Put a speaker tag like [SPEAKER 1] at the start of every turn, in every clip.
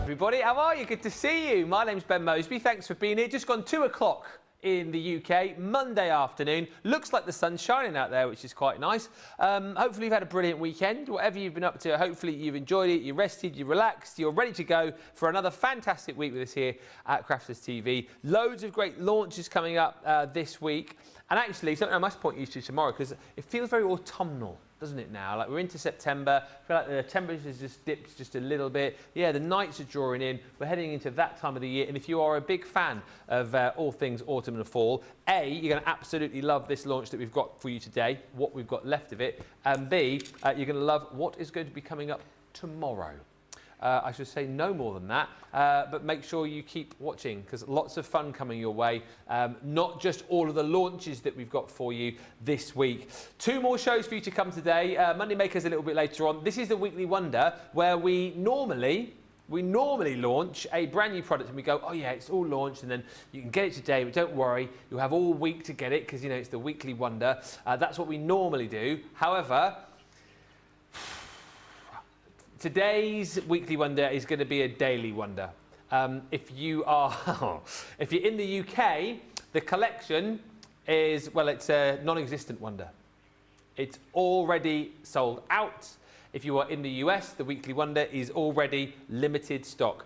[SPEAKER 1] everybody, how are you? Good to see you. My name's Ben Moseby. Thanks for being here. Just gone 2 o'clock in the UK, Monday afternoon. Looks like the sun's shining out there, which is quite nice. Hopefully you've had a brilliant weekend. Whatever you've been up to, hopefully you've enjoyed it, you rested, you relaxed, you're ready to go for another fantastic week with us here at Crafters TV. Loads of great launches coming up this week. And actually, something I must point you to tomorrow, because it feels very autumnal, doesn't it now? Like, we're into September, I feel like the temperatures just dipped just a little bit. Yeah, the nights are drawing in. We're heading into that time of the year, and if you are a big fan of all things autumn and fall, A, you're going to absolutely love this launch that we've got for you today, what we've got left of it, and B, you're going to love what is going to be coming up tomorrow. I should say no more than that, but make sure you keep watching, because lots of fun coming your way. Not just all of the launches that we've got for you this week. 2 more shows for you to come today. Monday Makers a little bit later on. This is the Weekly Wonder, where we normally launch a brand new product and we go, oh yeah, it's all launched, and then you can get it today, but don't worry, you'll have all week to get it, because you know it's the Weekly Wonder. That's what we normally do. However, today's Weekly Wonder is going to be a daily wonder. If you're in the UK, the collection is, well, it's a non-existent wonder. It's already sold out. If you are in the US, the Weekly Wonder is already limited stock.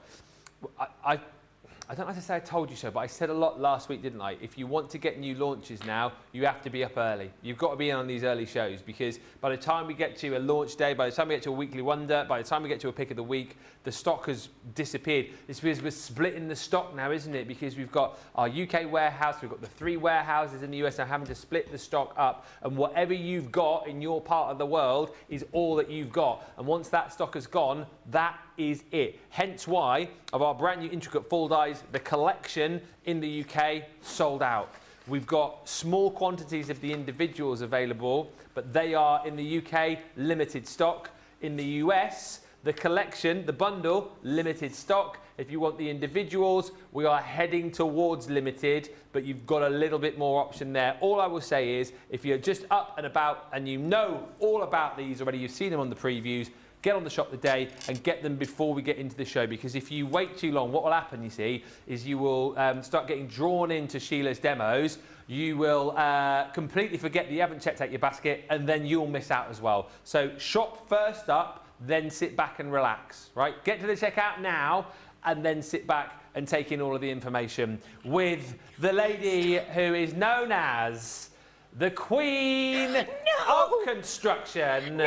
[SPEAKER 1] I don't like to say I told you so, but I said a lot last week, didn't I? If you want to get new launches now, you have to be up early. You've got to be in on these early shows, because by the time we get to a launch day, by the time we get to a Weekly Wonder, by the time we get to a pick of the week, the stock has disappeared. It's because we're splitting the stock now, isn't it? Because we've got our UK warehouse, we've got the 3 warehouses in the US now having to split the stock up, and whatever you've got in your part of the world is all that you've got. And once that stock has gone, that is it. Hence why, of our brand new intricate fall dies, the collection in the UK sold out. We've got small quantities of the individuals available, but they are in the UK limited stock. In the US, the collection, the bundle, limited stock. If you want the individuals, we are heading towards limited, but you've got a little bit more option there. All I will say is, if you're just up and about and you know all about these already, you've seen them on the previews, get on the shop today and get them before we get into the show, because if you wait too long, what will happen, you see, is you will start getting drawn into Sheila's demos. You will completely forget that you haven't checked out your basket, and then you'll miss out as well. So shop first up, then sit back and relax, right? Get to the checkout now, and then sit back and take in all of the information with the lady who is known as the Queen of Construction.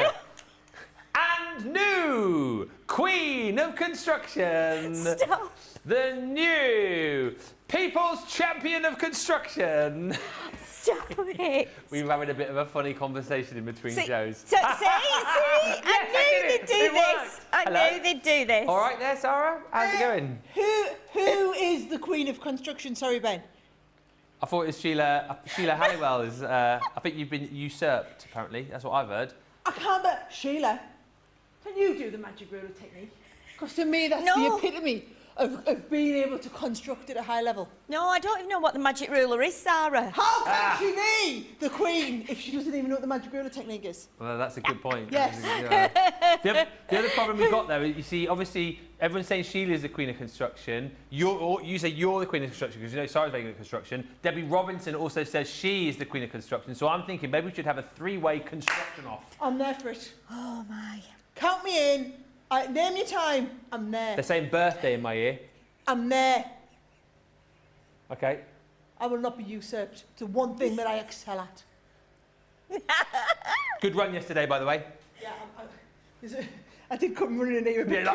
[SPEAKER 1] And new Queen of Construction.
[SPEAKER 2] Stop.
[SPEAKER 1] The new People's Champion of Construction.
[SPEAKER 2] Stop it.
[SPEAKER 1] We were having a bit of a funny conversation in between shows.
[SPEAKER 2] See? I knew they'd do this. I knew they'd do this.
[SPEAKER 1] All right there, Sarah? How's it going?
[SPEAKER 3] Who is the Queen of Construction? Sorry, Ben.
[SPEAKER 1] I thought it was Sheila Halliwell. I think you've been usurped, apparently. That's what I've heard.
[SPEAKER 3] I can't, but Sheila, can you do the magic ruler technique? Because to me, that's the epitome of being able to construct at a high level.
[SPEAKER 2] No, I don't even know what the magic ruler is, Sarah.
[SPEAKER 3] How can she be the Queen if she doesn't even know what the magic ruler technique is?
[SPEAKER 1] Well, that's a good point.
[SPEAKER 3] Yes.
[SPEAKER 1] The other problem we've got there, you see, obviously, everyone's saying Sheila's the Queen of Construction. You say you're the Queen of Construction because you know Sarah's very good at construction. Debbie Robinson also says she is the Queen of Construction. So I'm thinking maybe we should have a 3-way construction off.
[SPEAKER 3] I'm there for it.
[SPEAKER 2] Oh, my.
[SPEAKER 3] Count me in. Name your time. I'm there.
[SPEAKER 1] They're saying birthday in my ear.
[SPEAKER 3] I'm there.
[SPEAKER 1] Okay.
[SPEAKER 3] I will not be usurped. It's the one thing that I excel at.
[SPEAKER 1] Good run yesterday, by the way.
[SPEAKER 3] Yeah, I did come running in here a bit.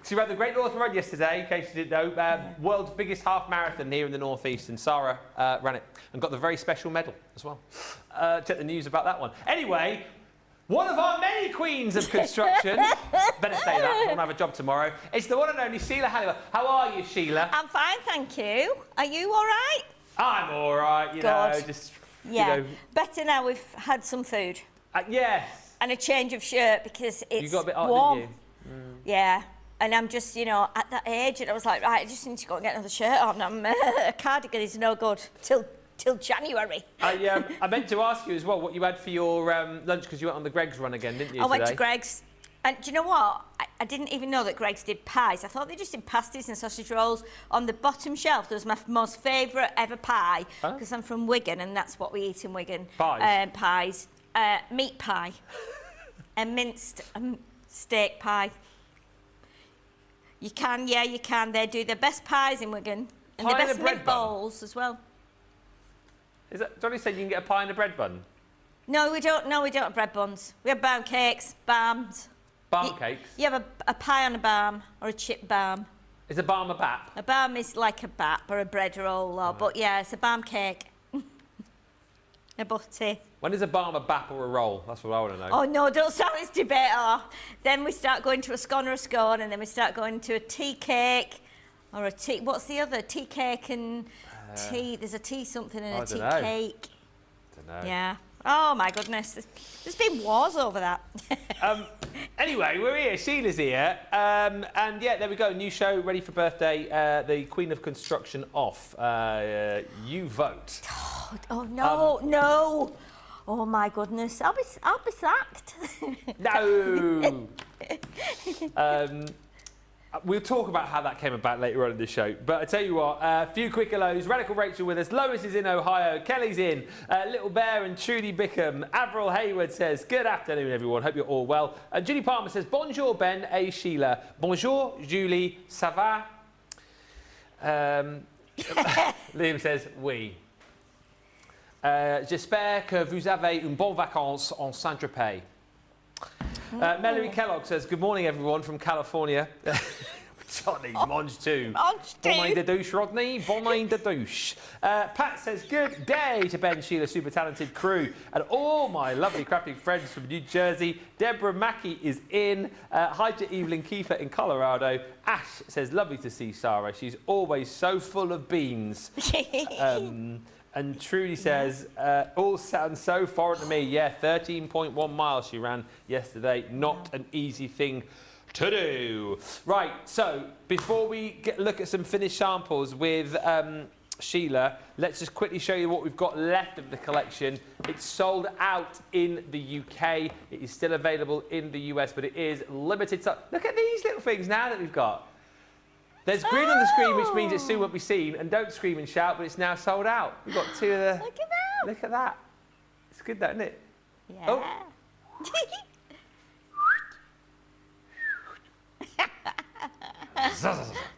[SPEAKER 1] She ran the Great North Run yesterday, in case you didn't know. World's biggest half marathon here in the northeast, and Sarah ran it and got the very special medal as well. Check the news about that one. Anyway, one of our many queens of construction, better say that, I want to have a job tomorrow, it's the one and only Sheila Halliwell. How are you, Sheila?
[SPEAKER 2] I'm fine, thank you. Are you all right?
[SPEAKER 1] I'm all right, you know, just,
[SPEAKER 2] yeah.
[SPEAKER 1] You know.
[SPEAKER 2] Better now we've had some food.
[SPEAKER 1] Yes.
[SPEAKER 2] And a change of shirt because it's
[SPEAKER 1] you got a bit hot,
[SPEAKER 2] warm.
[SPEAKER 1] didn't you?
[SPEAKER 2] Yeah. And I'm just, you know, at that age, and I was like, right, I just need to go and get another shirt on. A cardigan is no good till till January.
[SPEAKER 1] I meant to ask you as well what you had for your lunch, because you went on the Greggs run again, didn't you?
[SPEAKER 2] I went to Greggs. And do you know what? I didn't even know that Greggs did pies. I thought they just did pasties and sausage rolls. On the bottom shelf, there was my most favourite ever pie, because I'm from Wigan, and that's what we eat in Wigan.
[SPEAKER 1] Pies?
[SPEAKER 2] Pies. Meat pie. A minced steak pie. You can, yeah, you can. They do the best pies in Wigan. And the best meatballs as well.
[SPEAKER 1] Is that Johnny said you can get a pie and a bread bun?
[SPEAKER 2] No, we don't. No, we don't have bread buns. We have barm cakes, barms.
[SPEAKER 1] Barm cakes?
[SPEAKER 2] You have a pie on a barm or a chip barm.
[SPEAKER 1] Is a barm a bap?
[SPEAKER 2] A barm is like a bap or a bread roll, or, but yeah, it's a barm cake. A butty.
[SPEAKER 1] When is a barm a bap or a roll? That's what I want to know.
[SPEAKER 2] Oh no, don't start this debate off. Then we start going to a scone or a scone, and then we start going to a tea cake or a tea. What's the other? Tea cake and tea. There's a tea something in a tea cake.
[SPEAKER 1] I don't know.
[SPEAKER 2] Yeah. Oh my goodness, there's been wars over that.
[SPEAKER 1] Anyway, we're here. Sheila's here, and yeah, there we go. New show ready for birthday. The Queen of Construction off. You vote.
[SPEAKER 2] Oh no, no! Oh my goodness, I'll be sacked.
[SPEAKER 1] No. We'll talk about how that came about later on in the show. But I tell you what, a few quick hellos. Radical Rachel with us. Lois is in Ohio. Kelly's in. Little Bear and Trudy Bickham. Avril Hayward says, good afternoon, everyone. Hope you're all well. Julie Palmer says, bonjour, Ben et Sheila. Bonjour, Julie. Ça va? Liam says, oui. J'espère que vous avez une bonne vacances en Saint-Tropez. Melanie Kellogg says, good morning, everyone, from California. Johnny, Monge too. Bonne de douche, Rodney. Bonne de douche. Pat says, good day to Ben, Sheila, super talented crew, and all my lovely crafting friends from New Jersey. Deborah Mackey is in. Hi to Evelyn Kiefer in Colorado. Ash says, lovely to see Sarah. She's always so full of beans. And Trudy says, all sounds so foreign to me. Yeah, 13.1 miles she ran yesterday. Not an easy thing to do. Right, so before we look at some finished samples with Sheila, let's just quickly show you what we've got left of the collection. It's sold out in the UK. It is still available in the US, but it is limited. So look at these little things now that we've got. There's green on the screen, which means it soon won't be seen. And don't scream and shout, but it's now sold out. We've got two of the...
[SPEAKER 2] Look at that.
[SPEAKER 1] Look at that. It's good, that, isn't it?
[SPEAKER 2] Yeah.
[SPEAKER 1] Oh.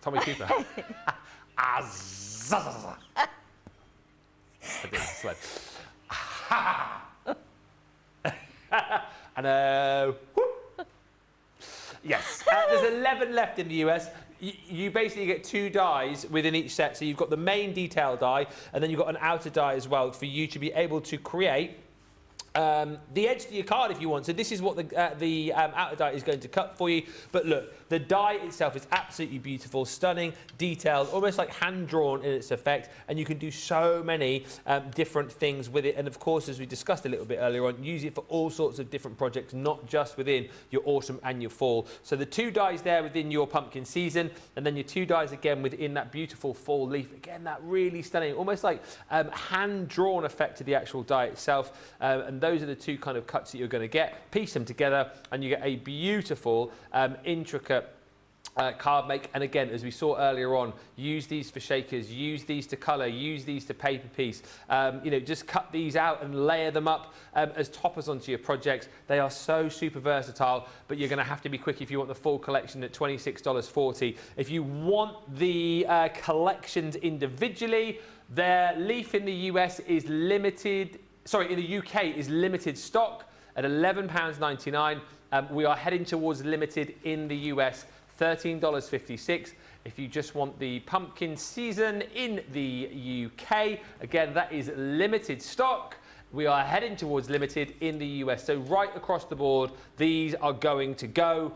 [SPEAKER 1] Tommy Cooper. I did sweat. And yes, there's 11 left in the US. You basically get 2 dies within each set. So you've got the main detail die, and then you've got an outer die as well for you to be able to create the edge to your card if you want. So this is what the outer die is going to cut for you. But look, the die itself is absolutely beautiful, stunning, detailed, almost like hand-drawn in its effect. And you can do so many different things with it. And of course, as we discussed a little bit earlier on, use it for all sorts of different projects, not just within your autumn and your fall. So the 2 dies there within your pumpkin season, and then your 2 dies again within that beautiful fall leaf. Again, that really stunning, almost like hand-drawn effect to the actual die itself. And those are the 2 kind of cuts that you're going to get. Piece them together, and you get a beautiful, intricate card make. And again, as we saw earlier on, use these for shakers, use these to colour, use these to paper piece. You know, just cut these out and layer them up as toppers onto your projects. They are so super versatile, but you're going to have to be quick if you want the full collection at $26.40. If you want the collections individually, their leaf in the US is limited. Sorry, in the UK is limited stock at £11.99. We are heading towards limited in the US, $13.56. If you just want the pumpkin season in the UK, again, that is limited stock. We are heading towards limited in the US. So right across the board, these are going to go.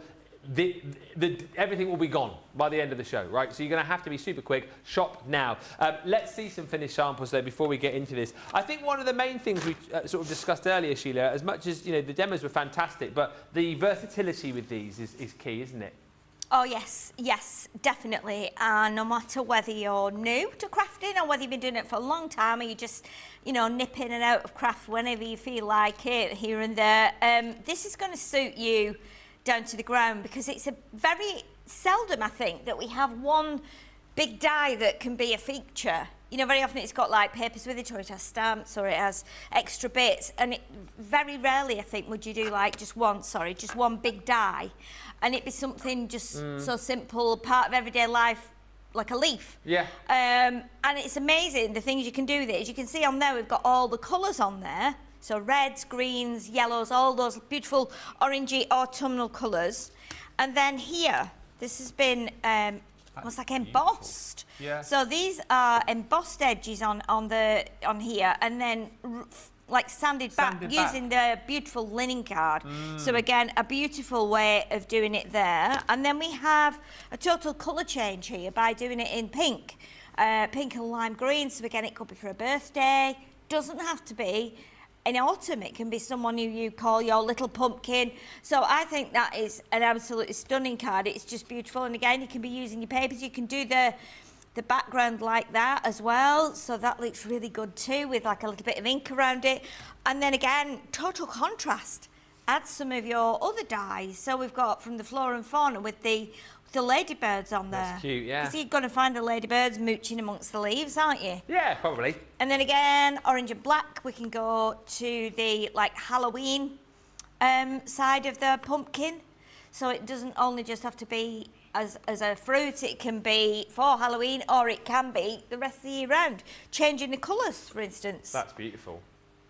[SPEAKER 1] Everything will be gone by the end of the show, right? So you're going to have to be super quick. Shop now. Let's see some finished samples though before we get into this. I think one of the main things we sort of discussed earlier, Sheila, as much as, you know, the demos were fantastic, but the versatility with these is key, isn't it?
[SPEAKER 2] Oh yes, yes, definitely. And no matter whether you're new to crafting or whether you've been doing it for a long time, or you just, you know, nip in and out of craft whenever you feel like it, here and there, this is going to suit you down to the ground, because it's a very seldom, I think, that we have one big die that can be a feature. You know, very often it's got like papers with it, or it has stamps, or it has extra bits, and very rarely, I think, would you do like just one big die, and it'd be something just so simple, part of everyday life, like a leaf.
[SPEAKER 1] Yeah.
[SPEAKER 2] And it's amazing the things you can do with it. As you can see on there, we've got all the colours on there. So reds, greens, yellows, all those beautiful orangey autumnal colours. And then here, this has been almost like embossed.
[SPEAKER 1] Yeah.
[SPEAKER 2] So these are embossed edges on here, and then like sanded back using the beautiful linen card. So again, a beautiful way of doing it there. And then we have a total colour change here by doing it in pink, pink and lime green. So again, it could be for a birthday. Doesn't have to be. In autumn, it can be someone who you call your little pumpkin. So I think that is an absolutely stunning card. It's just beautiful. And again, you can be using your papers. You can do the background like that as well. So that looks really good too, with like a little bit of ink around it. And then again, total contrast. Add some of your other dyes. So we've got from the flora and fauna with the ladybirds on there.
[SPEAKER 1] That's cute, yeah.
[SPEAKER 2] Because you're going to find the ladybirds mooching amongst the leaves, aren't you?
[SPEAKER 1] Yeah, probably.
[SPEAKER 2] And then again, orange and black, we can go to the like Halloween side of the pumpkin. So it doesn't only just have to be as a fruit, it can be for Halloween, or it can be the rest of the year round. Changing the colours, for instance.
[SPEAKER 1] That's beautiful.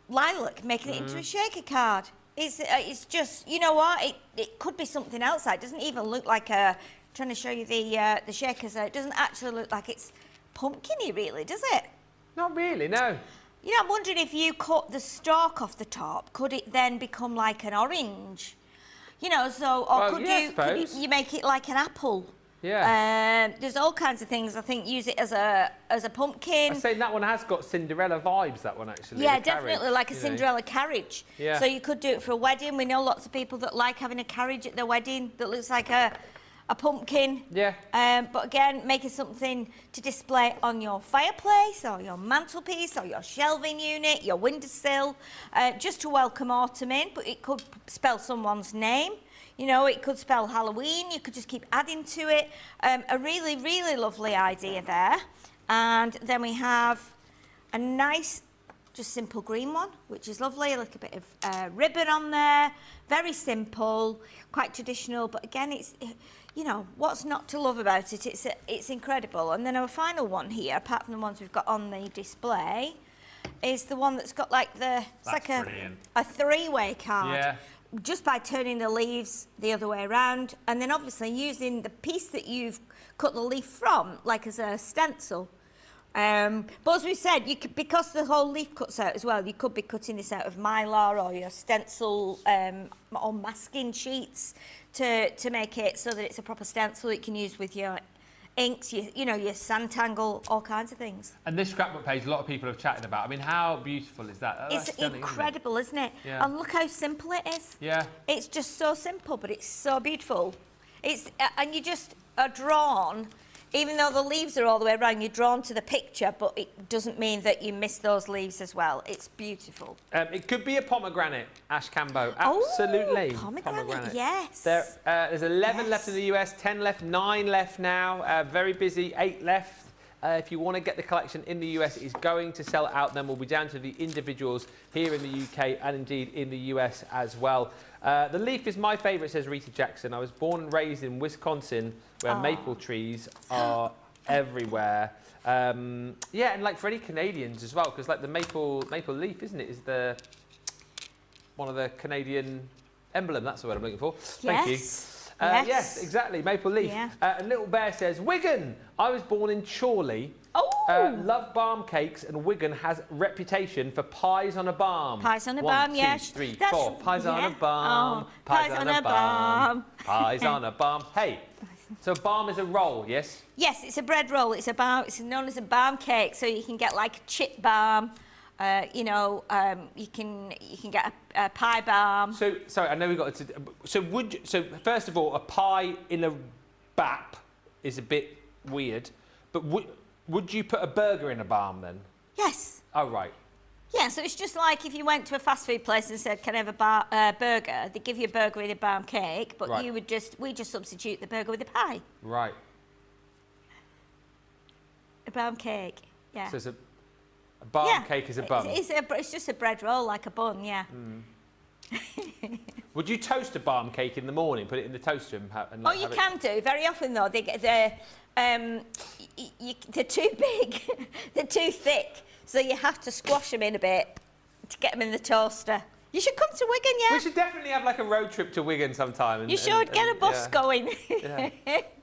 [SPEAKER 2] Lilac, making it into a shaker card. It's just, you know what, it could be something else. It doesn't even look like a, trying to show you the shakers there, it doesn't actually look like it's pumpkin-y really, does it?
[SPEAKER 1] Not really, no.
[SPEAKER 2] You know, I'm wondering if you cut the stalk off the top, could it then become like an orange? You know, so, or
[SPEAKER 1] Well,
[SPEAKER 2] could
[SPEAKER 1] yeah,
[SPEAKER 2] you make it like an apple?
[SPEAKER 1] Yeah.
[SPEAKER 2] There's all kinds of things. I think use it as a pumpkin.
[SPEAKER 1] I say that one has got Cinderella vibes, that one actually.
[SPEAKER 2] Yeah,
[SPEAKER 1] the
[SPEAKER 2] definitely
[SPEAKER 1] carriage,
[SPEAKER 2] like a
[SPEAKER 1] you know.
[SPEAKER 2] Cinderella carriage.
[SPEAKER 1] Yeah.
[SPEAKER 2] So you could do it for a wedding. We know lots of people that like having a carriage at their wedding that looks like a pumpkin.
[SPEAKER 1] Yeah.
[SPEAKER 2] But again, making something to display on your fireplace or your mantelpiece or your shelving unit, your windowsill, just to welcome autumn in. But it could spell someone's name. You know, it could spell Halloween. You could just keep adding to it. A really, really lovely idea there. And then we have a nice, just simple green one, which is lovely. A little bit of ribbon on there. Very simple, quite traditional. But again, it's, you know, what's not to love about it? It's incredible. And then our final one here, apart from the ones we've got on the display, is the one that's got like the, it's like a three-way card.
[SPEAKER 1] Yeah.
[SPEAKER 2] Just by turning the leaves the other way around, and then obviously using the piece that you've cut the leaf from, like as a stencil. But as we said, you could, because the whole leaf cuts out as well, you could be cutting this out of mylar or your stencil or masking sheets to make it so that it's a proper stencil you can use with your inks, you know, your Sanntangle, all kinds of things.
[SPEAKER 1] And this scrapbook page, a lot of people have chatted about. I mean, how beautiful is that?
[SPEAKER 2] It's
[SPEAKER 1] stunning,
[SPEAKER 2] incredible, isn't it?
[SPEAKER 1] Yeah.
[SPEAKER 2] And look how simple it is.
[SPEAKER 1] Yeah.
[SPEAKER 2] It's just so simple, but it's so beautiful. It's and you just are drawn, even though the leaves are all the way around, you're drawn to the picture, but it doesn't mean that you miss those leaves as well. It's beautiful.
[SPEAKER 1] It could be a pomegranate, Ash Cambo. Absolutely.
[SPEAKER 2] Oh, pomegranate, yes.
[SPEAKER 1] There's 11
[SPEAKER 2] Yes.
[SPEAKER 1] left in the US, 10 left, 9 left now. Very busy, 8 left. If you want to get the collection in the US, it's going to sell out. Then we'll be down to the individuals here in the UK and indeed in the US as well. The leaf is my favourite, says Rita Jackson. I was born and raised in Wisconsin, where maple trees are everywhere. Yeah, and like for any Canadians as well, because like the maple leaf, isn't it, is the one of the Canadian emblem. That's the word I'm looking for. Thank you. Yes, exactly, maple leaf.
[SPEAKER 2] Yeah.
[SPEAKER 1] And Little Bear says, Wigan, I was born in Chorley. Love barm cakes, and Wigan has reputation for pies on a barm.
[SPEAKER 2] Pies on a
[SPEAKER 1] 1,
[SPEAKER 2] barm,
[SPEAKER 1] 2,
[SPEAKER 2] yes.
[SPEAKER 1] 3,
[SPEAKER 2] That's-
[SPEAKER 1] 4. Pies on a
[SPEAKER 2] yeah.
[SPEAKER 1] barm.
[SPEAKER 2] Oh,
[SPEAKER 1] Pies on a barm. Pies on a barm. Hey, so barm is a roll, yes?
[SPEAKER 2] Yes, it's a bread roll. It's known as a barm cake, so you can get like a chip barm. You know, you can get a pie barm.
[SPEAKER 1] So sorry, I know we got to. So first of all, a pie in a bap is a bit weird, but would you put a burger in a barm then?
[SPEAKER 2] Yes.
[SPEAKER 1] Oh, right.
[SPEAKER 2] Yeah, so it's just like if you went to a fast food place and said, can I have a burger? They'd give you a burger with a barm cake, but
[SPEAKER 1] Right.
[SPEAKER 2] we just substitute the burger with a pie.
[SPEAKER 1] Right.
[SPEAKER 2] A barm cake, yeah.
[SPEAKER 1] So it's a barm cake is a bun.
[SPEAKER 2] It's just a bread roll, like a bun, yeah.
[SPEAKER 1] Would you toast a barm cake in the morning, put it in the toaster and like,
[SPEAKER 2] You can do. Very often, though, they're too big, they're too thick, so you have to squash them in a bit to get them in the toaster. You should come to Wigan, yeah?
[SPEAKER 1] We should definitely have like a road trip to Wigan sometime.
[SPEAKER 2] You should get a bus going.
[SPEAKER 1] Yeah.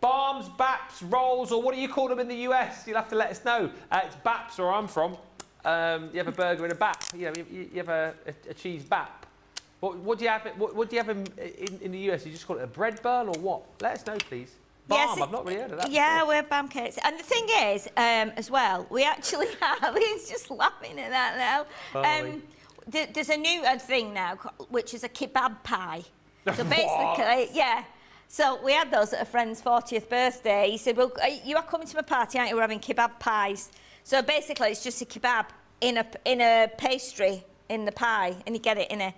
[SPEAKER 1] Barms, baps, rolls, or what do you call them in the US? You'll have to let us know. It's baps where I'm from. You have a burger and a bap. You have a cheese bap. What do you have? What do you have in the US? You just call it a bread bun or what? Let us know, please. Barm, I've not really heard of that.
[SPEAKER 2] Yeah, we're barm cakes. And the thing is, as well, we actually have, he's just laughing at that now. There's a new thing now, which is a kebab pie. So basically, yeah. So we had those at a friend's 40th birthday. He said, well, you are coming to my party, aren't you? We're having kebab pies. So basically, it's just a kebab in a pastry in the pie, and you get it in a...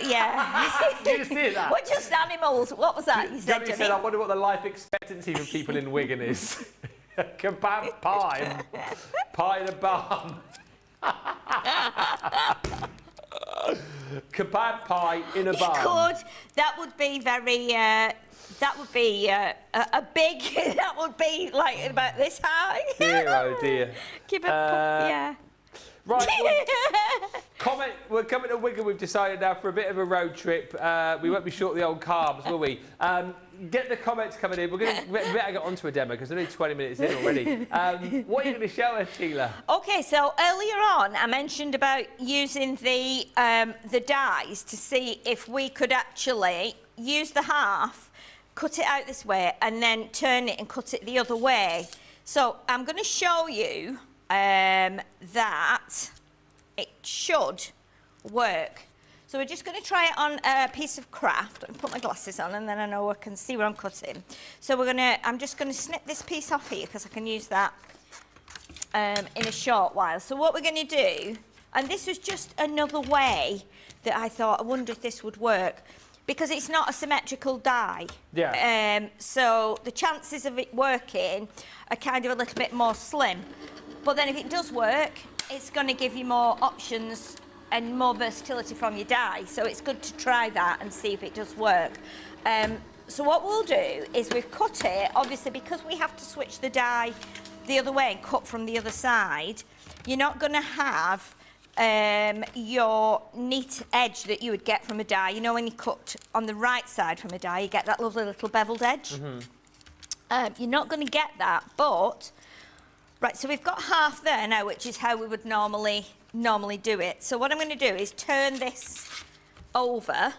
[SPEAKER 2] yeah.
[SPEAKER 1] Did you see that?
[SPEAKER 2] We're just animals. What was that? You said,
[SPEAKER 1] Johnny said, I wonder what the life expectancy for people in Wigan is. Kebab pie. Pie in a barm. Kebab pie in a barm.
[SPEAKER 2] You could. That would be very... that would be a big... that would be like about this high.
[SPEAKER 1] Dear, oh dear.
[SPEAKER 2] Yeah.
[SPEAKER 1] Right, well, we're coming to Wigan. We've decided now for a bit of a road trip. We won't be short of the old carbs, will we? Get the comments coming in. We better get onto a demo because we're only 20 minutes in already. What are you going to show us, Sheila?
[SPEAKER 2] Okay, so earlier on I mentioned about using the dies to see if we could actually use the half, cut it out this way, and then turn it and cut it the other way. So I'm going to show you that it should work. So we're just going to try it on a piece of craft. I'll put my glasses on and then I know I can see where I'm cutting. So I'm just going to snip this piece off here because I can use that in a short while. So what we're going to do, and this was just another way that I thought, I wonder if this would work, because it's not a symmetrical die.
[SPEAKER 1] Yeah.
[SPEAKER 2] So the chances of it working are kind of a little bit more slim. But then if it does work, it's going to give you more options and more versatility from your die. So it's good to try that and see if it does work. So what we'll do is we've cut it, obviously because we have to switch the die the other way and cut from the other side, you're not going to have your neat edge that you would get from a die. You know, when you cut on the right side from a die, you get that lovely little beveled edge. Mm-hmm. You're not going to get that, but... Right, so we've got half there now, which is how we would normally do it. So what I'm going to do is turn this over.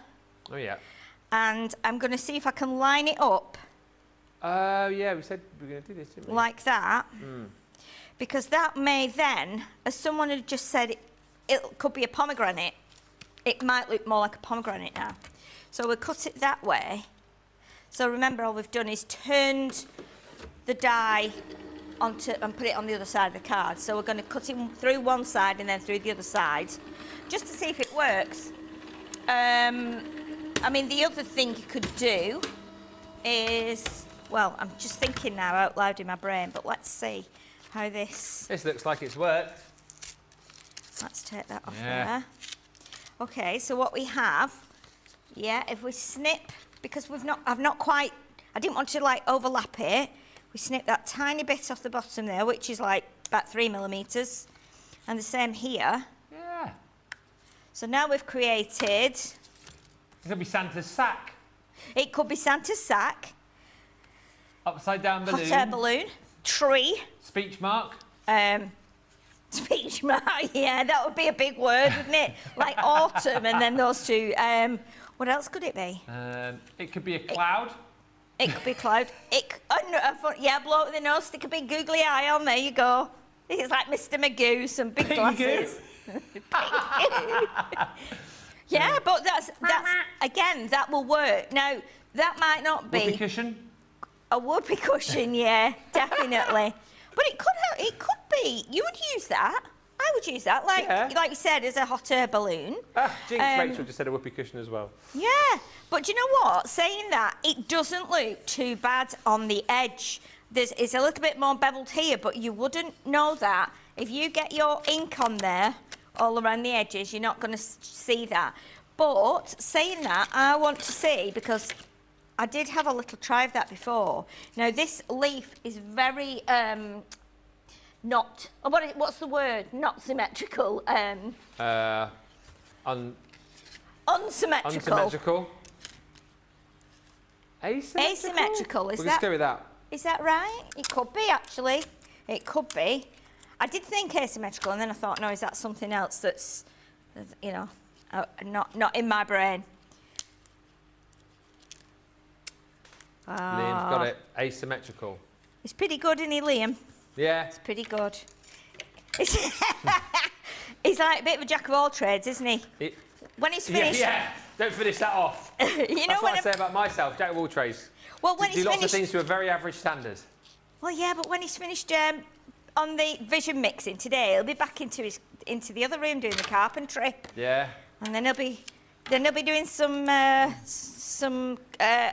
[SPEAKER 1] Oh, yeah.
[SPEAKER 2] And I'm going to see if I can line it up.
[SPEAKER 1] Yeah, we said we were going to do this, didn't we?
[SPEAKER 2] Like that. Mm. Because that may then, as someone had just said, it could be a pomegranate. It might look more like a pomegranate now. So we'll cut it that way. So remember, all we've done is turned the die onto and put it on the other side of the card. So we're going to cut it through one side and then through the other side, just to see if it works. I mean, the other thing you could do is, well, I'm just thinking now out loud in my brain, but let's see how this...
[SPEAKER 1] This looks like it's worked.
[SPEAKER 2] Let's take that off there. Okay, so what we have, if we snip, because I've not quite, I didn't want to like overlap it. We snip that tiny bit off the bottom there, which is like about 3 millimetres. And the same here.
[SPEAKER 1] Yeah.
[SPEAKER 2] So now we've created...
[SPEAKER 1] It could be Santa's sack.
[SPEAKER 2] It could be Santa's sack.
[SPEAKER 1] Upside down balloon.
[SPEAKER 2] Hot air balloon. Tree.
[SPEAKER 1] Speech mark.
[SPEAKER 2] Speech mark, yeah, that would be a big word, wouldn't it? Like autumn and then those two. What else could it be?
[SPEAKER 1] It could be a cloud.
[SPEAKER 2] It could be a cloud. Blow it with the nose, stick a big googly eye on, there you go. It's like Mr. Magoo, some big glasses. Yeah, but that's again, that will work. Now, that might not be...
[SPEAKER 1] Whoopee cushion?
[SPEAKER 2] A whoopee cushion, yeah, definitely. But it could be. You would use that. I would use that, like you said, as a hot air balloon.
[SPEAKER 1] Jinx, Rachel just said a whoopee cushion as well.
[SPEAKER 2] Yeah, but do you know what? Saying that, it doesn't look too bad on the edge. It's a little bit more beveled here, but you wouldn't know that. If you get your ink on there, all around the edges, you're not going to see that. But saying that, I want to see, because I did have a little try of that before. Now, this leaf is very what's the word? Not symmetrical.
[SPEAKER 1] Unsymmetrical.
[SPEAKER 2] Unsymmetrical.
[SPEAKER 1] Asymmetrical?
[SPEAKER 2] Asymmetrical.
[SPEAKER 1] We'll just go with that.
[SPEAKER 2] Is that right? It could be, actually. It could be. I did think asymmetrical, and then I thought, no, is that something else that's, you know, not in my brain?
[SPEAKER 1] Liam's got it. Asymmetrical.
[SPEAKER 2] It's pretty good, isn't he, Liam?
[SPEAKER 1] Yeah.
[SPEAKER 2] It's pretty good. He's like a bit of a jack of all trades, isn't he? When he's finished...
[SPEAKER 1] Yeah, don't finish that off.
[SPEAKER 2] You know,
[SPEAKER 1] that's what I say about myself, jack of all trades.
[SPEAKER 2] Well, when he's
[SPEAKER 1] do lots
[SPEAKER 2] finished...
[SPEAKER 1] of things to a very average standard.
[SPEAKER 2] Well, yeah, but when he's finished on the vision mixing today, he'll be back into the other room doing the carpentry.
[SPEAKER 1] Yeah.
[SPEAKER 2] And then he'll be doing some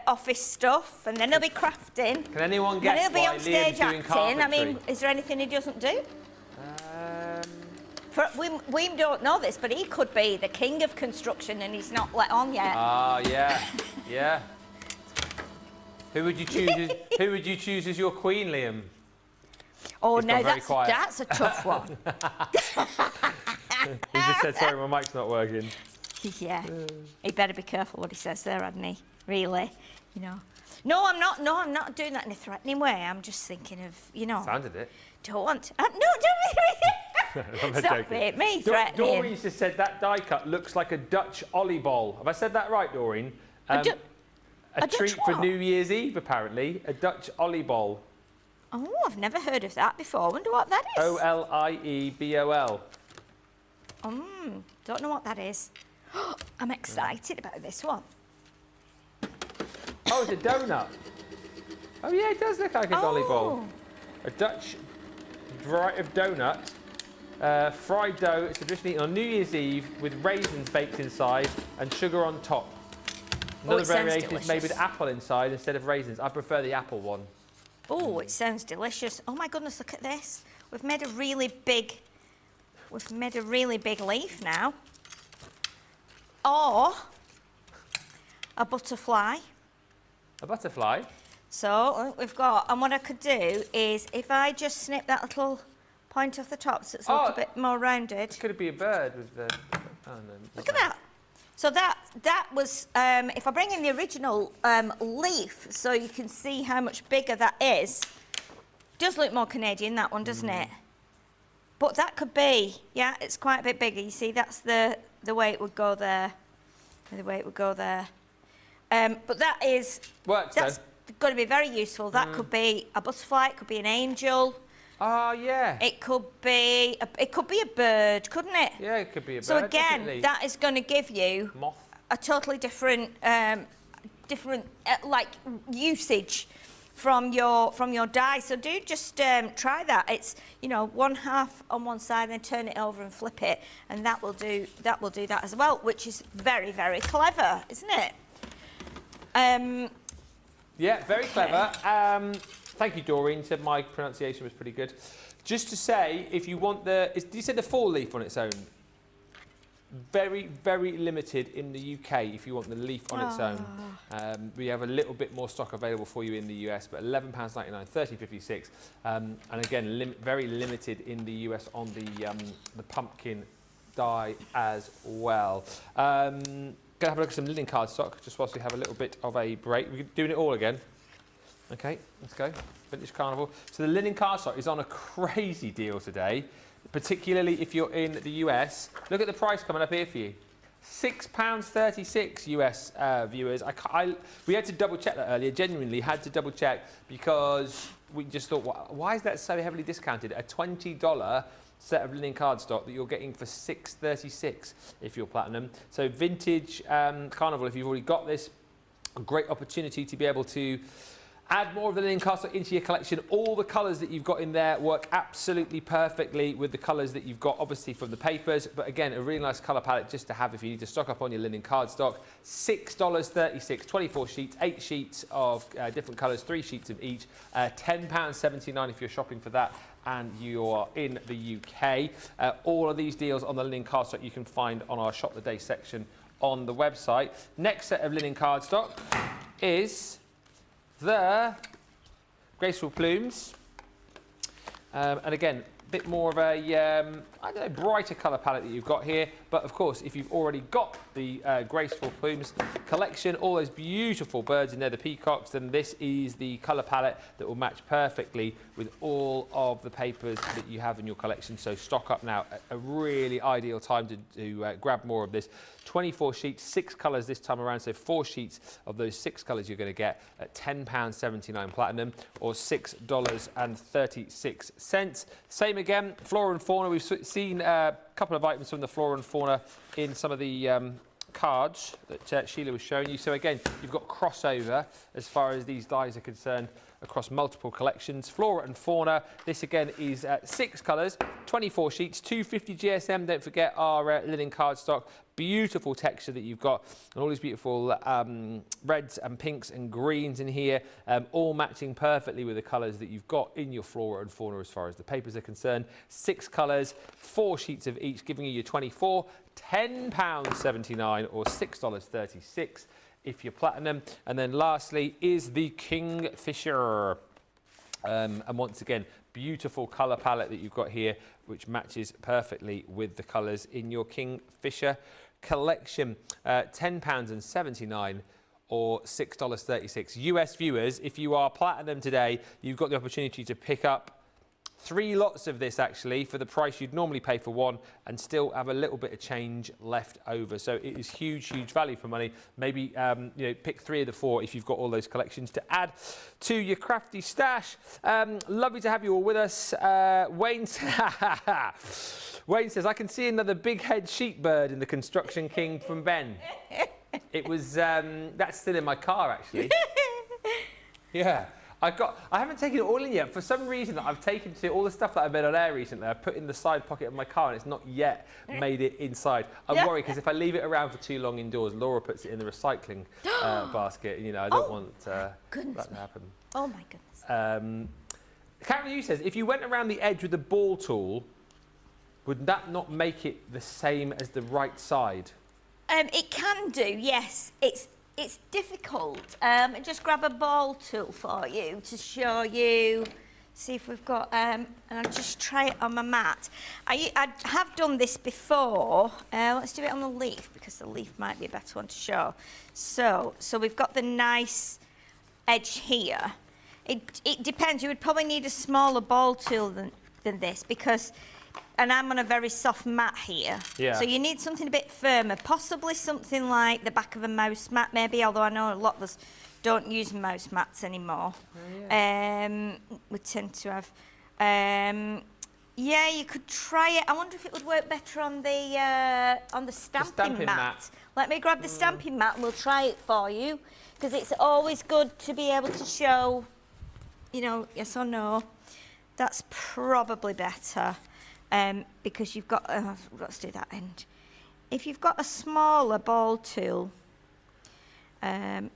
[SPEAKER 2] office stuff, and then he'll be crafting.
[SPEAKER 1] Can anyone guess
[SPEAKER 2] and he'll be
[SPEAKER 1] why
[SPEAKER 2] on stage
[SPEAKER 1] Liam's doing
[SPEAKER 2] acting.
[SPEAKER 1] carpentry?
[SPEAKER 2] I mean, is there anything he doesn't do? We don't know this, but he could be the king of construction, and he's not let on yet.
[SPEAKER 1] Yeah, yeah. Who would you choose? Who would you choose as your queen, Liam?
[SPEAKER 2] Oh,
[SPEAKER 1] He's
[SPEAKER 2] no,
[SPEAKER 1] quiet.
[SPEAKER 2] that's a tough one.
[SPEAKER 1] He just said, sorry, my mic's not working.
[SPEAKER 2] Yeah. He better be careful what he says there, hadn't he? Really, you know. No, I'm not doing that in a threatening way. I'm just thinking of, you know.
[SPEAKER 1] Sounded it.
[SPEAKER 2] Don't want. No, don't. Stop it. Me threatening.
[SPEAKER 1] Doreen just said that die cut looks like a Dutch ollie ball. Have I said that right, Doreen? A treat for New Year's Eve, apparently. A Dutch ollie ball.
[SPEAKER 2] Oh, I've never heard of that before. Wonder what that is.
[SPEAKER 1] Oliebol.
[SPEAKER 2] Don't know what that is. I'm excited about this one.
[SPEAKER 1] Oh, it's a donut. Oh, yeah, it does look like a dolly ball. A Dutch variety of donut. Fried dough. It's traditionally eaten on New Year's Eve with raisins baked inside and sugar on top. Another variation is made with apple inside instead of raisins. I prefer the apple one.
[SPEAKER 2] Oh, it sounds delicious. Oh my goodness, look at this. We've made a really big leaf now. Or a butterfly.
[SPEAKER 1] A butterfly?
[SPEAKER 2] So we've got, and what I could do is if I just snip that little point off the top so it's a little bit more rounded.
[SPEAKER 1] Could it be a bird with the... Oh, no,
[SPEAKER 2] look at that. So that was, if I bring in the original leaf so you can see how much bigger that is, does look more Canadian, that one, doesn't it? But that could be, yeah, it's quite a bit bigger. You see, that's the way it would go there. The way it would go there. But that is...
[SPEAKER 1] Works,
[SPEAKER 2] that's going to be very useful. That could be a butterfly, it could be an angel.
[SPEAKER 1] Oh, yeah.
[SPEAKER 2] It could be a bird, couldn't it?
[SPEAKER 1] Yeah, it could be a bird.
[SPEAKER 2] So again,
[SPEAKER 1] definitely.
[SPEAKER 2] that is going to give you a totally different, like usage from your die. So do just try that. It's, you know, one half on one side, then turn it over and flip it, and that will do that as well, which is very, very clever, isn't it?
[SPEAKER 1] Yeah, very clever. Thank you, Doreen. Said my pronunciation was pretty good. Just to say, if you want you said the full leaf on its own? Very, very limited in the UK if you want the leaf on its own. We have a little bit more stock available for you in the US, but £11.99, £13.56. And again, very limited in the US on the pumpkin die as well. Going to have a look at some linen cardstock just whilst we have a little bit of a break. We're doing it all again. Okay, let's go. Vintage Carnival. So the linen cardstock is on a crazy deal today, particularly if you're in the US. Look at the price coming up here for you. £6.36 US viewers. We had to double check that earlier, genuinely had to double check because we just thought, why is that so heavily discounted? A $20 set of linen cardstock that you're getting for $6.36 if you're platinum. So Vintage Carnival, if you've already got this, a great opportunity to be able to Add more of the linen cardstock into your collection. All the colours that you've got in there work absolutely perfectly with the colours that you've got, obviously, from the papers. But again, a really nice colour palette just to have if you need to stock up on your linen cardstock. $6.36, 24 sheets, 8 sheets of different colours, 3 sheets of each. £10.79 if you're shopping for that and you're in the UK. All of these deals on the linen cardstock you can find on our Shop the Day section on the website. Next set of linen cardstock is the graceful plumes, and again, a bit more of a I don't know, brighter colour palette that you've got here. But of course, if you've already got the graceful plumes collection, all those beautiful birds in there, the peacocks, then this is the colour palette that will match perfectly with all of the papers that you have in your collection. So stock up now. A really ideal time to grab more of this. 24 sheets, 6 colours this time around, so 4 sheets of those 6 colours you're going to get at £10.79 platinum, or $6.36. Same again, flora and fauna. We've seen a couple of items from the flora and fauna in some of the cards that Sheila was showing you. So again, you've got crossover as far as these dyes are concerned across multiple collections. Flora and fauna, this again is 6 colours, 24 sheets, 250 GSM. Don't forget our linen cardstock. Beautiful texture that you've got, and all these beautiful reds and pinks and greens in here, all matching perfectly with the colours that you've got in your flora and fauna as far as the papers are concerned. 6 colours, 4 sheets of each, giving you your 24, £10.79 or $6.36 if you're platinum. And then lastly is the Kingfisher. And once again, beautiful colour palette that you've got here, which matches perfectly with the colours in your Kingfisher collection. £10.79 or $6.36. US viewers, if you are platinum today, you've got the opportunity to pick up 3 lots of this actually for the price you'd normally pay for one, and still have a little bit of change left over. So it is huge value for money. Maybe you know, pick 3 of the 4 if you've got all those collections to add to your crafty stash. Lovely to have you all with us. Wayne Wayne says, I can see another big head sheep bird in the Construction King from Ben. It was that's still in my car actually. Yeah. I haven't taken it all in yet. For some reason, I've taken to all the stuff that I've made on air recently. I've put in the side pocket of my car, and it's not yet made it inside. I'm worried because if I leave it around for too long indoors, Laura puts it in the recycling basket. You know, I don't want that to happen.
[SPEAKER 2] Oh my goodness.
[SPEAKER 1] Karen Yu says, if you went around the edge with the ball tool, would that not make it the same as the right side?
[SPEAKER 2] It can do, yes. It's difficult. Just grab a ball tool for you to show you. See if we've got, and I'll just try it on my mat. I have done this before. Let's do it on the leaf because the leaf might be a better one to show. So we've got the nice edge here. It depends. You would probably need a smaller ball tool than this because. And I'm on a very soft mat here. Yeah. So you need something a bit firmer, possibly something like the back of a mouse mat maybe, although I know a lot of us don't use mouse mats anymore. Oh, yeah. We tend to have... yeah, you could try it. I wonder if it would work better on the stamping mat. Let me grab the stamping mat and we'll try it for you, because it's always good to be able to show, you know, yes or no. That's probably better. Because you've got, let's do that end. If you've got a smaller ball tool, it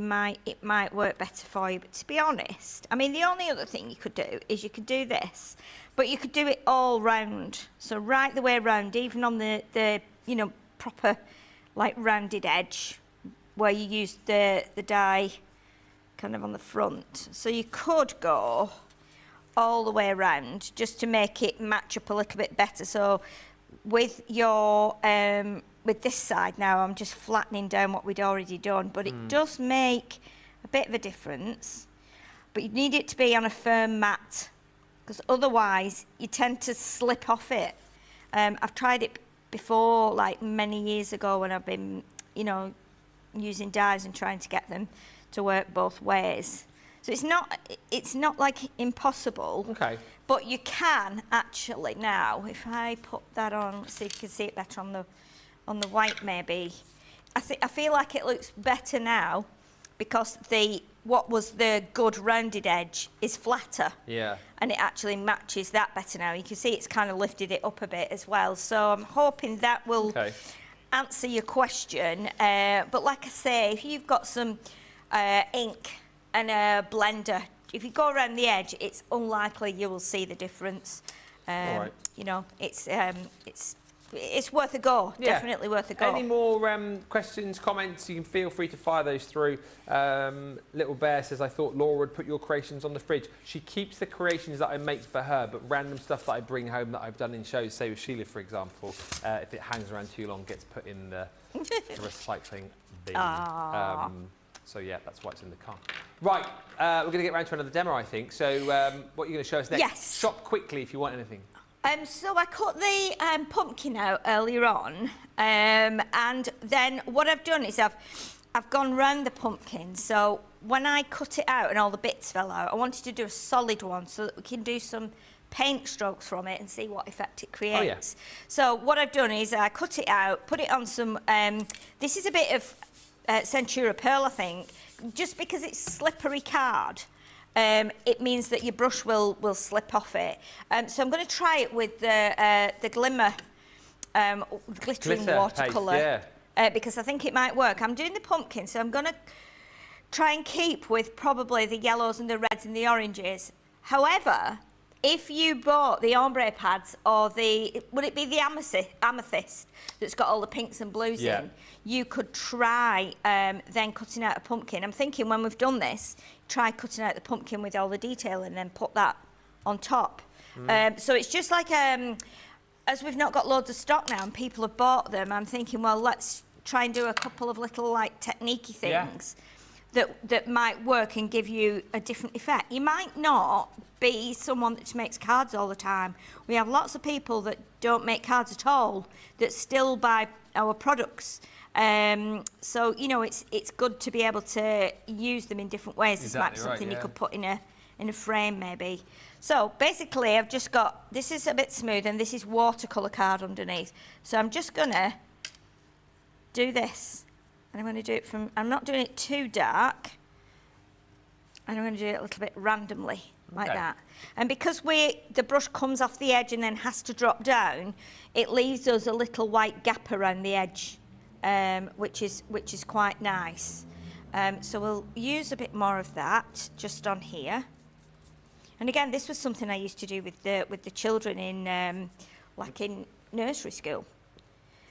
[SPEAKER 2] might work better for you. But to be honest, I mean, the only other thing you could do is you could do this, but you could do it all round. So right the way round, even on the you know, proper like rounded edge, where you use the die kind of on the front. So you could go all the way around just to make it match up a little bit better. So with your with this side now, I'm just flattening down what we'd already done, but it does make a bit of a difference. But you need it to be on a firm mat, because otherwise you tend to slip off it. I've tried it before, like many years ago, when I've been, you know, using dies and trying to get them to work both ways. So it's not like impossible. Okay. But you can actually now, if I put that on, let's see if you can see it better on the white maybe. I feel like it looks better now because what was the good rounded edge is flatter.
[SPEAKER 1] Yeah.
[SPEAKER 2] And it actually matches that better now. You can see it's kind of lifted it up a bit as well. So I'm hoping that will answer your question. But like I say, if you've got some ink and a blender, if you go around the edge, it's unlikely you will see the difference.
[SPEAKER 1] All right.
[SPEAKER 2] You know, it's worth a go.
[SPEAKER 1] Yeah.
[SPEAKER 2] Definitely worth a go.
[SPEAKER 1] Any more questions, comments? You can feel free to fire those through. Little Bear says, I thought Laura would put your creations on the fridge. She keeps the creations that I make for her, but random stuff that I bring home that I've done in shows, say with Sheila, for example, if it hangs around too long, gets put in the recycling bin. So yeah, that's why it's in the car. Right, we're going to get round to another demo, I think. So what are you going to show us next?
[SPEAKER 2] Yes.
[SPEAKER 1] Shop quickly if you want anything.
[SPEAKER 2] So I cut the pumpkin out earlier on, and then what I've done is I've gone round the pumpkin. So when I cut it out and all the bits fell out, I wanted to do a solid one so that we can do some paint strokes from it and see what effect it creates.
[SPEAKER 1] Oh, yeah.
[SPEAKER 2] So what I've done is I cut it out, put it on some, this is a bit of Centura Pearl, I think, just because it's slippery card. It means that your brush will slip off it. So I'm going to try it with the glimmer, glittering watercolour, because I think it might work. I'm doing the pumpkin, so I'm going to try and keep with probably the yellows and the reds and the oranges. However, if you bought the ombre pads or would it be the amethyst that's got all the pinks and blues in, you could try then cutting out a pumpkin. I'm thinking when we've done this, try cutting out the pumpkin with all the detail and then put that on top. So it's just like, as we've not got loads of stock now and people have bought them, I'm thinking, well, let's try and do a couple of little like technique-y things that might work and give you a different effect. You might not be someone that makes cards all the time. We have lots of people that don't make cards at all that still buy our products. So you know, it's good to be able to use them in different ways. This might be something you could put in a frame maybe. So basically, I've just got, this is a bit smooth and this is watercolour card underneath. So I'm just gonna do this. And I'm going to do it I'm not doing it too dark, and I'm going to do it a little bit randomly, like that. And because the brush comes off the edge and then has to drop down, it leaves us a little white gap around the edge, which is quite nice. So we'll use a bit more of that just on here. And again, this was something I used to do with the children in like in nursery school.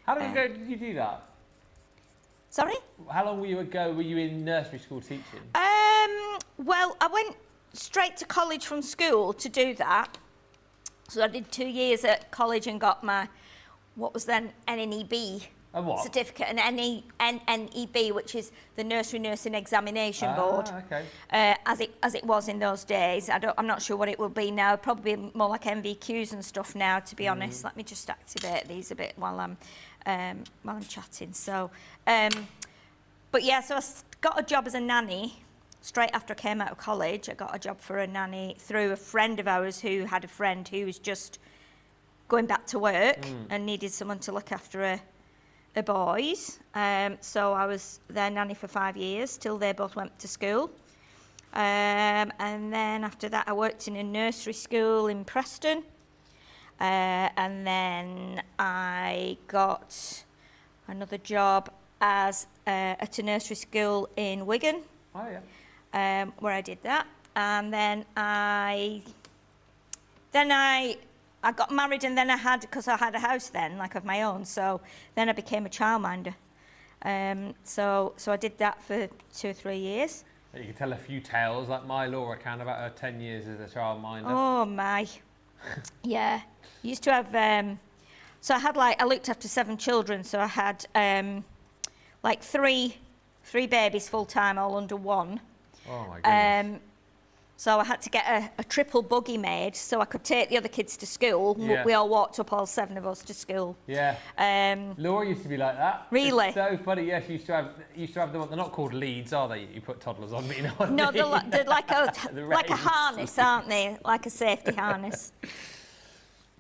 [SPEAKER 1] How long ago did you do that?
[SPEAKER 2] Sorry?
[SPEAKER 1] How long ago were you in nursery school teaching?
[SPEAKER 2] Well, I went straight to college from school to do that. So I did 2 years at college and got my, what was then NNEB certificate, and NNEB, which is the Nursery Nursing Examination Board, as it was in those days. I'm not sure what it will be now. Probably more like MVQs and stuff now, to be honest. Let me just activate these a bit while I'm chatting. So, but yeah, so I got a job as a nanny straight after I came out of college. I got a job for a nanny through a friend of ours who had a friend who was just going back to work and needed someone to look after her boys. So I was their nanny for 5 years till they both went to school. And then after that, I worked in a nursery school in Preston. And then I got another job at a nursery school in Wigan, where I did that. And then I got married, and then because I had a house then, like of my own, so then I became a childminder. So I did that for 2 or 3 years.
[SPEAKER 1] You can tell a few tales, like my Laura can, about her 10 years as a childminder.
[SPEAKER 2] Oh my, yeah. Used to have, so I looked after 7 children, so I had like three babies full time, all under 1.
[SPEAKER 1] Oh my goodness.
[SPEAKER 2] So I had to get a triple buggy made so I could take the other kids to school. Yeah. We all walked up, all 7 of us, to school. Yeah.
[SPEAKER 1] Laura used to be like that.
[SPEAKER 2] Really?
[SPEAKER 1] It's so funny. Yes, she used to have them. They're not called leads, are they? You put toddlers on, but you know what I mean?
[SPEAKER 2] No, they're like a harness, aren't they? Like a safety harness.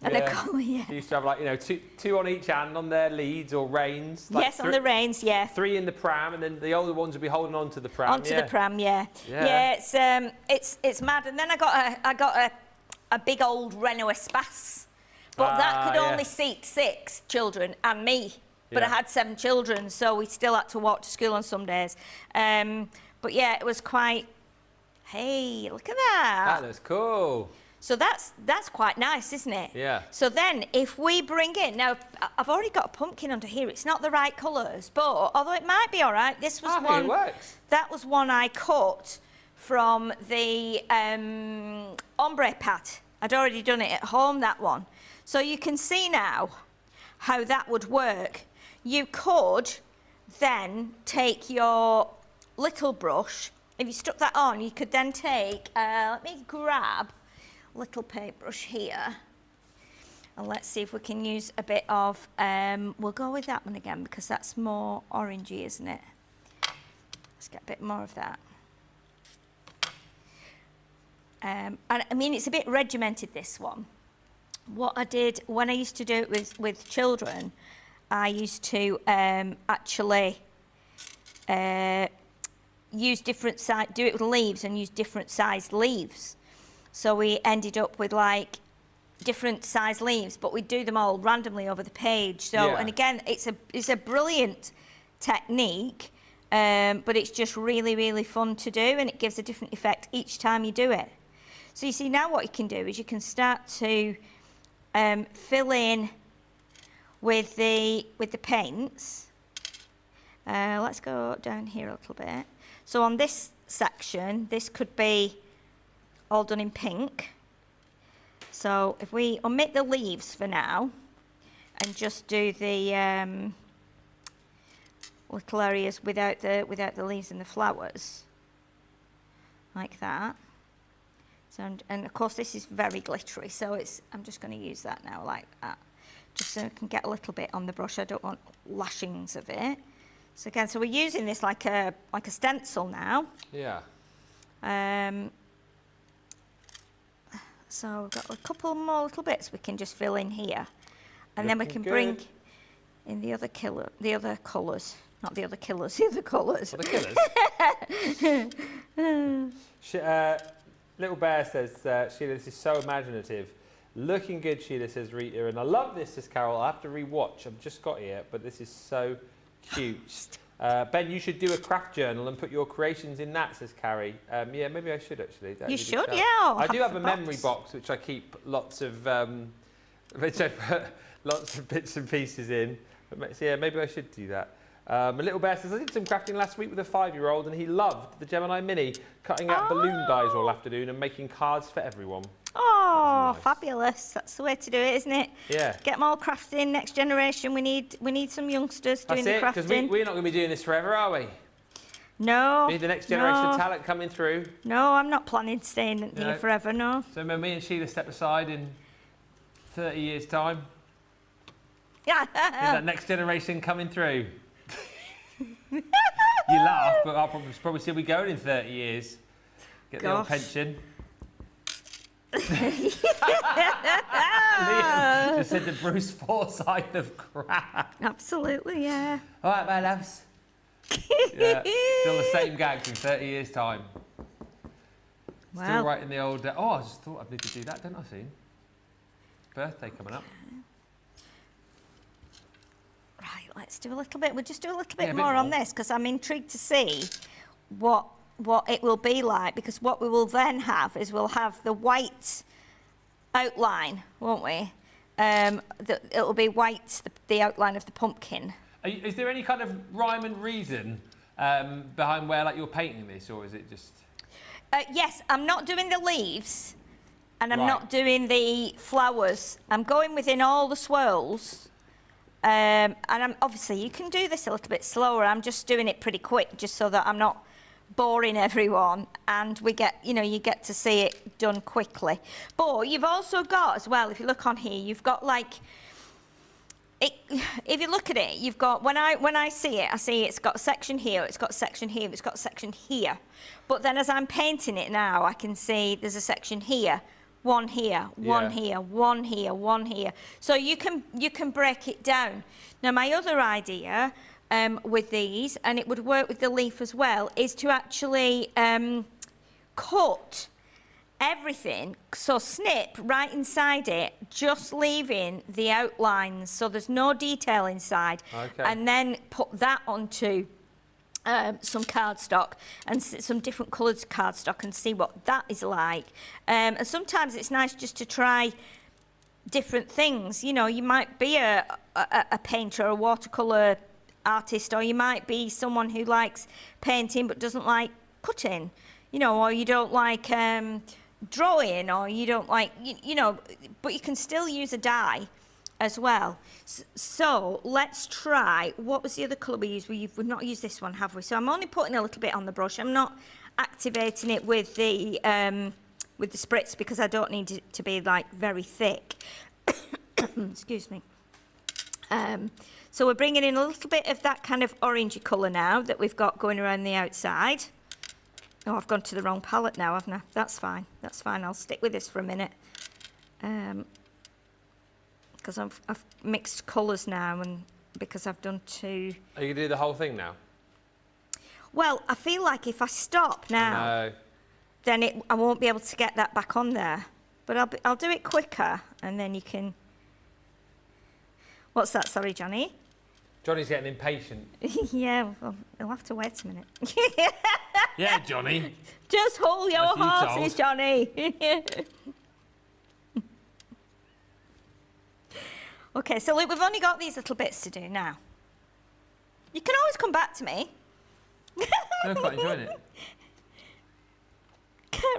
[SPEAKER 2] And a collar, yeah.
[SPEAKER 1] You used to have like, you know, two on each hand on their leads or reins. Like
[SPEAKER 2] Yes, on the reins, yeah.
[SPEAKER 1] 3 in the pram, and then the older ones would be holding on to the pram.
[SPEAKER 2] Onto the pram, yeah. Yeah, it's mad. And then I got a big old Renault Espace, but that could only seat 6 children and me. But I had 7 children, so we still had to walk to school on some days. But yeah, it was quite. Hey, look at that.
[SPEAKER 1] That looks cool.
[SPEAKER 2] So that's quite nice, isn't it?
[SPEAKER 1] Yeah.
[SPEAKER 2] So then if we bring in, now I've already got a pumpkin under here, it's not the right colours, but although it might be all right, this was one,
[SPEAKER 1] it works.
[SPEAKER 2] That was one I cut from the ombre pad. I'd already done it at home, that one. So you can see now how that would work. You could then take your little brush, if you stuck that on, you could then take, let me grab little paintbrush here, and let's see if we can use a bit of we'll go with that one again because that's more orangey, isn't it? Let's get a bit more of that. And I mean, it's a bit regimented, this one. What I did when I used to do it with children, I used to actually use different do it with leaves and use different sized leaves. So we ended up with like different size leaves, but we do them all randomly over the page. So, and again, it's a brilliant technique, but it's just really, really fun to do, and it gives a different effect each time you do it. So you see now what you can do is you can start to fill in with the paints. Let's go down here a little bit. So on this section, this could be all done in pink. So if we omit the leaves for now and just do the little areas without the leaves and the flowers, like that. So and of course this is very glittery, so I'm just going to use that now like that, just so I can get a little bit on the brush. I don't want lashings of it. So again, so we're using this like a stencil now.
[SPEAKER 1] Yeah.
[SPEAKER 2] So we've got a couple more little bits we can just fill in here, and then we can bring in the other colours, not the other killers, the other colours.
[SPEAKER 1] Well, the killers. Little Bear says, Sheila, this is so imaginative. Looking good, Sheila, says Rita, and I love this, says Carol. I have to re-watch. I've just got here, but this is so cute. Ben, you should do a craft journal and put your creations in that, says Carrie. Yeah, maybe I should actually.
[SPEAKER 2] You should, yeah.
[SPEAKER 1] I do have a memory box which I keep lots of which I put lots of bits and pieces in. But, so yeah, maybe I should do that. A Little Bear says, I did some crafting last week with a 5-year-old and he loved the Gemini Mini, cutting out balloon dies all afternoon and making cards for everyone.
[SPEAKER 2] Oh,
[SPEAKER 1] nice.
[SPEAKER 2] Fabulous. That's the way to do it, isn't it?
[SPEAKER 1] Yeah.
[SPEAKER 2] Get them all crafting, next generation. We need some youngsters doing the crafting.
[SPEAKER 1] Because we're not going to be doing this forever, are we?
[SPEAKER 2] No.
[SPEAKER 1] We need the next generation of talent coming through.
[SPEAKER 2] No, I'm not planning to stay here forever, no.
[SPEAKER 1] So when me and Sheila step aside in 30 years' time,
[SPEAKER 2] yeah.
[SPEAKER 1] that next generation coming through. You laugh, but I'll probably still be going in 30 years. Get the old pension. Liam just said the Bruce Forsyth of crap.
[SPEAKER 2] Absolutely, yeah.
[SPEAKER 1] All right, my loves. Yeah, still the same gags in 30 years' time.
[SPEAKER 2] Wow.
[SPEAKER 1] Still writing the old... I just thought I'd need to do that, didn't I, soon? Birthday coming up.
[SPEAKER 2] Right, let's do a little bit. We'll just do a little bit more on this because I'm intrigued to see what it will be like, because what we will then have is we'll have the white outline, won't we? It'll be white, the outline of the pumpkin.
[SPEAKER 1] Is there any kind of rhyme and reason behind where you're painting this, or is it just...
[SPEAKER 2] Yes, I'm not doing the leaves and I'm not doing the flowers. I'm going within all the swirls. And obviously you can do this a little bit slower. I'm just doing it pretty quick just so that I'm not boring everyone, and we get, you get to see it done quickly. But you've also got as well, if you look on here, you've got if you look at it, you've got, when I see it, I see it's got a section here, it's got a section here, it's got a section here. But then as I'm painting it now, I can see there's a section here one here, one here, one here, one here. So you can break it down. Now my other idea with these, and it would work with the leaf as well, is to actually cut everything, so snip right inside it, just leaving the outlines, so there's no detail inside.
[SPEAKER 1] Okay.
[SPEAKER 2] And then put that onto some cardstock and some different coloured cardstock and see what that is like. And sometimes it's nice just to try different things. You know, you might be a painter or a watercolour artist, or you might be someone who likes painting but doesn't like cutting, you know, or you don't like drawing, or you don't like, you know, but you can still use a die as well. So let's try, what was the other colour we used? We've not used this one, have we? So I'm only putting a little bit on the brush. I'm not activating it with the spritz because I don't need it to be like very thick. Excuse me. So we're bringing in a little bit of that kind of orangey colour now that we've got going around the outside. Oh, I've gone to the wrong palette now, haven't I? That's fine. That's fine. I'll stick with this for a minute. Because I've mixed colours now, and because I've done two.
[SPEAKER 1] Are you going to do the whole thing now?
[SPEAKER 2] Well, I feel like if I stop now, then I won't be able to get that back on there. But I'll do it quicker, and then you can... What's that? Sorry, Johnny?
[SPEAKER 1] Johnny's getting impatient.
[SPEAKER 2] Yeah, well, he'll have to wait a minute.
[SPEAKER 1] Yeah, Johnny.
[SPEAKER 2] Just hold your horses, Johnny. Okay, so look, we've only got these little bits to do now. You can always come back to me.
[SPEAKER 1] I'm quite enjoying it.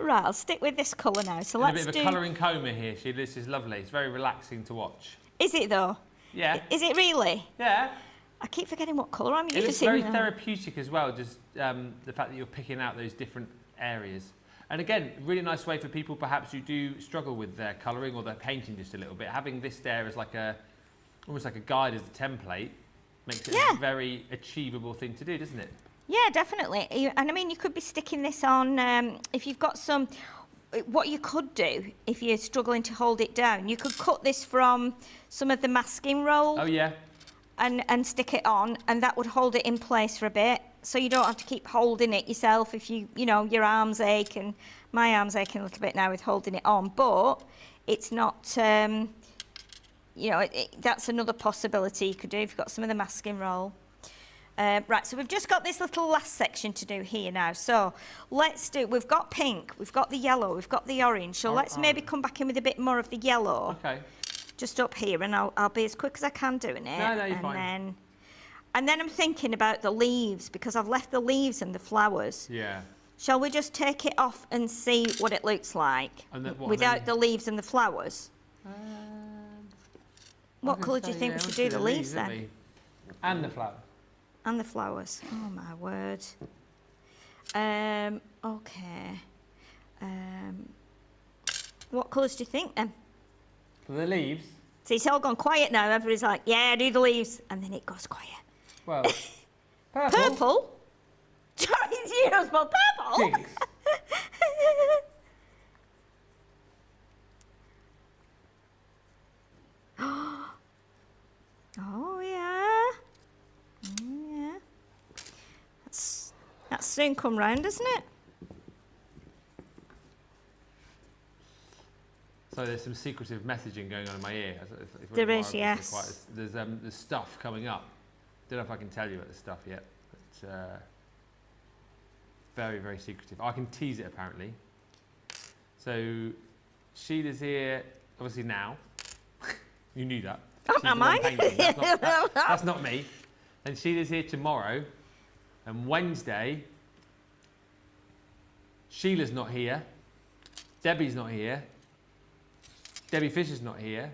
[SPEAKER 2] Right, I'll stick with this colour now. So
[SPEAKER 1] And
[SPEAKER 2] let's do...
[SPEAKER 1] a bit of a colouring coma here, Sheila. This is lovely. It's very relaxing to watch.
[SPEAKER 2] Is it though?
[SPEAKER 1] Yeah.
[SPEAKER 2] Is it really?
[SPEAKER 1] Yeah.
[SPEAKER 2] I keep forgetting what colour I'm using.
[SPEAKER 1] It's very therapeutic as well, just the fact that you're picking out those different areas. And again, really nice way for people perhaps who do struggle with their colouring or their painting just a little bit. Having this there as like almost like a guide as a template makes it a very achievable thing to do, doesn't it?
[SPEAKER 2] Yeah, definitely. And I mean, you could be sticking this on, if you've got some, what you could do if you're struggling to hold it down, you could cut this from some of the masking roll.
[SPEAKER 1] Oh yeah.
[SPEAKER 2] And stick it on, and that would hold it in place for a bit, so you don't have to keep holding it yourself if you know, your arms ache, and my arm's aching a little bit now with holding it on, but it's not, you know, that's another possibility you could do if you've got some of the masking roll. Right, so we've just got this little last section to do here now, so let's do, we've got pink, we've got the yellow, we've got the orange, so let's maybe come back in with a bit more of the yellow.
[SPEAKER 1] Okay.
[SPEAKER 2] Just up here, and I'll be as quick as I can doing it.
[SPEAKER 1] No, you're fine.
[SPEAKER 2] And then I'm thinking about the leaves, because I've left the leaves and the flowers.
[SPEAKER 1] Yeah.
[SPEAKER 2] Shall we just take it off and see what it looks like without the leaves and the flowers? What colour do you think we should do the leaves then?
[SPEAKER 1] And the flower.
[SPEAKER 2] And the flowers. Oh my word. Okay. What colours do you think then?
[SPEAKER 1] For the leaves?
[SPEAKER 2] See, it's all gone quiet now. Everybody's like, yeah, do the leaves. And then it goes quiet.
[SPEAKER 1] Well, purple.
[SPEAKER 2] Purple? Sorry, you don't smell purple?
[SPEAKER 1] Jinx.
[SPEAKER 2] Oh, yeah. Yeah. That's soon come round, isn't it?
[SPEAKER 1] So there's some secretive messaging going on in my ear.
[SPEAKER 2] There is, yes.
[SPEAKER 1] There's stuff coming up. Don't know if I can tell you about the stuff yet. But, very, very secretive. I can tease it apparently. So Sheila's here, obviously now. You knew that.
[SPEAKER 2] Oh, am I?
[SPEAKER 1] That's not me. And Sheila's here tomorrow. And Wednesday, Sheila's not here. Debbie's not here. Debbie Fisher's not here.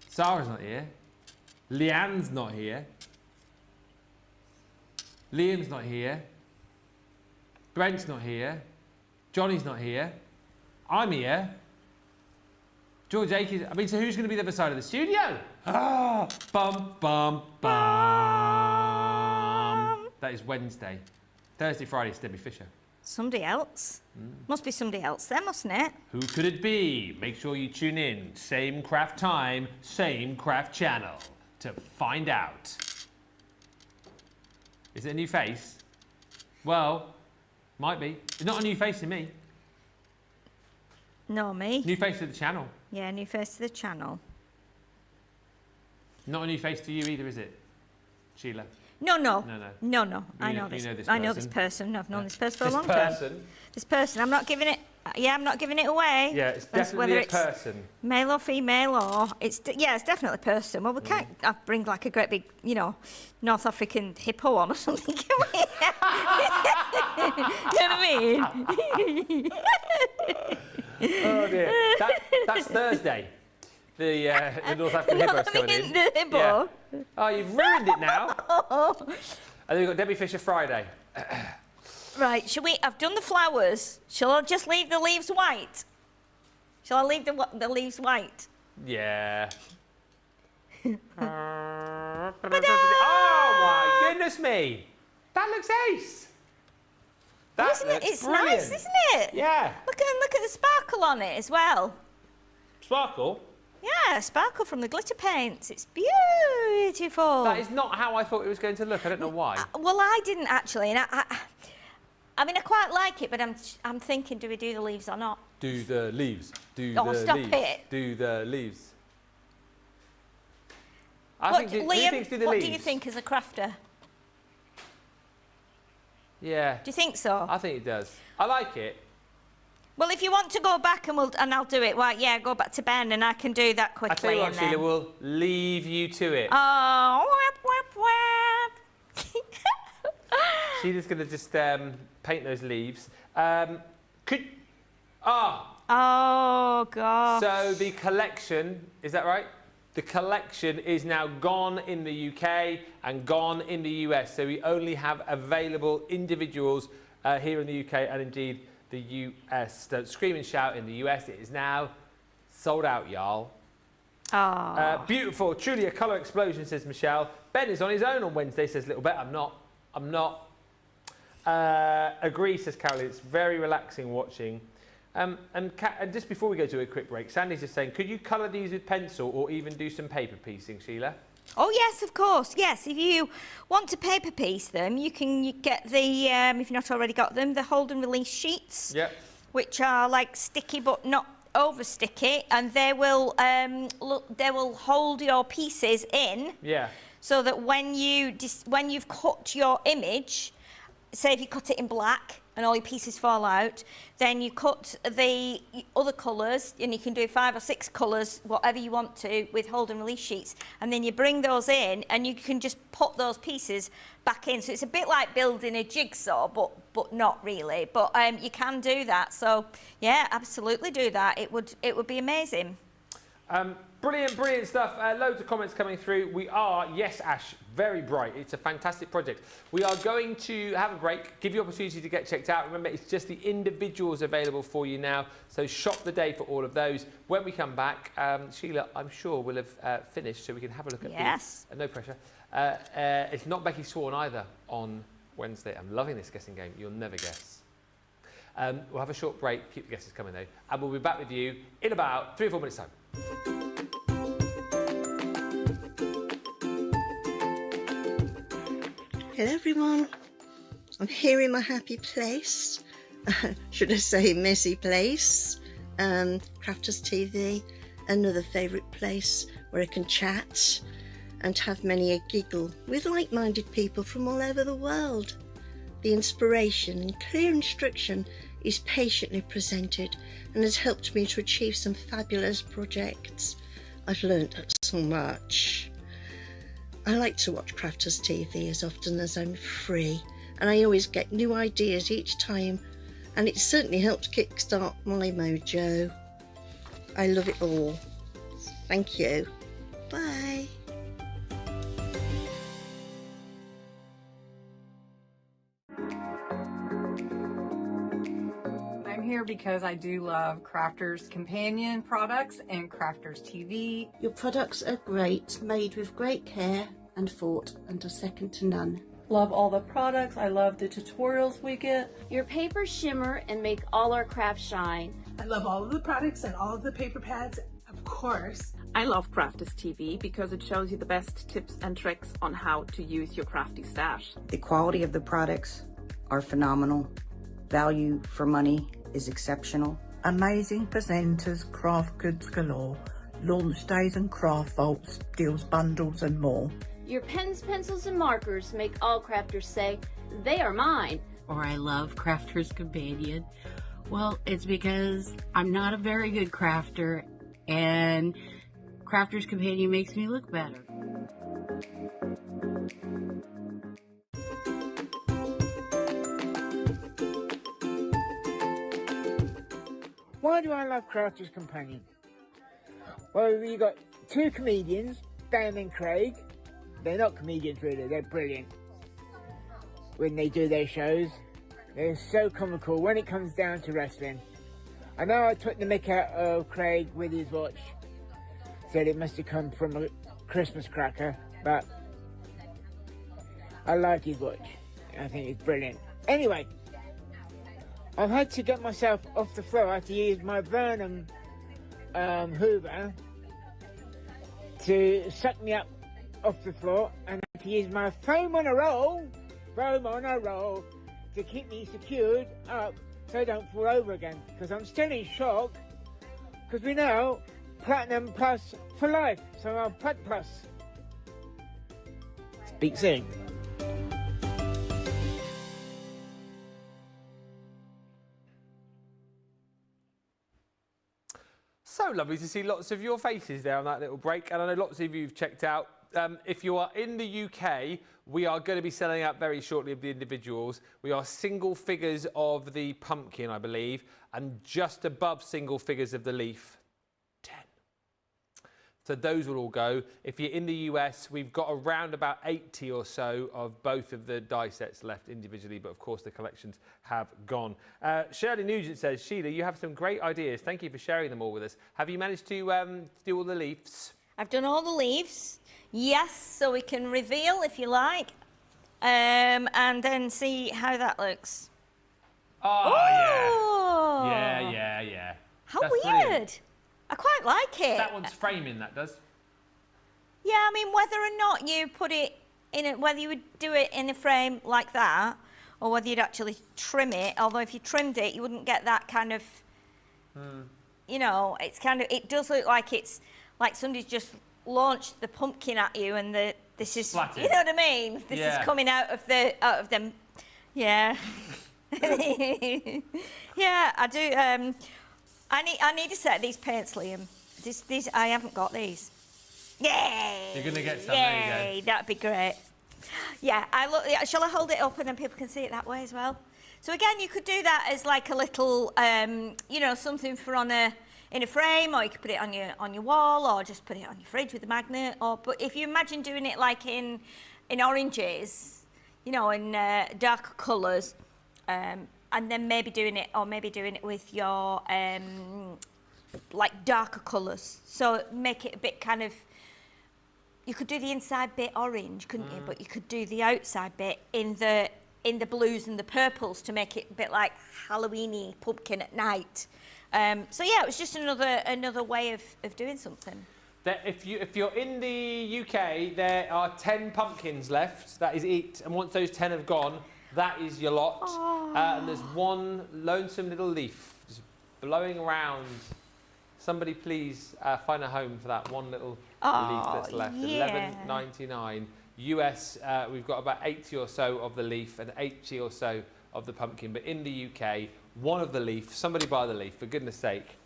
[SPEAKER 1] Sarah's not here. Leanne's not here. Liam's not here. Brent's not here. Johnny's not here. I'm here. George Akins. I mean, so who's going to be the other side of the studio? Ah, bum, bum, bum. That is Wednesday. Thursday, Friday is Debbie Fisher.
[SPEAKER 2] Somebody else. Must be somebody else there, mustn't it?
[SPEAKER 1] Who could it be? Make sure you tune in. Same craft time, same craft channel to find out. Is it a new face? Well, might be. It's not a new face to me.
[SPEAKER 2] No, me.
[SPEAKER 1] New face to the channel.
[SPEAKER 2] Yeah, new face to the channel.
[SPEAKER 1] Not a new face to you either, is it, Sheila?
[SPEAKER 2] No.
[SPEAKER 1] No.
[SPEAKER 2] I know this. I know this person. I've known this person for a long
[SPEAKER 1] time.
[SPEAKER 2] This person. I'm not giving it. Yeah, I'm not giving it away.
[SPEAKER 1] Yeah, it's definitely a person.
[SPEAKER 2] Male or female, or it's definitely a person. Well, we can't bring like a great big, North African hippo on or something, can we? You know what I mean?
[SPEAKER 1] Oh dear. That's Thursday. The North African hippo's coming in.
[SPEAKER 2] The hippo.
[SPEAKER 1] Yeah. Oh, you've ruined it now. And then we've got Debbie Fisher Friday.
[SPEAKER 2] Right, I've done the flowers. Shall I just leave the leaves white? Shall I leave the leaves white?
[SPEAKER 1] Yeah. Oh my goodness me. That looks ace.
[SPEAKER 2] Isn't it? It's
[SPEAKER 1] brilliant.
[SPEAKER 2] Nice, isn't it?
[SPEAKER 1] Yeah.
[SPEAKER 2] Look at the sparkle on it as well.
[SPEAKER 1] Sparkle?
[SPEAKER 2] Yeah, sparkle from the glitter paints. It's beautiful.
[SPEAKER 1] That is not how I thought it was going to look. I don't know why.
[SPEAKER 2] Well, I didn't actually, and I mean, I quite like it, but I'm thinking, do we do the leaves or not?
[SPEAKER 1] Do the leaves.
[SPEAKER 2] Stop it.
[SPEAKER 1] Do the leaves.
[SPEAKER 2] Liam,
[SPEAKER 1] do you think do the
[SPEAKER 2] what
[SPEAKER 1] leaves?
[SPEAKER 2] do you think as a crafter?
[SPEAKER 1] Yeah.
[SPEAKER 2] Do you think so?
[SPEAKER 1] I think it does. I like it.
[SPEAKER 2] Well, if you want to go back and I'll do it. Well, yeah, go back to Ben and I can do that quickly.
[SPEAKER 1] I tell you what,
[SPEAKER 2] and
[SPEAKER 1] Sheila,
[SPEAKER 2] then...
[SPEAKER 1] we'll leave you to it.
[SPEAKER 2] Oh, whap.
[SPEAKER 1] Sheila's going to just paint those leaves.
[SPEAKER 2] Oh, God.
[SPEAKER 1] So the collection, is that right? The collection is now gone in the UK and gone in the US. So we only have available individuals here in the UK and indeed the US. Don't scream and shout in the US. It is now sold out, y'all.
[SPEAKER 2] Oh.
[SPEAKER 1] Beautiful. Truly a colour explosion, says Michelle. Ben is on his own on Wednesday, says Little Bet. I'm not. Agree, says Carol. It's very relaxing watching. And just before we go to a quick break, Sandy's just saying, could you colour these with pencil or even do some paper piecing, Sheila?
[SPEAKER 2] Oh, yes, of course. Yes, if you want to paper piece them, you get the, if you've not already got them, the hold and release sheets.
[SPEAKER 1] Yep.
[SPEAKER 2] Which are like sticky but not over sticky, and they will hold your pieces in.
[SPEAKER 1] Yeah.
[SPEAKER 2] So that when you've cut your image, say if you cut it in black and all your pieces fall out, then you cut the other colours, and you can do 5 or 6 colours, whatever you want to, with hold and release sheets, and then you bring those in and you can just put those pieces back in. So it's a bit like building a jigsaw, but not really. But you can do that. So yeah, absolutely do that. It would be amazing.
[SPEAKER 1] Brilliant stuff. Loads of comments coming through. We are, yes, Ash, very bright. It's a fantastic project. We are going to have a break, give you opportunity to get checked out. Remember, it's just the individuals available for you now. So shop the day for all of those. When we come back, Sheila, I'm sure, will have finished so we can have a look at
[SPEAKER 2] yes.
[SPEAKER 1] these. No pressure. It's not Becky Swan either on Wednesday. I'm loving this guessing game. You'll never guess. We'll have a short break. Keep the guesses coming, though. And we'll be back with you in about 3 or 4 minutes' time.
[SPEAKER 4] Hello everyone, I'm here in my happy place, should I say messy place, Crafters TV, another favourite place where I can chat and have many a giggle with like-minded people from all over the world. The inspiration and clear instruction is patiently presented and has helped me to achieve some fabulous projects. I've learnt so much. I like to watch Crafters TV as often as I'm free, and I always get new ideas each time, and it certainly helps kickstart my mojo. I love it all. Thank you. Bye.
[SPEAKER 5] I'm here because I do love Crafters Companion products and Crafters TV.
[SPEAKER 4] Your products are great, made with great care and thought, and are second to none.
[SPEAKER 3] Love all the products. I love the tutorials we get.
[SPEAKER 6] Your papers shimmer and make all our crafts shine.
[SPEAKER 7] I love all of the products and all of the paper pads, of course.
[SPEAKER 8] I love Crafters TV because it shows you the best tips and tricks on how to use your crafty stash.
[SPEAKER 9] The quality of the products are phenomenal. Value for money is exceptional.
[SPEAKER 10] Amazing presenters, craft goods galore, launch days and craft vaults, deals bundles and more.
[SPEAKER 6] Your pens, pencils, and markers make all crafters say, they are mine.
[SPEAKER 11] Or I love Crafters Companion. Well, it's because I'm not a very good crafter, and Crafters Companion makes me look better.
[SPEAKER 12] Why do I love Crafters Companion? Well, you got two comedians, Dan and Craig. They're not comedians really, they're brilliant when they do their shows. They're so comical when it comes down to wrestling. I know I took the mick out of Craig with his watch. Said it must have come from a Christmas cracker, but I like his watch. I think it's brilliant. Anyway, I've had to get myself off the floor. I had to use my Burnham Hoover to suck me up off the floor, and I had to use my foam on a roll to keep me secured up so I don't fall over again, because I'm still in shock, because we know Platinum Plus for life, so I'm Plat Plus. Speak soon.
[SPEAKER 1] So lovely to see lots of your faces there on that little break, and I know lots of you have checked out. If you are in the UK, we are going to be selling out very shortly of the individuals. We are single figures of the pumpkin, I believe, and just above single figures of the leaf, 10. So those will all go. If you're in the US, we've got around about 80 or so of both of the die sets left individually, but of course the collections have gone. Shirley Nugent says, Sheila, you have some great ideas. Thank you for sharing them all with us. Have you managed to do all the leaves?
[SPEAKER 2] I've done all the leaves. Yes, so we can reveal if you like, and then see how that looks.
[SPEAKER 1] Oh, yeah. Yeah.
[SPEAKER 2] How
[SPEAKER 1] That's
[SPEAKER 2] weird.
[SPEAKER 1] brilliant.
[SPEAKER 2] I quite like it.
[SPEAKER 1] That one's framing, that does.
[SPEAKER 2] Yeah, I mean, whether or not you put it in it, whether you would do it in a frame like that, or whether you'd actually trim it, although if you trimmed it, you wouldn't get that kind of, you know, it's kind of, it does look like it's, like somebody's just launched the pumpkin at you, and this is,
[SPEAKER 1] Splattered.
[SPEAKER 2] you know what I mean? This is coming out of them. Yeah. Yeah, I do. I need a set of these paints, Liam. These I haven't got these. Yay!
[SPEAKER 1] You're gonna get some.
[SPEAKER 2] Yay!
[SPEAKER 1] There you go.
[SPEAKER 2] That'd be great. Yeah, shall I hold it up and then people can see it that way as well? So again, you could do that as like a little, you know, something for in a frame, or you could put it on your wall, or just put it on your fridge with a magnet. But if you imagine doing it like in oranges, you know, in darker colours, and then maybe doing it with your like darker colours. So make it a bit kind of. You could do the inside bit orange, couldn't you? But you could do the outside bit in the blues and the purples to make it a bit like Halloweeny pumpkin at night. So yeah, it was just another way of doing something.
[SPEAKER 1] If you're in the UK, there are 10 pumpkins left. That is it. And once those 10 have gone, that is your lot. And there's one lonesome little leaf just blowing around. Somebody please find a home for that one little leaf that's left.
[SPEAKER 2] Yeah.
[SPEAKER 1] $11.99. US, we've got about 80 or so of the leaf and 80 or so of the pumpkin. But in the UK, one of the leaf, somebody buy the leaf, for goodness sake,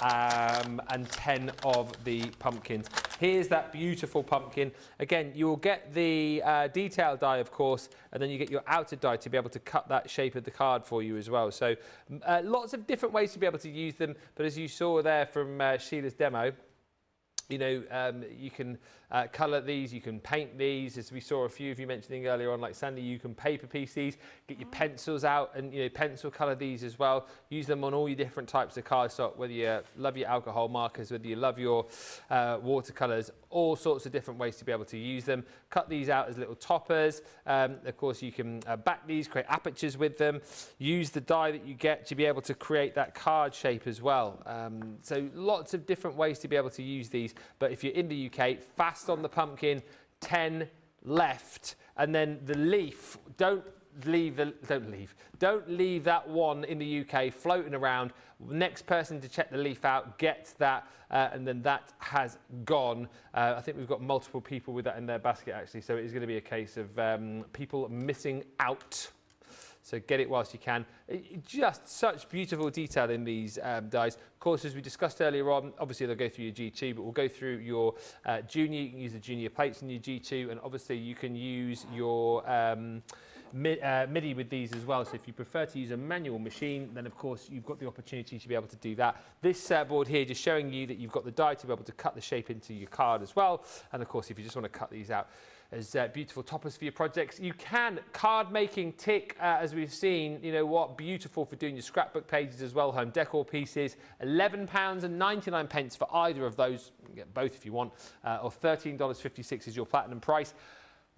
[SPEAKER 1] and 10 of the pumpkins. Here's that beautiful pumpkin. Again, you will get the detail die, of course, and then you get your outer die to be able to cut that shape of the card for you as well. So lots of different ways to be able to use them. But as you saw there from Sheila's demo, you know, you can colour these, you can paint these, as we saw a few of you mentioning earlier on, like Sandy, you can paper piece these, get your pencils out and pencil colour these as well. Use them on all your different types of cardstock, whether you love your alcohol markers, whether you love your watercolours, all sorts of different ways to be able to use them. Cut these out as little toppers. Of course, you can back these, create apertures with them. Use the die that you get to be able to create that card shape as well. So lots of different ways to be able to use these. But if you're in the UK, fast on the pumpkin, 10 left. And then the leaf, don't leave that one in the UK floating around. Next person to check the leaf out gets that, and then that has gone. I think we've got multiple people with that in their basket actually, so it is going to be a case of people missing out. So get it whilst you can. Just such beautiful detail in these dies. Of course, as we discussed earlier on, obviously they'll go through your G2, but we'll go through your junior. You can use the junior plates in your G2, and obviously you can use your MIDI with these as well. So if you prefer to use a manual machine, then of course you've got the opportunity to be able to do that. This board here just showing you that you've got the die to be able to cut the shape into your card as well. And of course, if you just want to cut these out as beautiful toppers for your projects, you can. Card making tick, as we've seen, you know what, beautiful for doing your scrapbook pages as well, home decor pieces. £11.99 for either of those. You can get both if you want, or $13.56 is your platinum price.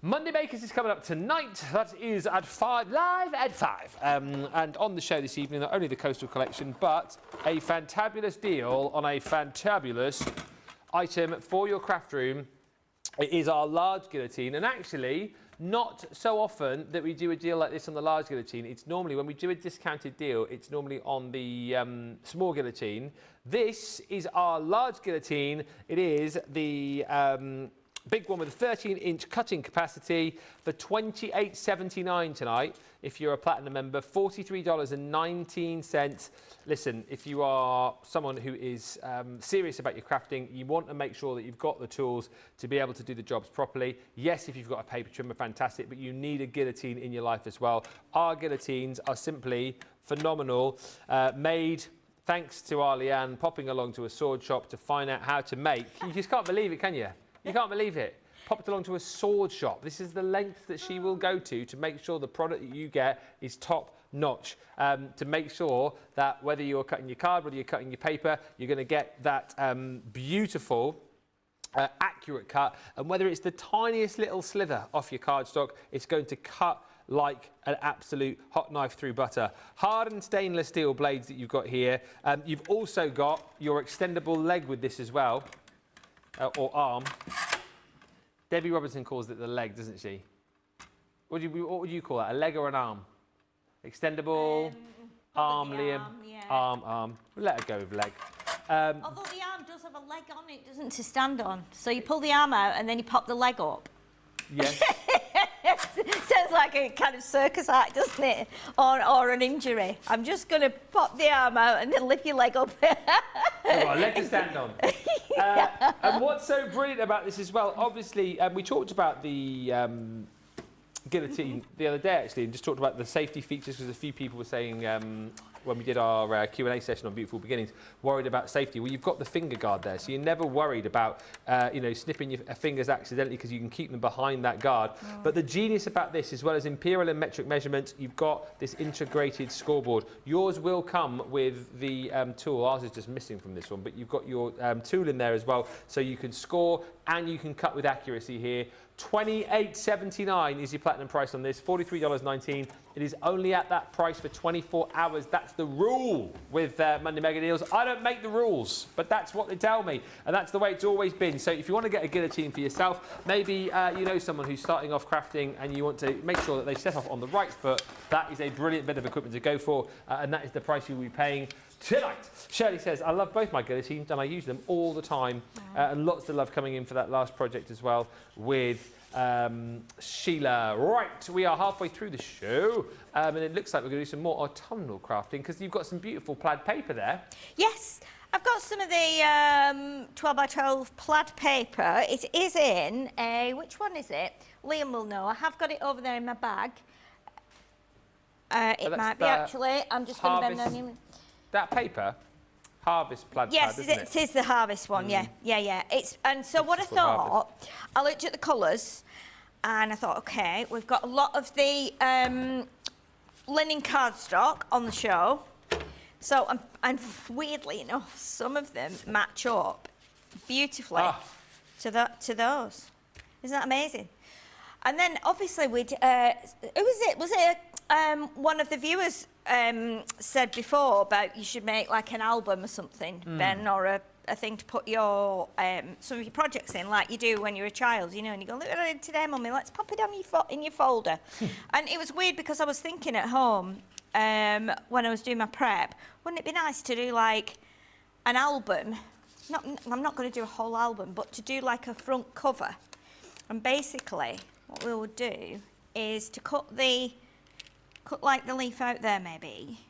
[SPEAKER 1] Monday Makers is coming up tonight. That is at 5, live at 5. And on the show this evening, not only the Coastal Collection, but a fantabulous deal on a fantabulous item for your craft room. It is our large guillotine, and actually not so often that we do a deal like this on the large guillotine. It's normally, when we do a discounted deal, it's normally on the small guillotine. This is our large guillotine. It is the big one with a 13-inch cutting capacity for $28.79 tonight. If you're a platinum member, $43.19. Listen, if you are someone who is serious about your crafting, you want to make sure that you've got the tools to be able to do the jobs properly. Yes, if you've got a paper trimmer, fantastic, but you need a guillotine in your life as well. Our guillotines are simply phenomenal, made thanks to our Leanne popping along to a sword shop to find out how to make. You just can't believe it, can you? You can't believe it. Popped along to a sword shop. This is the length that she will go to make sure the product that you get is top notch. To make sure that whether you're cutting your card, whether you're cutting your paper, you're going to get that beautiful, accurate cut. And whether it's the tiniest little sliver off your cardstock, it's going to cut like an absolute hot knife through butter. Hardened stainless steel blades that you've got here. You've also got your extendable leg with this as well. Or arm. Debbie Robertson calls it the leg, doesn't she? What would you call that? A leg or an arm? Extendable, arm, Liam.
[SPEAKER 2] Yeah.
[SPEAKER 1] Arm. We'll let her go with leg.
[SPEAKER 2] Although the arm does have a leg on it, doesn't it, to stand on? So you pull the arm out and then you pop the leg up.
[SPEAKER 1] Yes.
[SPEAKER 2] Sounds like a kind of circus act, doesn't it? Or an injury. I'm just going to pop the arm out and then lift your leg up.
[SPEAKER 1] Well, leg to stand on. And what's so brilliant about this as well, obviously, we talked about the guillotine the other day, actually, and just talked about the safety features, because a few people were saying when we did our Q&A session on Beautiful Beginnings, worried about safety. Well, you've got the finger guard there, so you're never worried about, snipping your fingers accidentally, because you can keep them behind that guard. Oh. But the genius about this, as well as imperial and metric measurements, you've got this integrated scoreboard. Yours will come with the tool. Ours is just missing from this one, but you've got your tool in there as well, so you can score and you can cut with accuracy here. $28.79 is your platinum price on this, $43.19. It is only at that price for 24 hours. That's the rule with Monday Mega Deals. I don't make the rules, but that's what they tell me, and that's the way it's always been. So if you want to get a guillotine for yourself, maybe you know someone who's starting off crafting and you want to make sure that they set off on the right foot, that is a brilliant bit of equipment to go for, and that is the price you'll be paying tonight. Shirley says, I love both my guillotines and I use them all the time. And lots of love coming in for that last project as well with Sheila. Right, we are halfway through the show, and it looks like we're going to do some more autumnal crafting, because you've got some beautiful plaid paper there.
[SPEAKER 2] Yes, I've got some of the 12 by 12 plaid paper. It is in a, which one is it? Liam will know. I have got it over there in my bag. It might be actually. I'm just going to bend on you.
[SPEAKER 1] That paper? Harvest plaid pad,
[SPEAKER 2] yes,
[SPEAKER 1] isn't
[SPEAKER 2] it is the harvest one. Yeah. It's and so what I thought, I looked at the colours, and I thought, okay, we've got a lot of the linen cardstock on the show. So and weirdly enough, some of them match up beautifully to those. Isn't that amazing? And then obviously who was it? Was it one of the viewers said before about you should make like an album or something, Ben, or a thing to put your some of your projects in, like you do when you're a child, you know, and you go, look what I did today, Mummy, let's pop it on in your folder. And it was weird because I was thinking at home when I was doing my prep, wouldn't it be nice to do like an album? I'm not going to do a whole album, but to do like a front cover. And basically what we would do is to cut like the leaf out there maybe.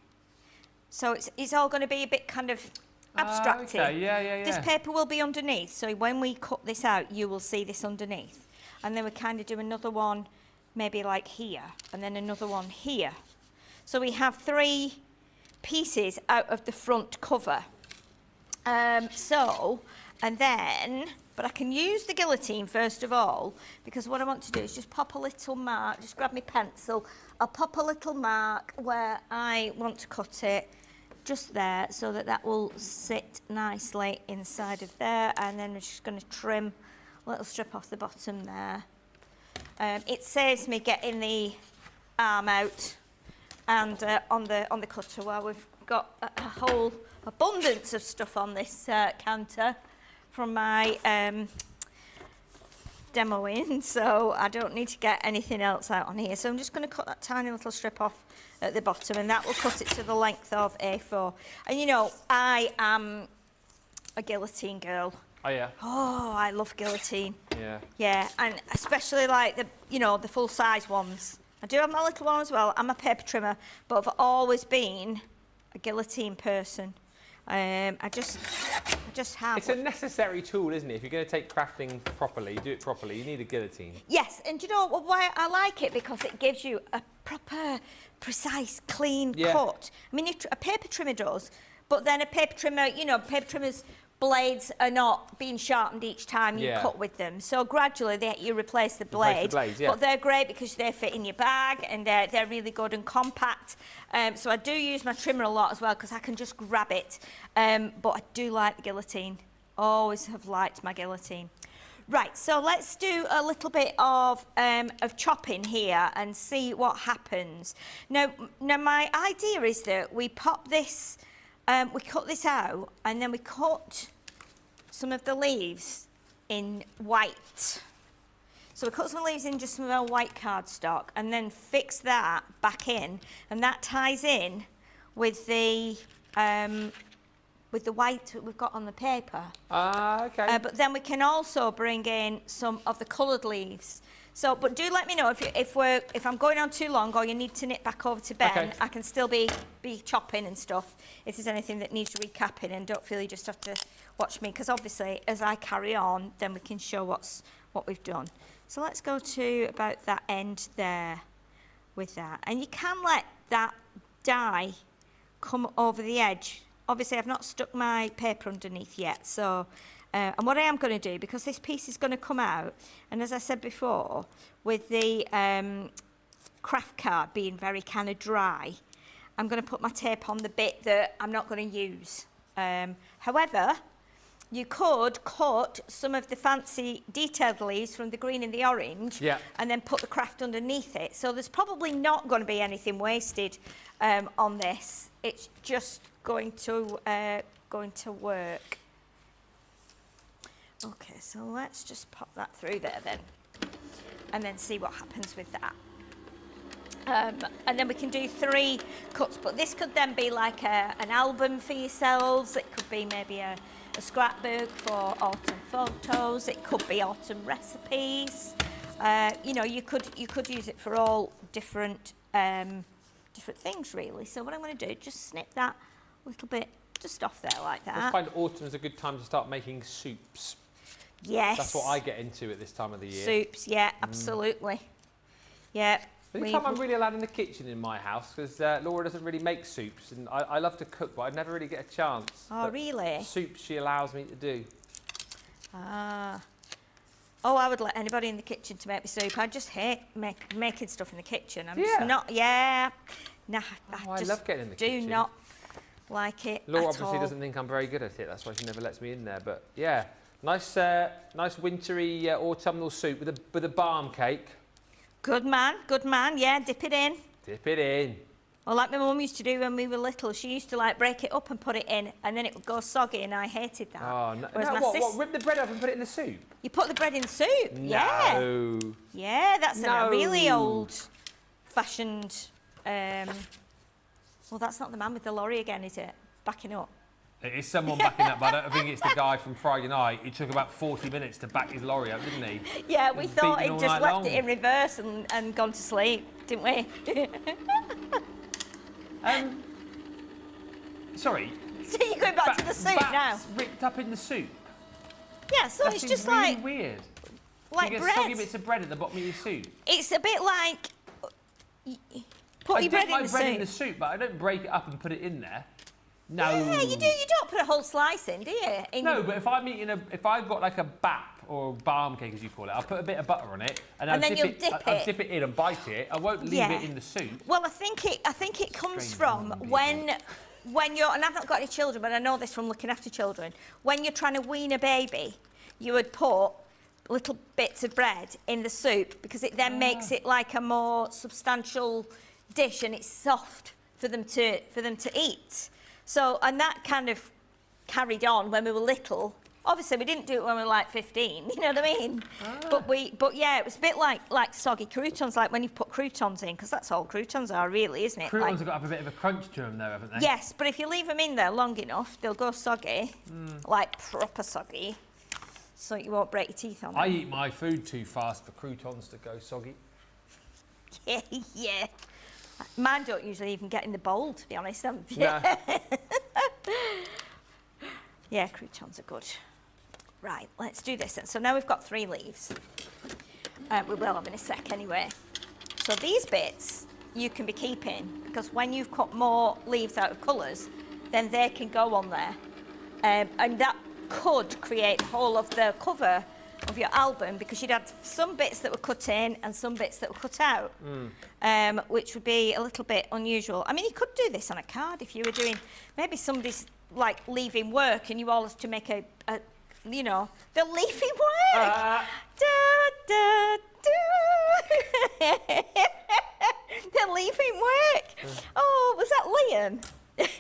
[SPEAKER 2] So it's all going to be a bit kind of abstracted.
[SPEAKER 1] Okay, yeah.
[SPEAKER 2] This paper will be underneath, so when we cut this out, you will see this underneath. And then we kind of do another one maybe like here, and then another one here. So we have 3 pieces out of the front cover. But I can use the guillotine first of all, because what I want to do is just pop a little mark, just grab my pencil, I'll pop a little mark where I want to cut it, just there, so that will sit nicely inside of there, and then we're just going to trim a little strip off the bottom there. It saves me getting the arm out and on the cutter, while we've got a whole abundance of stuff on this counter from my demoing, so I don't need to get anything else out on here. So I'm just going to cut that tiny little strip off at the bottom, and that will cut it to the length of A4. And you know, I am a guillotine girl.
[SPEAKER 1] Oh yeah.
[SPEAKER 2] Oh, I love guillotine.
[SPEAKER 1] Yeah.
[SPEAKER 2] Yeah, and especially like the full size ones. I do have my little one as well. I'm a paper trimmer, but I've always been a guillotine person. I just have.
[SPEAKER 1] It's a necessary tool, isn't it? If you're going to take crafting properly, do it properly, you need a guillotine.
[SPEAKER 2] Yes, and you know why I like it? Because it gives you a proper, precise, clean cut. I mean, a paper trimmer does, but then a paper trimmer, you know, paper trimmers' blades are not being sharpened each time you cut with them. So gradually you replace the blade. But they're great because they fit in your bag, and they're really good and compact. So I do use my trimmer a lot as well, because I can just grab it. But I do like the guillotine. Always have liked my guillotine. Right, so let's do a little bit of chopping here and see what happens. Now my idea is that we pop this, we cut this out, and then we cut some of the leaves in white. So we cut some leaves in just some of our white cardstock, and then fix that back in, and that ties in with the white that we've got on the paper.
[SPEAKER 1] Okay.
[SPEAKER 2] But then we can also bring in some of the coloured leaves. So, but do let me know if I'm going on too long, or you need to knit back over to Ben.
[SPEAKER 1] Okay.
[SPEAKER 2] I can still be chopping and stuff if there's anything that needs recapping, and don't feel you just have to watch me, because obviously as I carry on, then we can show what we've done. So let's go to about that end there with that, and you can let that die come over the edge. Obviously I've not stuck my paper underneath yet, so and what I am going to do, because this piece is going to come out, and as I said before, with the craft card being very kind of dry, I'm going to put my tape on the bit that I'm not going to use. However, you could cut some of the fancy detailed leaves from the green and the orange, and then put the craft underneath it. So there's probably not going to be anything wasted on this. It's just going to work. Okay, so let's just pop that through there then, and then see what happens with that. And then we can do 3 cuts, but this could then be like an album for yourselves. It could be maybe a scrapbook for autumn photos. It could be autumn recipes. You know, you could use it for all different things really. So what I'm going to do, just snip that little bit just off there like that.
[SPEAKER 1] I find autumn's a good time to start making soups.
[SPEAKER 2] Yes.
[SPEAKER 1] That's what I get into at this time of the year.
[SPEAKER 2] Soups, yeah, absolutely. Yeah,
[SPEAKER 1] The only time I'm really allowed in the kitchen in my house, because Laura doesn't really make soups, and I love to cook, but I never really get a chance.
[SPEAKER 2] Oh, really?
[SPEAKER 1] Soups she allows me to do.
[SPEAKER 2] Ah. Oh, I would let anybody in the kitchen to make me soup. I just hate making stuff in the kitchen. I'm just not, Nah,
[SPEAKER 1] I love getting in the kitchen.
[SPEAKER 2] Do not like it
[SPEAKER 1] Laura
[SPEAKER 2] at
[SPEAKER 1] obviously
[SPEAKER 2] all.
[SPEAKER 1] doesn't think I'm very good at it. That's why she never lets me in there. But yeah, nice wintry autumnal soup with a barm cake.
[SPEAKER 2] Good man, yeah, dip it in.
[SPEAKER 1] Dip it in.
[SPEAKER 2] Well, like my mum used to do when we were little, she used to like break it up and put it in, and then it would go soggy, and I hated that.
[SPEAKER 1] Oh, no.
[SPEAKER 2] Whereas
[SPEAKER 1] What, rip the bread up and put it in the soup?
[SPEAKER 2] You put the bread in the soup?
[SPEAKER 1] No.
[SPEAKER 2] Yeah. Yeah, that's a really old-fashioned... well, that's not the man with the lorry again, is it? Backing up.
[SPEAKER 1] It is someone backing up, but I don't think it's the guy from Friday night. It took about 40 minutes to back his lorry up, didn't he?
[SPEAKER 2] Yeah, we thought he'd just left
[SPEAKER 1] long.
[SPEAKER 2] it in reverse and gone to sleep, didn't we?
[SPEAKER 1] Sorry.
[SPEAKER 2] So you're going back to the soup now?
[SPEAKER 1] Ripped up in the soup?
[SPEAKER 2] Yeah, so
[SPEAKER 1] that
[SPEAKER 2] it's
[SPEAKER 1] seems
[SPEAKER 2] just
[SPEAKER 1] really
[SPEAKER 2] like...
[SPEAKER 1] weird.
[SPEAKER 2] Like
[SPEAKER 1] you get
[SPEAKER 2] bread.
[SPEAKER 1] soggy bits of bread at the bottom of your soup.
[SPEAKER 2] It's a bit like... Put your bread in the soup.
[SPEAKER 1] I dip my bread in the soup, but I don't break it up and put it in there. No.
[SPEAKER 2] Yeah, you do. You don't put a whole slice in, do you?
[SPEAKER 1] No, but if I'm eating if I've got like a bap or barm cake, as you call it, I'll put a bit of butter on it, and I'll dip it in and bite it. I won't leave it in the soup.
[SPEAKER 2] Well, I think it comes from when you're, and I've not got any children, but I know this from looking after children. When you're trying to wean a baby, you would put little bits of bread in the soup because it then makes it like a more substantial dish, and it's soft for them to eat. So, and that kind of carried on when we were little. Obviously, we didn't do it when we were like 15, you know what I mean? But yeah, it was a bit like soggy croutons, like when you put croutons in, because that's all croutons are really, isn't it?
[SPEAKER 1] Croutons have got to have a bit of a crunch to them though, haven't they?
[SPEAKER 2] Yes, but if you leave them in there long enough, they'll go soggy, like proper soggy, so you won't break your teeth on them.
[SPEAKER 1] I eat my food too fast for croutons to go soggy.
[SPEAKER 2] Yeah. Mine don't usually even get in the bowl, to be honest.
[SPEAKER 1] Yeah.
[SPEAKER 2] Yeah, croutons are good. Right, let's do this then. So now we've got 3 leaves. We will have in a sec anyway. So these bits you can be keeping, because when you've cut more leaves out of colours, then they can go on there. And that could create the whole of the cover of your album, because you'd had some bits that were cut in and some bits that were cut out, which would be a little bit unusual. I mean, you could do this on a card if you were doing, maybe somebody's like leaving work and you all have to make a you know, they're leaving work. Da, da, da. They're leaving work. Oh, was that Liam?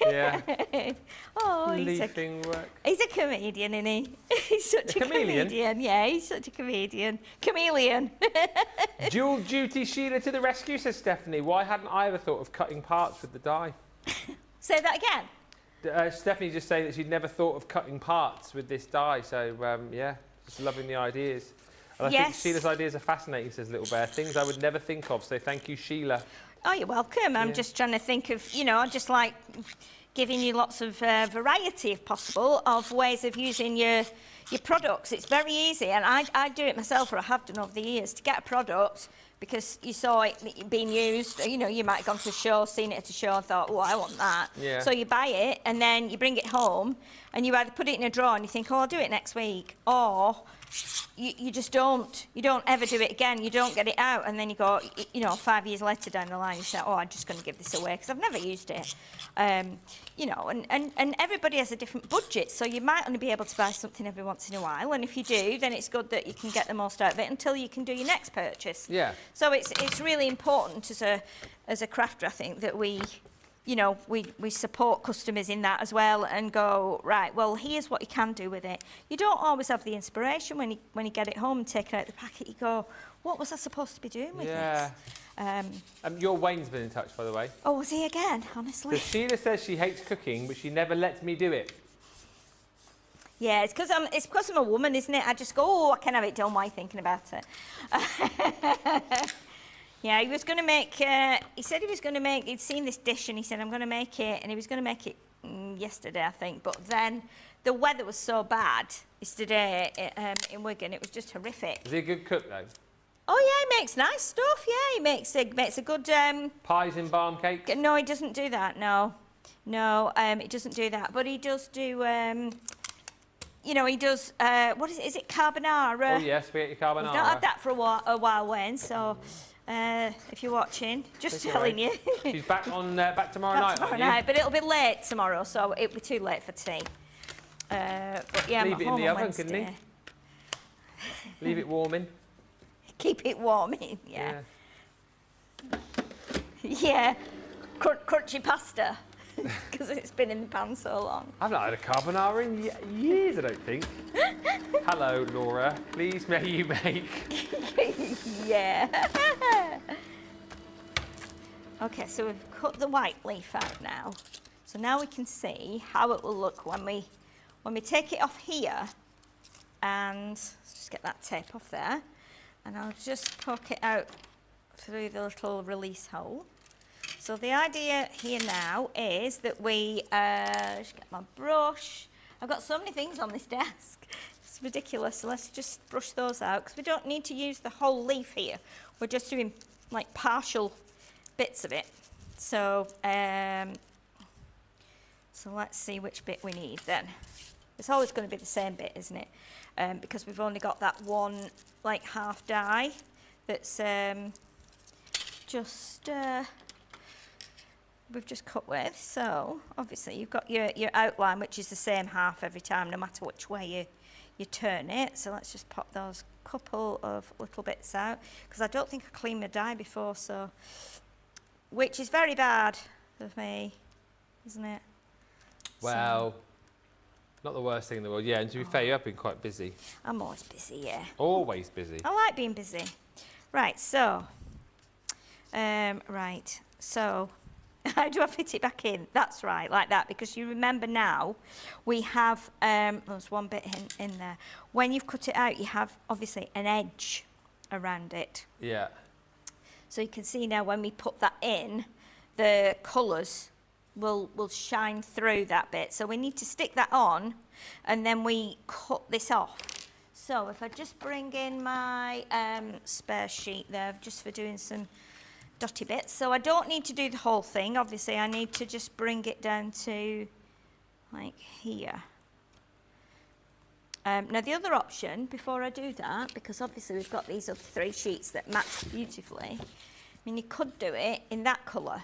[SPEAKER 1] Yeah.
[SPEAKER 2] Oh,
[SPEAKER 1] leaving work.
[SPEAKER 2] He's a comedian, isn't he? He's such a comedian. Yeah, he's such a comedian. Chameleon.
[SPEAKER 1] Dual duty Sheila to the rescue, says Stephanie. Why hadn't I ever thought of cutting parts with the die?
[SPEAKER 2] Say that again.
[SPEAKER 1] Stephanie just saying that she'd never thought of cutting parts with this die. So, yeah, just loving the ideas. And I think Sheila's ideas are fascinating, says Little Bear. Things I would never think of. So thank you, Sheila.
[SPEAKER 2] Oh, you're welcome. I'm just trying to think of, you know, just like giving you lots of variety, if possible, of ways of using your products. It's very easy, and I do it myself, or I have done over the years, to get a product because you saw it being used. You know, you might have gone to a show, seen it at a show, and thought, oh, I want that.
[SPEAKER 1] Yeah.
[SPEAKER 2] So you buy it, and then you bring it home, and you either put it in a drawer and you think, oh, I'll do it next week, or you just don't. You don't ever do it again. You don't get it out, and then you go, you know, 5 years later down the line, you say, oh, I'm just going to give this away because I've never used it. You know, and everybody has a different budget, so you might only be able to buy something every once in a while, and if you do, then it's good that you can get the most out of it until you can do your next purchase.
[SPEAKER 1] Yeah.
[SPEAKER 2] So it's really important as a crafter, I think, that we support customers in that as well, and go, right, well, here's what you can do with it. You don't always have the inspiration when you get it home and take it out of the packet. You go, what was I supposed to be doing with this?
[SPEAKER 1] Your Wayne's been in touch, by the way.
[SPEAKER 2] Oh, was he again? Honestly.
[SPEAKER 1] So Sheila says she hates cooking, but she never lets me do it.
[SPEAKER 2] Yeah, it's because I'm a woman, isn't it? I just go, oh, I can have it done while you're thinking about it. Yeah, he was going to make, he said he was going to make, he'd seen this dish and he said, I'm going to make it, and he was going to make it yesterday, I think, but then the weather was so bad yesterday in Wigan, it was just horrific.
[SPEAKER 1] Is he a good cook, though?
[SPEAKER 2] Oh yeah, he makes nice stuff. Yeah, he makes a good
[SPEAKER 1] pies and barm cakes.
[SPEAKER 2] No, he doesn't do that. No, he doesn't do that. But he does do. You know, he does. What is it? Is it carbonara?
[SPEAKER 1] Oh yes, spaghetti carbonara.
[SPEAKER 2] We've not had that for a while, Wayne. So, if you're watching, just telling you.
[SPEAKER 1] She's back tomorrow night.
[SPEAKER 2] Tomorrow night, but it'll be late tomorrow, so it'll be too late for tea. But yeah,
[SPEAKER 1] leave
[SPEAKER 2] I'm
[SPEAKER 1] it
[SPEAKER 2] home
[SPEAKER 1] in the
[SPEAKER 2] on
[SPEAKER 1] oven,
[SPEAKER 2] Wednesday.
[SPEAKER 1] couldn't he? Leave it warming.
[SPEAKER 2] Keep it warming, yeah. Yeah, crunchy pasta, because it's been in the pan so long.
[SPEAKER 1] I've not had a carbonara in years, I don't think. Hello, Laura. Please may you make.
[SPEAKER 2] Yeah. Okay, so we've cut the white leaf out now. So now we can see how it will look when we take it off here, and let's just get that tape off there, and I'll just poke it out through the little release hole. So the idea here now is that we just get my brush. I've got so many things on this desk. It's ridiculous. So let's just brush those out, because we don't need to use the whole leaf here. We're just doing like partial bits of it. So so let's see which bit we need then. It's always going to be the same bit, isn't it? Because we've only got that one like half die that's we've just cut with. So obviously you've got your outline, which is the same half every time, no matter which way you turn it. So let's just pop those couple of little bits out, because I don't think I cleaned my die before, so which is very bad of me, isn't it?
[SPEAKER 1] Well, not the worst thing in the world. Yeah, and to be fair, you have been quite busy.
[SPEAKER 2] I'm always busy, yeah.
[SPEAKER 1] Always busy.
[SPEAKER 2] I like being busy. Right, so, how do I fit it back in? That's right, like that, because you remember now, we have, there's one bit in there. When you've cut it out, you have, obviously, an edge around it.
[SPEAKER 1] Yeah.
[SPEAKER 2] So you can see now when we put that in, the colours will shine through that bit. So we need to stick that on, and then we cut this off. So if I just bring in my spare sheet there, just for doing some dotty bits. So I don't need to do the whole thing. Obviously, I need to just bring it down to like here. Now the other option, before I do that, because obviously we've got these other 3 sheets that match beautifully, I mean, you could do it in that colour,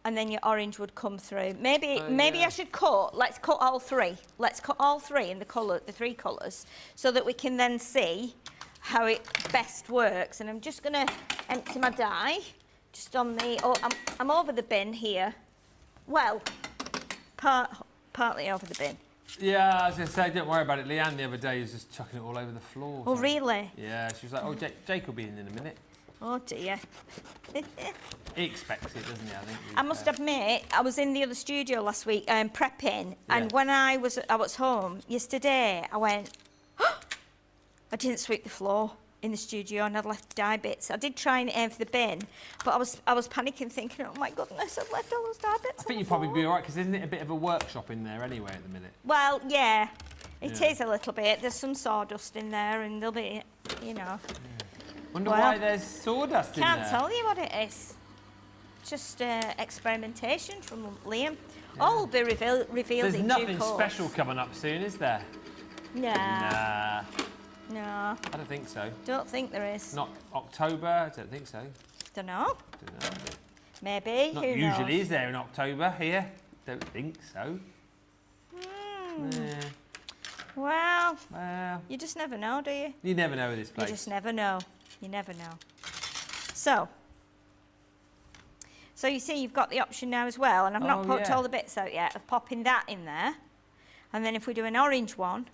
[SPEAKER 2] and then your orange would come through. Maybe I should let's cut all 3. Let's cut all 3 in the 3 colours, so that we can then see how it best works. And I'm just going to empty my die, just on the, I'm over the bin here. Well, partly over the bin.
[SPEAKER 1] Yeah, I was going to say, don't worry about it. Leanne the other day was just chucking it all over the floor.
[SPEAKER 2] Oh, really?
[SPEAKER 1] Yeah, she was like, oh, Jake will be in a minute.
[SPEAKER 2] Oh, dear.
[SPEAKER 1] He expects it, doesn't he, I think?
[SPEAKER 2] I must admit, I was in the other studio last week prepping, and when I was home yesterday, I went, oh, I didn't sweep the floor in the studio, and I'd left dye bits. I did try and aim for the bin, but I was panicking, thinking, oh my goodness, I've left all those dye bits.
[SPEAKER 1] I think you'd probably be all right, because isn't it a bit of a workshop in there anyway at the minute?
[SPEAKER 2] Well, yeah, it is a little bit. There's some sawdust in there, and there'll be, you know.
[SPEAKER 1] Wonder why there's sawdust in there.
[SPEAKER 2] Can't tell you what it is. Just experimentation from Liam. All will be revealed in due course.
[SPEAKER 1] There's nothing special coming up soon, is there?
[SPEAKER 2] Nah.
[SPEAKER 1] Nah.
[SPEAKER 2] No.
[SPEAKER 1] I don't think so.
[SPEAKER 2] Don't think there is.
[SPEAKER 1] Not October? I don't think so.
[SPEAKER 2] Don't know.
[SPEAKER 1] Don't know.
[SPEAKER 2] Maybe.
[SPEAKER 1] Not
[SPEAKER 2] Who
[SPEAKER 1] usually,
[SPEAKER 2] knows?
[SPEAKER 1] is there, in October here? Don't think so.
[SPEAKER 2] Well, you just never know, do you?
[SPEAKER 1] You never know with this place.
[SPEAKER 2] You just never know. You never know. So you see, you've got the option now as well, and I've not put all the bits out yet, of popping that in there. And then if we do an orange one,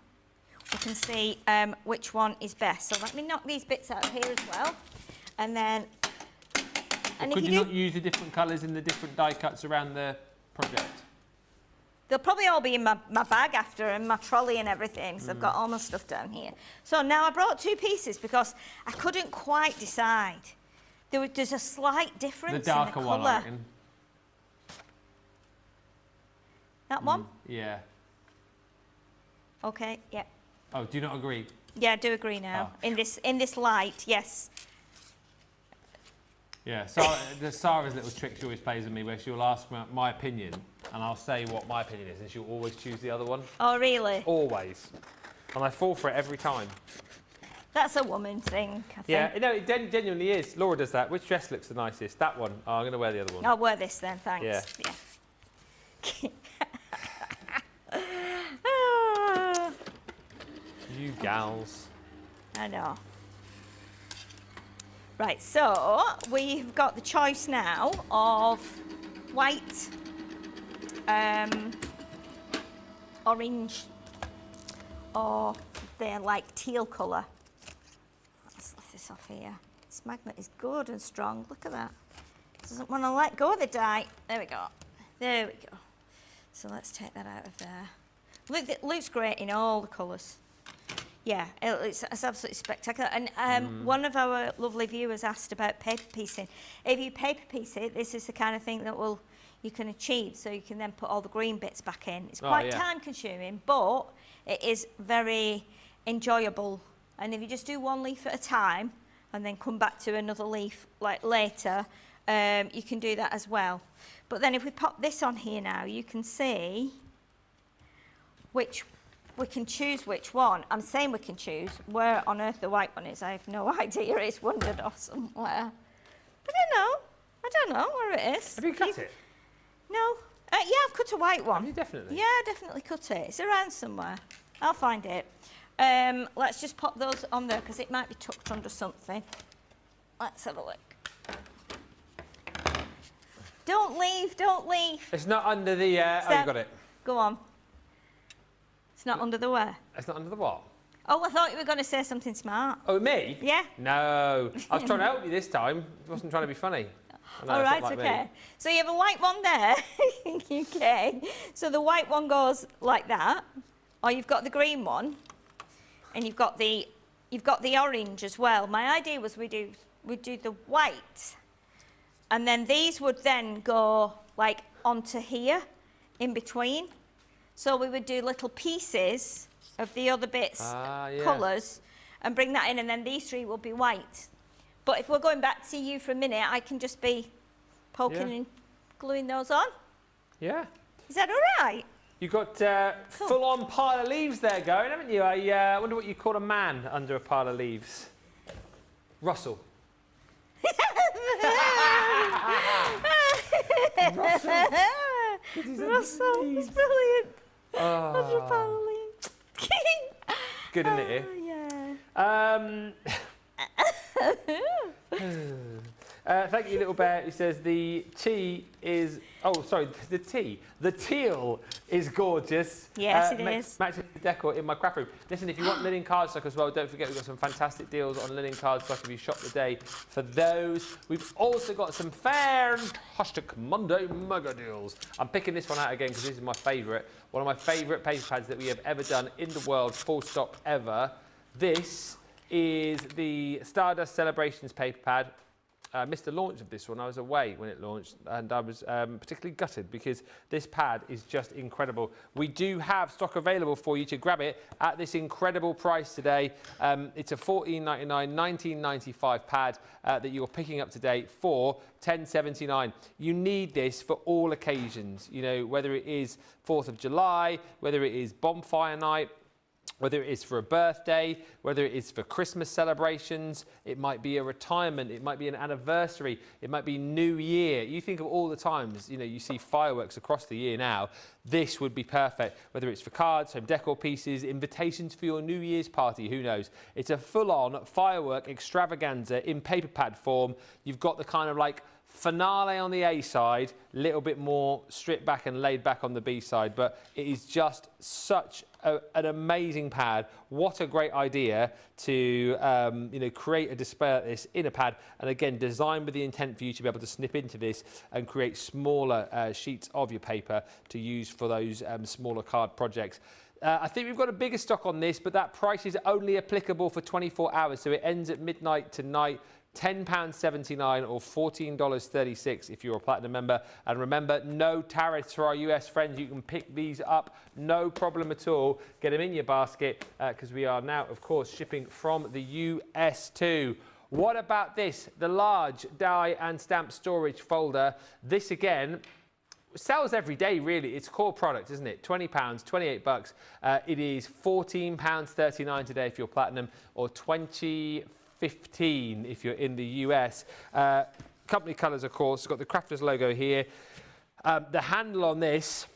[SPEAKER 2] we can see which one is best. So let me knock these bits out of here as well. And then...
[SPEAKER 1] Could you not use the different colours in the different die cuts around the project?
[SPEAKER 2] They'll probably all be in my bag after, and my trolley and everything, so I've got all my stuff down here. So now I brought 2 pieces because I couldn't quite decide. There's a slight difference in the colour. The darker one, I reckon. That one?
[SPEAKER 1] Yeah.
[SPEAKER 2] Okay, yeah.
[SPEAKER 1] Oh, do you not agree?
[SPEAKER 2] Yeah, I do agree now. In this light, yes.
[SPEAKER 1] Yeah, Sarah's little trick she always plays with me, where she'll ask my opinion, and I'll say what my opinion is, and she'll always choose the other one.
[SPEAKER 2] Oh, really?
[SPEAKER 1] Always. And I fall for it every time.
[SPEAKER 2] That's a woman thing, I think.
[SPEAKER 1] Yeah, no, it genuinely is. Laura does that. Which dress looks the nicest? That one. Oh, I'm going to wear the other one.
[SPEAKER 2] I'll wear this then, thanks.
[SPEAKER 1] Yeah. You gals.
[SPEAKER 2] I know. Right, so we've got the choice now of white, orange, or the like teal colour. Let's lift this off here. This magnet is good and strong. Look at that. Doesn't want to let go of the die. There we go. There we go. So let's take that out of there. Look, it looks great in all the colours. Yeah, it's absolutely spectacular. And one of our lovely viewers asked about paper piecing. If you paper piece it, this is the kind of thing that you can achieve, so you can then put all the green bits back in. It's quite time consuming, but it is very enjoyable. And if you just do one leaf at a time and then come back to another leaf like later, you can do that as well. But then if we pop this on here now, you can see which we can choose which one. I'm saying we can choose. Where on earth the white one is, I have no idea. It's wandered off somewhere. I don't know where it is.
[SPEAKER 1] Have you cut it?
[SPEAKER 2] No. Yeah, I've cut a white one.
[SPEAKER 1] Have you definitely?
[SPEAKER 2] Yeah, I definitely cut it. It's around somewhere. I'll find it. Let's just pop those on there because it might be tucked under something. Let's have a look. Don't leave, don't leave.
[SPEAKER 1] It's not under the... oh, you got it.
[SPEAKER 2] Go on. It's not under the where?
[SPEAKER 1] It's not under the what?
[SPEAKER 2] Oh, I thought you were going to say something smart.
[SPEAKER 1] Oh, me?
[SPEAKER 2] Yeah.
[SPEAKER 1] No. I was trying to help you this time. I wasn't trying to be funny.
[SPEAKER 2] All right, okay. So you have a white one there. Okay. So the white one goes like that. Or you've got the green one. And you've got the orange as well. My idea was we'd do the white. And then these would then go like onto here in between. So we would do little pieces of the other bits, colours, and bring that in, and then these three will be white. But if we're going back to you for a minute, I can just be poking and gluing those on.
[SPEAKER 1] Yeah.
[SPEAKER 2] Is that all right?
[SPEAKER 1] You've got full-on pile of leaves there going, haven't you? I wonder what you call a man under a pile of leaves. Russell.
[SPEAKER 2] Russell, it's brilliant. Under a pile of leaves.
[SPEAKER 1] Good, isn't it? Yeah. Thank you, little bear. He says the tea is. Oh, sorry, the teal is gorgeous.
[SPEAKER 2] Yes, it is.
[SPEAKER 1] Matching the decor in my craft room. Listen, if you want linen cardstock as well, don't forget we've got some fantastic deals on linen cardstock if you shop today for those. We've also got some fantastic Monday mega deals. I'm picking this one out again because this is my favourite. One of my favourite paper pads that we have ever done in the world, full stop ever. This is the Stardust Celebrations paper pad. I missed the launch of this one. I was away when it launched, and I was particularly gutted because this pad is just incredible. We do have stock available for you to grab it at this incredible price today. It's a $14.99, $19.95 pad that you're picking up today for $10.79. You need this for all occasions, you know, whether it is 4th of July, whether it is bonfire night, whether it is for a birthday, whether it is for Christmas celebrations, it might be a retirement, it might be an anniversary, it might be New Year. You think of all the times, you know, you see fireworks across the year now. This would be perfect, whether it's for cards, home decor pieces, invitations for your New Year's party, who knows. It's a full-on firework extravaganza in paper pad form. You've got the kind of like finale on the A side, a little bit more stripped back and laid back on the B side, but it is just such an amazing pad. What a great idea to you know, create a display like this in a pad, and again designed with the intent for you to be able to snip into this and create smaller sheets of your paper to use for those smaller card projects. I think we've got a bigger stock on this, but that price is only applicable for 24 hours, so it ends at midnight tonight. £10.79 or $14.36 if you're a Platinum member. And remember, no tariffs for our US friends. You can pick these up, no problem at all. Get them in your basket because we are now, of course, shipping from the US too. What about this? The large die and stamp storage folder. This again sells every day, really. It's a core product, isn't it? £20, $28. It is £14.39 today if you're Platinum, or $20.15 if you're in the US. Company colours, of course. It's got the Crafters logo here. The handle on this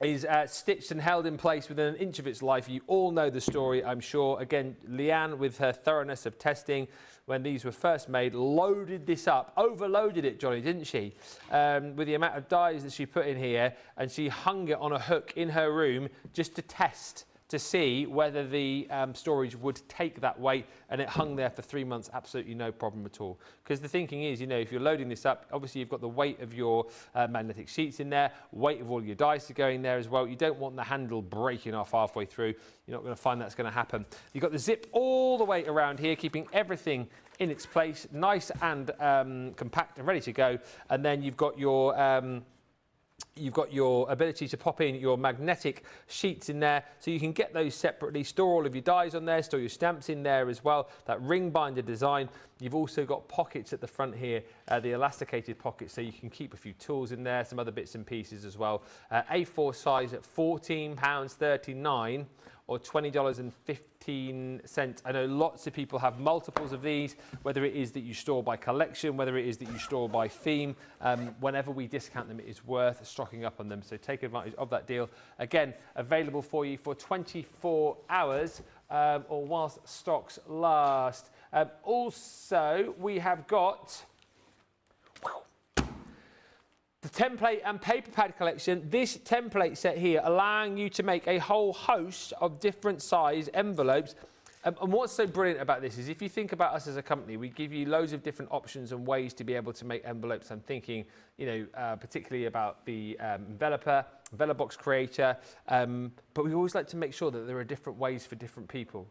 [SPEAKER 1] is stitched and held in place within an inch of its life. You all know the story, I'm sure. Again, Leanne, with her thoroughness of testing when these were first made, loaded this up, overloaded it, Johnny, didn't she? With the amount of dies that she put in here, and she hung it on a hook in her room just to test, to see whether the storage would take that weight, and it hung there for 3 months, absolutely no problem at all. Because the thinking is, you know, if you're loading this up, obviously you've got the weight of your magnetic sheets in there, weight of all your dice to go in there as well. You don't want the handle breaking off halfway through. You're not going to find that's going to happen. You've got the zip all the way around here, keeping everything in its place, nice and compact and ready to go. And then you've got your ability to pop in your magnetic sheets in there, so you can get those separately, store all of your dies on there, store your stamps in there as well. That ring binder design. You've also got pockets at the front here, the elasticated pockets, so you can keep a few tools in there, some other bits and pieces as well. A4 size at £14.39 or $20.15. I know lots of people have multiples of these, whether it is that you store by collection, whether it is that you store by theme. Whenever we discount them, it is worth stocking up on them. So take advantage of that deal. Again, available for you for 24 hours or whilst stocks last. Also, we have got the template and paper pad collection. This template set here allowing you to make a whole host of different size envelopes. And what's so brilliant about this is if you think about us as a company, we give you loads of different options and ways to be able to make envelopes. I'm thinking, you know, particularly about the enveloper, Velobox creator, but we always like to make sure that there are different ways for different people.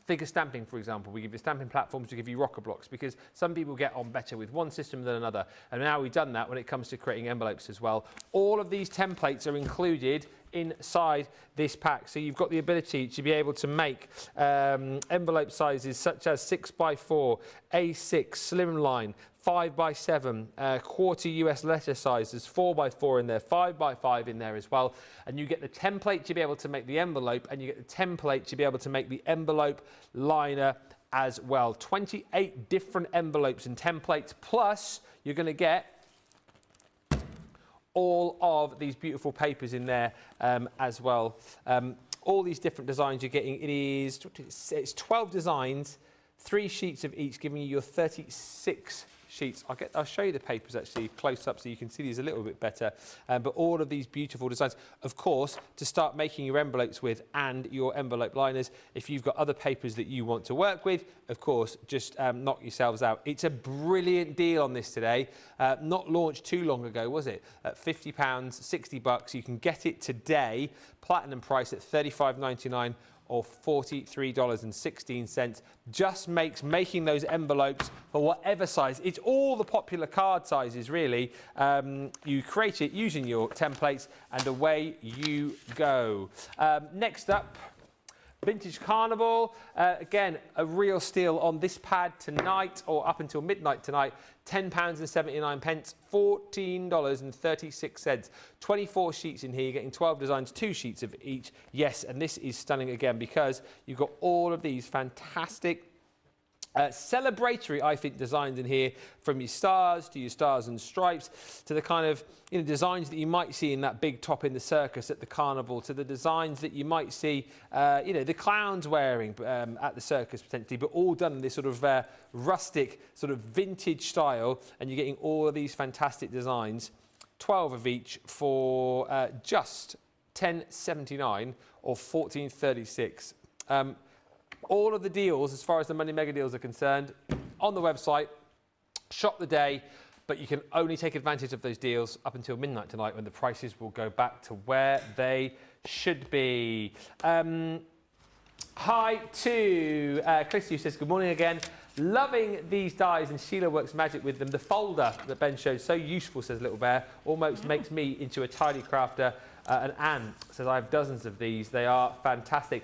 [SPEAKER 1] Figure stamping, for example, we give you stamping platforms, we give you rocker blocks, because some people get on better with one system than another. And now we've done that when it comes to creating envelopes as well. All of these templates are included inside this pack. So you've got the ability to be able to make envelope sizes such as 6x4, A6, slimline, 5x7, quarter US letter sizes, 4x4 in there, 5x5 in there as well. And you get the template to be able to make the envelope, and you get the template to be able to make the envelope liner as well. 28 different envelopes and templates, plus you're going to get all of these beautiful papers in there as well. All these different designs you're getting. It's 12 designs, 3 sheets of each, giving you your 36 sheets. I'll show you the papers actually close up so you can see these a little bit better. But all of these beautiful designs, of course, to start making your envelopes with and your envelope liners. If you've got other papers that you want to work with, of course, just knock yourselves out. It's a brilliant deal on this today. Not launched too long ago, was it? At £50, $60. You can get it today. Platinum price at $35.99. or $43.16. Just makes making those envelopes for whatever size. It's all the popular card sizes, really. You create it using your templates, and away you go. Next up, Vintage Carnival. Again, a real steal on this pad tonight, or up until midnight tonight. £10.79, $14.36. 24 sheets in here, you're getting 12 designs, 2 sheets of each. Yes, and this is stunning again because you've got all of these fantastic celebratory, I think, designs in here, from your stars to your stars and stripes, to the kind of designs that you might see in that big top in the circus at the carnival, to the designs that you might see, the clowns wearing at the circus potentially, but all done in this sort of rustic, sort of vintage style, and you're getting all of these fantastic designs, 12 of each for just $10.79 or $14.36. All of the deals, as far as the Monday Mega Deals are concerned, on the website, shop the day, but you can only take advantage of those deals up until midnight tonight, when the prices will go back to where they should be. Hi to Christy, who says, good morning again. Loving these dies, and Sheila works magic with them. The folder that Ben showed, so useful, says Little Bear, almost makes me into a tidy crafter. And Anne says, I have dozens of these. They are fantastic.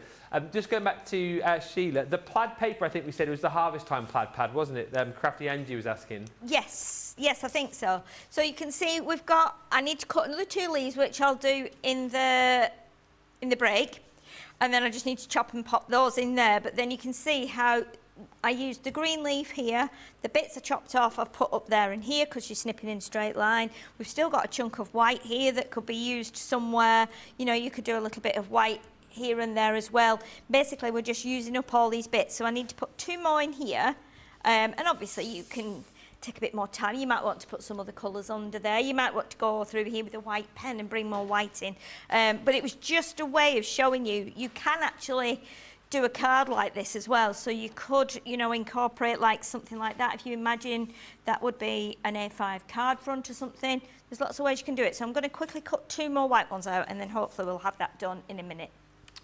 [SPEAKER 1] Just going back to Sheila, the plaid paper, I think we said it was the harvest time plaid pad, wasn't it? Crafty Angie was asking.
[SPEAKER 2] Yes, I think so. So you can see we've got, I need to cut another 2 leaves, which I'll do in the break. And then I just need to chop and pop those in there. But then you can see how I used the green leaf here. The bits are chopped off, I've put up there and here because you're snipping in a straight line. We've still got a chunk of white here that could be used somewhere. You know, you could do a little bit of white here and there as well. Basically, we're just using up all these bits. So I need to put 2 more in here. And obviously you can take a bit more time. You might want to put some other colours under there. You might want to go through here with a white pen and bring more white in. But it was just a way of showing you, you can actually do a card like this as well. So you could, you know, incorporate like something like that. If you imagine that would be an A5 card front or something, there's lots of ways you can do it. So I'm going to quickly cut 2 more white ones out and then hopefully we'll have that done in a minute.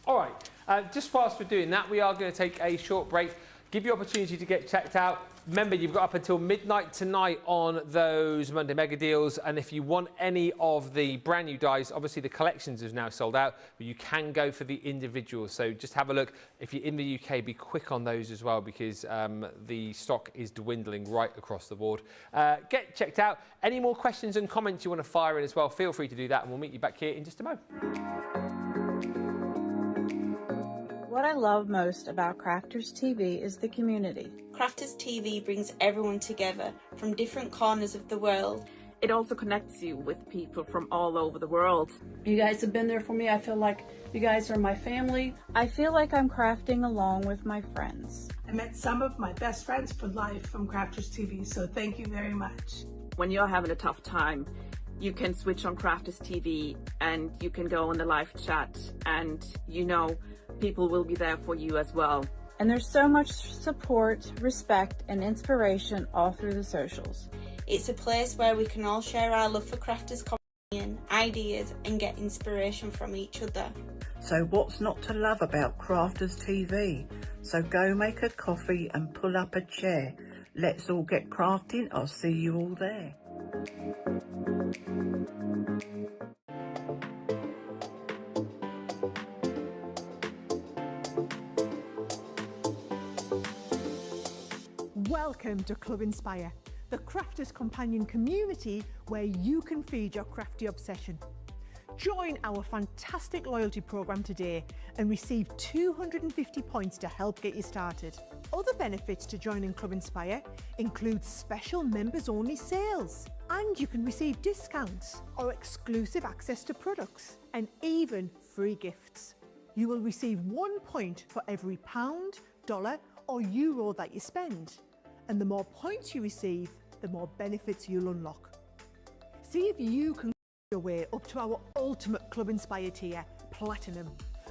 [SPEAKER 1] All right, just whilst we're doing that, we are going to take a short break. Give you opportunity to get checked out. Remember, you've got up until midnight tonight on those Monday Mega Deals. And if you want any of the brand new dies, obviously the collections is now sold out, but you can go for the individuals. So just have a look. If you're in the UK, be quick on those as well, because the stock is dwindling right across the board. Get checked out. Any more questions and comments you want to fire in as well, feel free to do that, and we'll meet you back here in just a moment.
[SPEAKER 13] What I love most about Crafters TV is the community.
[SPEAKER 14] Crafters TV brings everyone together from different corners of the world.
[SPEAKER 8] It also connects you with people from all over the world.
[SPEAKER 15] You guys have been there for me. I feel like you guys are my family.
[SPEAKER 13] I feel like I'm crafting along with my friends.
[SPEAKER 7] I met some of my best friends for life from Crafters TV, so thank you very much.
[SPEAKER 8] When you're having a tough time, you can switch on Crafters TV and you can go on the live chat, and you know people will be there for you as well.
[SPEAKER 13] And there's so much support, respect, and inspiration all through the socials.
[SPEAKER 14] It's a place where we can all share our love for Crafters Companion, ideas, and get inspiration from each other.
[SPEAKER 10] So what's not to love about Crafters TV? So go make a coffee and pull up a chair. Let's all get crafting. I'll see you all there.
[SPEAKER 3] Welcome to Club Inspire, the Crafters Companion community where you can feed your crafty obsession. Join our fantastic loyalty program today and receive 250 points to help get you started. Other benefits to joining Club Inspire include special members-only sales, and you can receive discounts or exclusive access to products, and even free gifts. You will receive 1 point for every £1, $1 or euro that you spend. And the more points you receive, the more benefits you'll unlock. See if you can your way up to our ultimate Club Inspire tier, Platinum,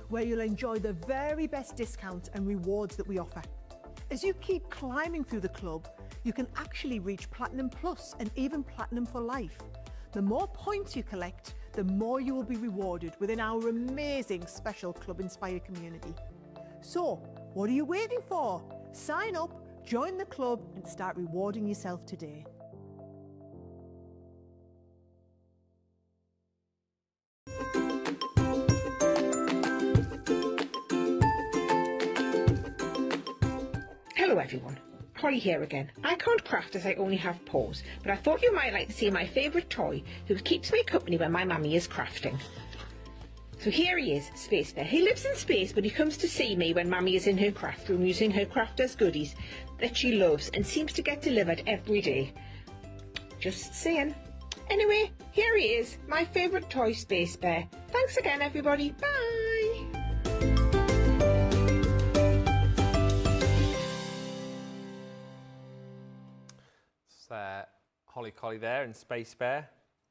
[SPEAKER 3] where you'll enjoy the very best discounts and rewards that we offer. As you keep climbing through the club, you can actually reach Platinum Plus and even Platinum for life. The more points you collect, the more you will be rewarded within our amazing special Club Inspire community. So, what are you waiting for? Sign up, join the club and start rewarding yourself today.
[SPEAKER 16] Hello everyone, Holly here again. I can't craft as I only have paws, but I thought you might like to see my favourite toy who keeps me company when my mummy is crafting. So here he is, Space Bear. He lives in space, but he comes to see me when Mummy is in her craft room using her crafters goodies that she loves and seems to get delivered every day. Just saying. Anyway, here he is, my favourite toy, Space Bear. Thanks again, everybody. Bye!
[SPEAKER 1] It's Holly Collie there and Space Bear.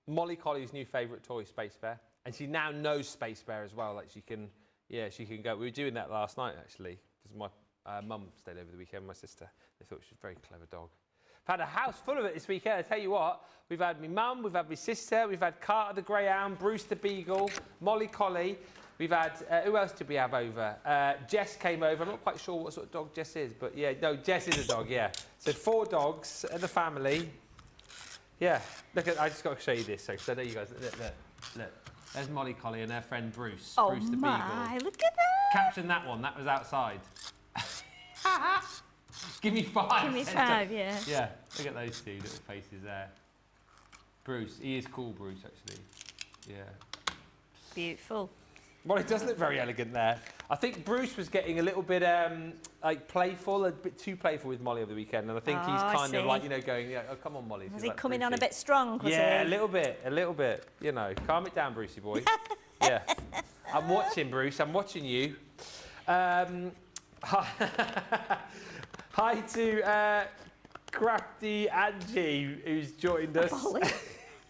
[SPEAKER 1] Molly Collie's new favourite toy, Space Bear. And she now knows Space Bear as well. Like she can go. We were doing that last night actually, because my mum stayed over the weekend with my sister. They thought she was a very clever dog. I've had a house full of it this weekend. I tell you what, we've had my mum, we've had my sister, we've had Carter the Greyhound, Bruce the Beagle, Molly Collie. We've had, who else did we have over? Jess came over. I'm not quite sure what sort of dog Jess is, but yeah, no, Jess is a dog, yeah. So 4 dogs in the family. Yeah, look at, I just got to show you this, so I know you guys, look. There's Molly Collie and their friend Bruce.
[SPEAKER 2] Oh
[SPEAKER 1] Bruce the
[SPEAKER 2] my,
[SPEAKER 1] Beagle.
[SPEAKER 2] look at that.
[SPEAKER 1] Caption that one, that was outside. Give me 5.
[SPEAKER 2] Give me 5, yeah.
[SPEAKER 1] Yeah, look at those 2 little faces there. Bruce, he is cool, Bruce, actually. Yeah.
[SPEAKER 2] Beautiful.
[SPEAKER 1] Well, it does look very elegant there. I think Bruce was getting a little bit like playful, a bit too playful with Molly over the weekend, and I think he's kind of like, you know, going, yeah, oh, come on, Molly.
[SPEAKER 2] Was he
[SPEAKER 1] like
[SPEAKER 2] coming
[SPEAKER 1] Brucey.
[SPEAKER 2] on a bit strong? Was
[SPEAKER 1] yeah,
[SPEAKER 2] he?
[SPEAKER 1] a little bit. You know, calm it down, Brucey boy. Yeah, I'm watching, Bruce. I'm watching you. Hi to Crafty Angie, who's joined us.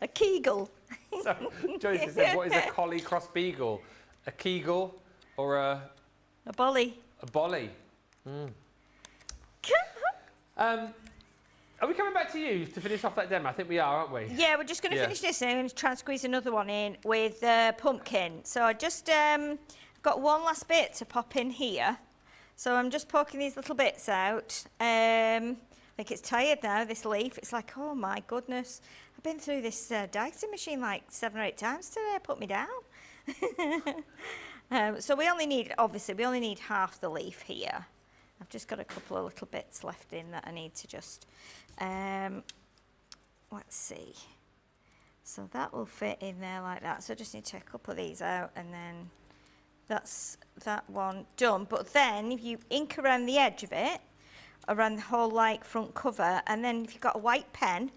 [SPEAKER 2] A Kegel.
[SPEAKER 1] So, Joyce said, what is a collie cross beagle? A Kegel or a
[SPEAKER 2] bolly?
[SPEAKER 1] A bolly. Mm. Are we coming back to you to finish off that demo? I think we are, aren't we?
[SPEAKER 2] Yeah, we're just going to finish this and I'm going to try and squeeze another one in with pumpkin. So I just got one last bit to pop in here. So I'm just poking these little bits out. I think it's tired now, this leaf. It's like, oh my goodness. I've been through this dicing machine like 7 or 8 times today. Put me down. So we only need half the leaf here. I've just got a couple of little bits left in that I need to just, let's see. So that will fit in there like that. So I just need to take a couple of these out and then that's that one done. But then if you ink around the edge of it, around the whole like front cover, and then if you've got a white pen,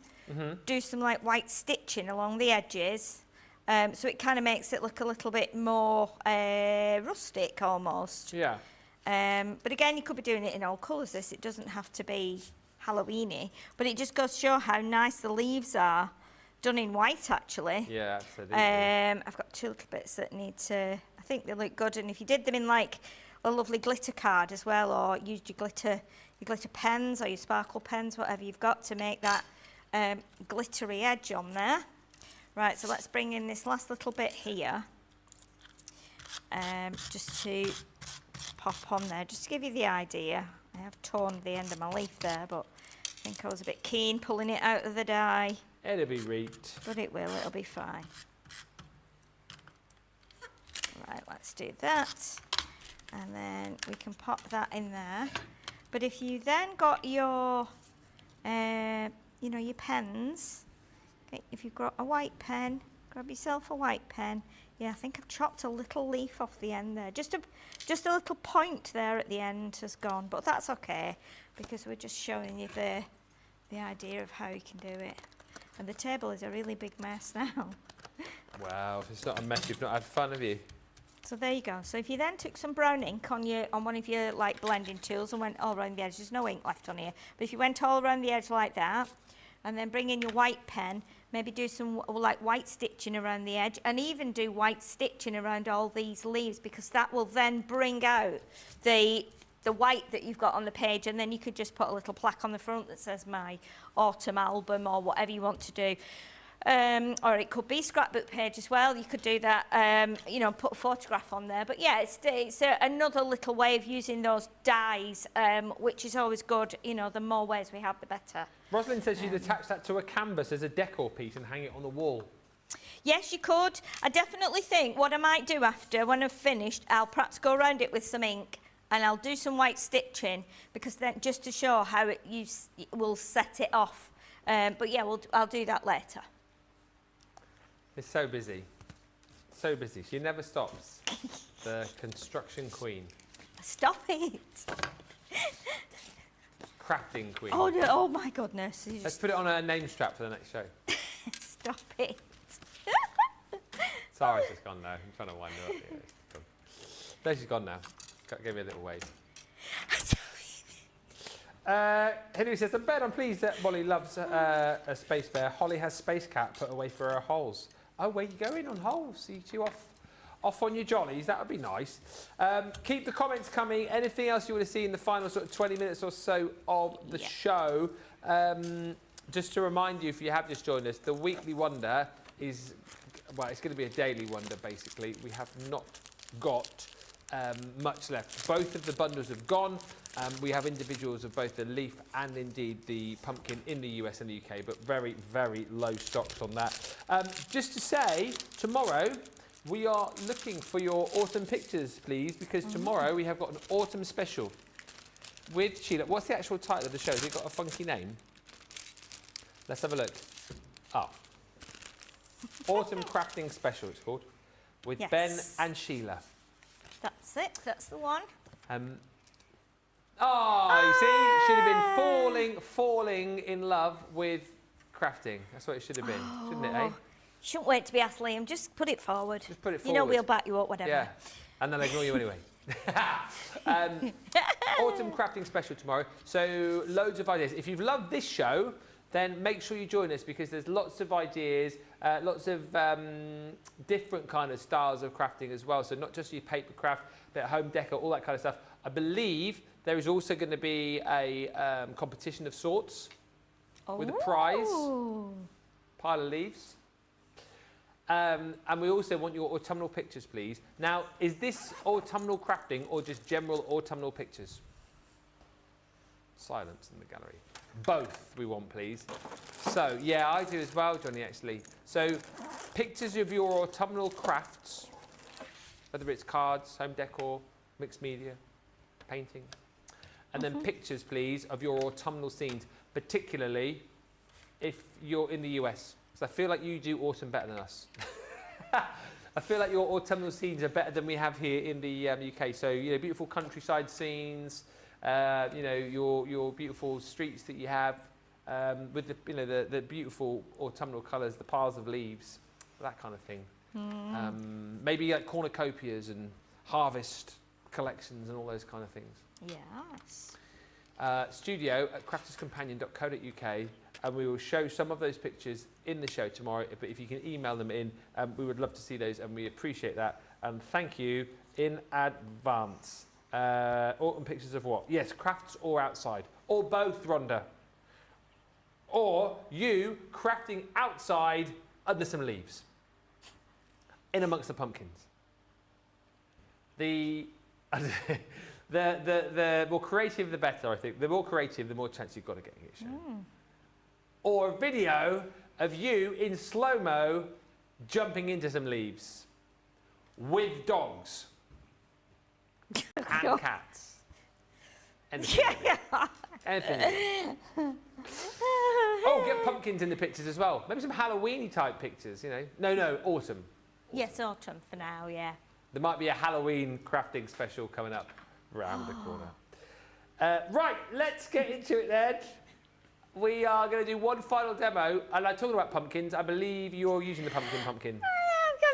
[SPEAKER 2] do some like white stitching along the edges. So it kind of makes it look a little bit more rustic almost.
[SPEAKER 1] Yeah.
[SPEAKER 2] But again, you could be doing it in all colours. It doesn't have to be Halloweeny, but it just goes to show how nice the leaves are done in white actually.
[SPEAKER 1] Yeah, absolutely.
[SPEAKER 2] I've got 2 little bits that need to, I think they look good, and if you did them in like a lovely glitter card as well, or used your glitter pens or your sparkle pens, whatever you've got to make that glittery edge on there. Right, so let's bring in this last little bit here, just to pop on there, just to give you the idea. I have torn the end of my leaf there, but I think I was a bit keen pulling it out of the die.
[SPEAKER 1] It'll be right.
[SPEAKER 2] But it'll be fine. Right, let's do that. And then we can pop that in there. But if you then got your, you know, your pens, okay, if you've got a white pen, grab yourself a white pen. Yeah, I think I've chopped a little leaf off the end there. Just a little point there at the end has gone, but that's okay because we're just showing you the idea of how you can do it. And the table is a really big mess now.
[SPEAKER 1] Wow, if it's not a mess, you've not had fun, have you?
[SPEAKER 2] So there you go. So if you then took some brown ink on one of your like blending tools and went all around the edge, there's no ink left on here. But if you went all around the edge like that, and then bring in your white pen, maybe do some like white stitching around the edge, and even do white stitching around all these leaves, because that will then bring out the white that you've got on the page, and then you could just put a little plaque on the front that says my autumn album or whatever you want to do. Or it could be scrapbook page as well. You could do that, you know, put a photograph on there. But yeah, it's another little way of using those dies, which is always good. You know, the more ways we have, the better.
[SPEAKER 1] Rosalind says you'd attach that to a canvas as a decor piece and hang it on the wall.
[SPEAKER 2] Yes, you could. I definitely think what I might do after, when I've finished, I'll perhaps go around it with some ink and I'll do some white stitching, because then just to show how it will set it off. But yeah, I'll do that later.
[SPEAKER 1] It's so busy. So busy. She never stops. The construction queen.
[SPEAKER 2] Stop it.
[SPEAKER 1] Crafting queen.
[SPEAKER 2] Oh, no, oh my goodness.
[SPEAKER 1] Let's put it on a name strap for the next show.
[SPEAKER 2] Stop it.
[SPEAKER 1] Sarah's just gone now. I'm trying to wind her up here. There she's gone now. Give me a little wave. Henry says, Ben, I'm pleased that Molly loves a space bear. Holly has Space Cat put away for her holes. Oh, where you going on holes? See you off on your jollies. That would be nice. Keep the comments coming. Anything else you want to see in the final sort of 20 minutes or so of the show? Just to remind you, if you have just joined us, the Weekly Wonder is, well, it's going to be a daily wonder, basically. We have not got much left. Both of the bundles have gone. We have individuals of both the leaf and indeed the pumpkin in the US and the UK, but very, very low stocks on that. Just to say, tomorrow we are looking for your autumn pictures, please, because tomorrow we have got an autumn special with Sheila. What's the actual title of the show? Has it got a funky name? Let's have a look. Oh. Autumn Crafting Special, it's called, with Ben and Sheila.
[SPEAKER 2] That's it. That's the one.
[SPEAKER 1] You see, should have been falling in love with crafting. That's what it should have been, shouldn't it, eh?
[SPEAKER 2] Shouldn't wait to be asked, Liam. Just put it forward.
[SPEAKER 1] Just put it forward.
[SPEAKER 2] You know we'll back you up, whatever.
[SPEAKER 1] Yeah, and then ignore you anyway. Autumn Crafting Special tomorrow. So loads of ideas. If you've loved this show, then make sure you join us because there's lots of ideas, lots of different kind of styles of crafting as well. So not just your paper craft, but home decor, all that kind of stuff. I believe there is also going to be a competition of sorts with a prize, pile of leaves. And we also want your autumnal pictures, please. Now, is this autumnal crafting or just general autumnal pictures? Silence in the gallery. Both we want, please. So, yeah, I do as well, Johnny, actually. So, pictures of your autumnal crafts, whether it's cards, home decor, mixed media, painting. And then pictures, please, of your autumnal scenes, particularly if you're in the US. Because I feel like you do autumn better than us. I feel like your autumnal scenes are better than we have here in the UK. So, you know, beautiful countryside scenes, you know, your beautiful streets that you have with the, you know, the beautiful autumnal colours, the piles of leaves, that kind of thing. Maybe like cornucopias and harvest collections and all those kind of things.
[SPEAKER 2] Yes.
[SPEAKER 1] Studio at crafterscompanion.co.uk, and we will show some of those pictures in the show tomorrow. But if you can email them in, we would love to see those, and we appreciate that. And thank you in advance. Autumn pictures of what? Yes, crafts or outside, or both, Rhonda. Or you crafting outside under some leaves, in amongst the pumpkins. The more creative, the better, I think. The more creative, the more chance you've got of getting it shown. Or a video of you in slow-mo jumping into some leaves with dogs and cats. Anything. Anything. Oh, get pumpkins in the pictures as well. Maybe some Halloween-y type pictures, you know. No, autumn.
[SPEAKER 2] Yes, autumn for now, yeah.
[SPEAKER 1] There might be a Halloween crafting special coming up round the corner. Right, let's get into it then. We are going to do one final demo, and I'm talking about pumpkins. I believe you're using the pumpkin.
[SPEAKER 2] I'm going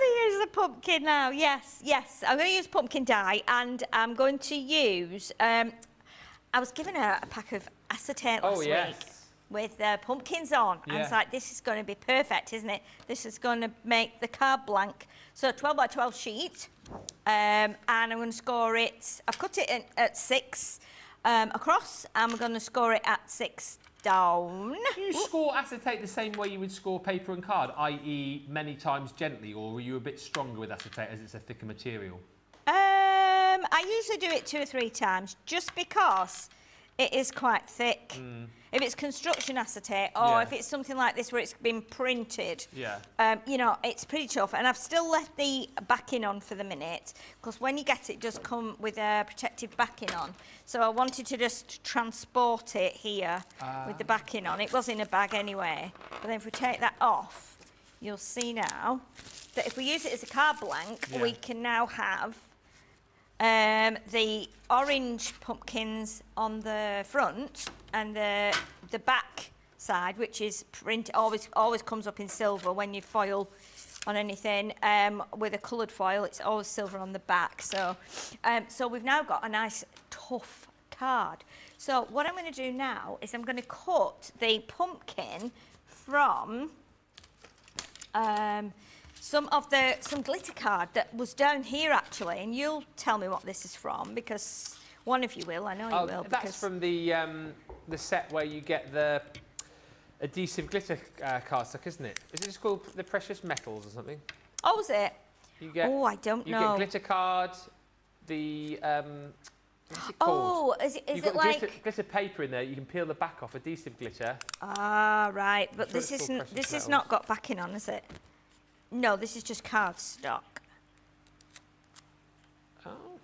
[SPEAKER 2] to use the pumpkin now, yes. I'm going to use pumpkin dye, and I'm going to use... I was given a pack of acetate last week with pumpkins on. Yeah. And I was like, this is going to be perfect, isn't it? This is going to make the card blank. So 12 by 12 sheet, and I'm going to score it. I've cut it at 6 across, and we're going to score it at 6 down.
[SPEAKER 1] Do you score acetate the same way you would score paper and card, i.e. many times gently, or were you a bit stronger with acetate as it's a thicker material?
[SPEAKER 2] I usually do it 2 or 3 times, just because it is quite thick. If it's construction acetate, or if it's something like this where it's been printed, you know, it's pretty tough. And I've still left the backing on for the minute, because when you get it, it does come with a protective backing on. So I wanted to just transport it here with the backing on. It was in a bag anyway. But then if we take that off, you'll see now that if we use it as a card blank, we can now have the orange pumpkins on the front, and the back side, which is print, always comes up in silver when you foil on anything with a coloured foil. It's always silver on the back. So, so we've now got a nice tough card. So what I'm going to do now is I'm going to cut the pumpkin from some glitter card that was down here actually, and you'll tell me what this is from, because one of you will, I know you will.
[SPEAKER 1] That's from the set where you get the adhesive glitter cardstock, isn't it? Is it just called the Precious Metals or something?
[SPEAKER 2] Oh, is it?
[SPEAKER 1] You get,
[SPEAKER 2] I don't know.
[SPEAKER 1] You get glitter card, the, what's it called?
[SPEAKER 2] Oh, is it like...
[SPEAKER 1] glitter paper in there, you can peel the back off, adhesive glitter.
[SPEAKER 2] Ah, right, but
[SPEAKER 1] sure
[SPEAKER 2] this has not got backing on, is it? No, this is just cardstock.
[SPEAKER 1] Oh.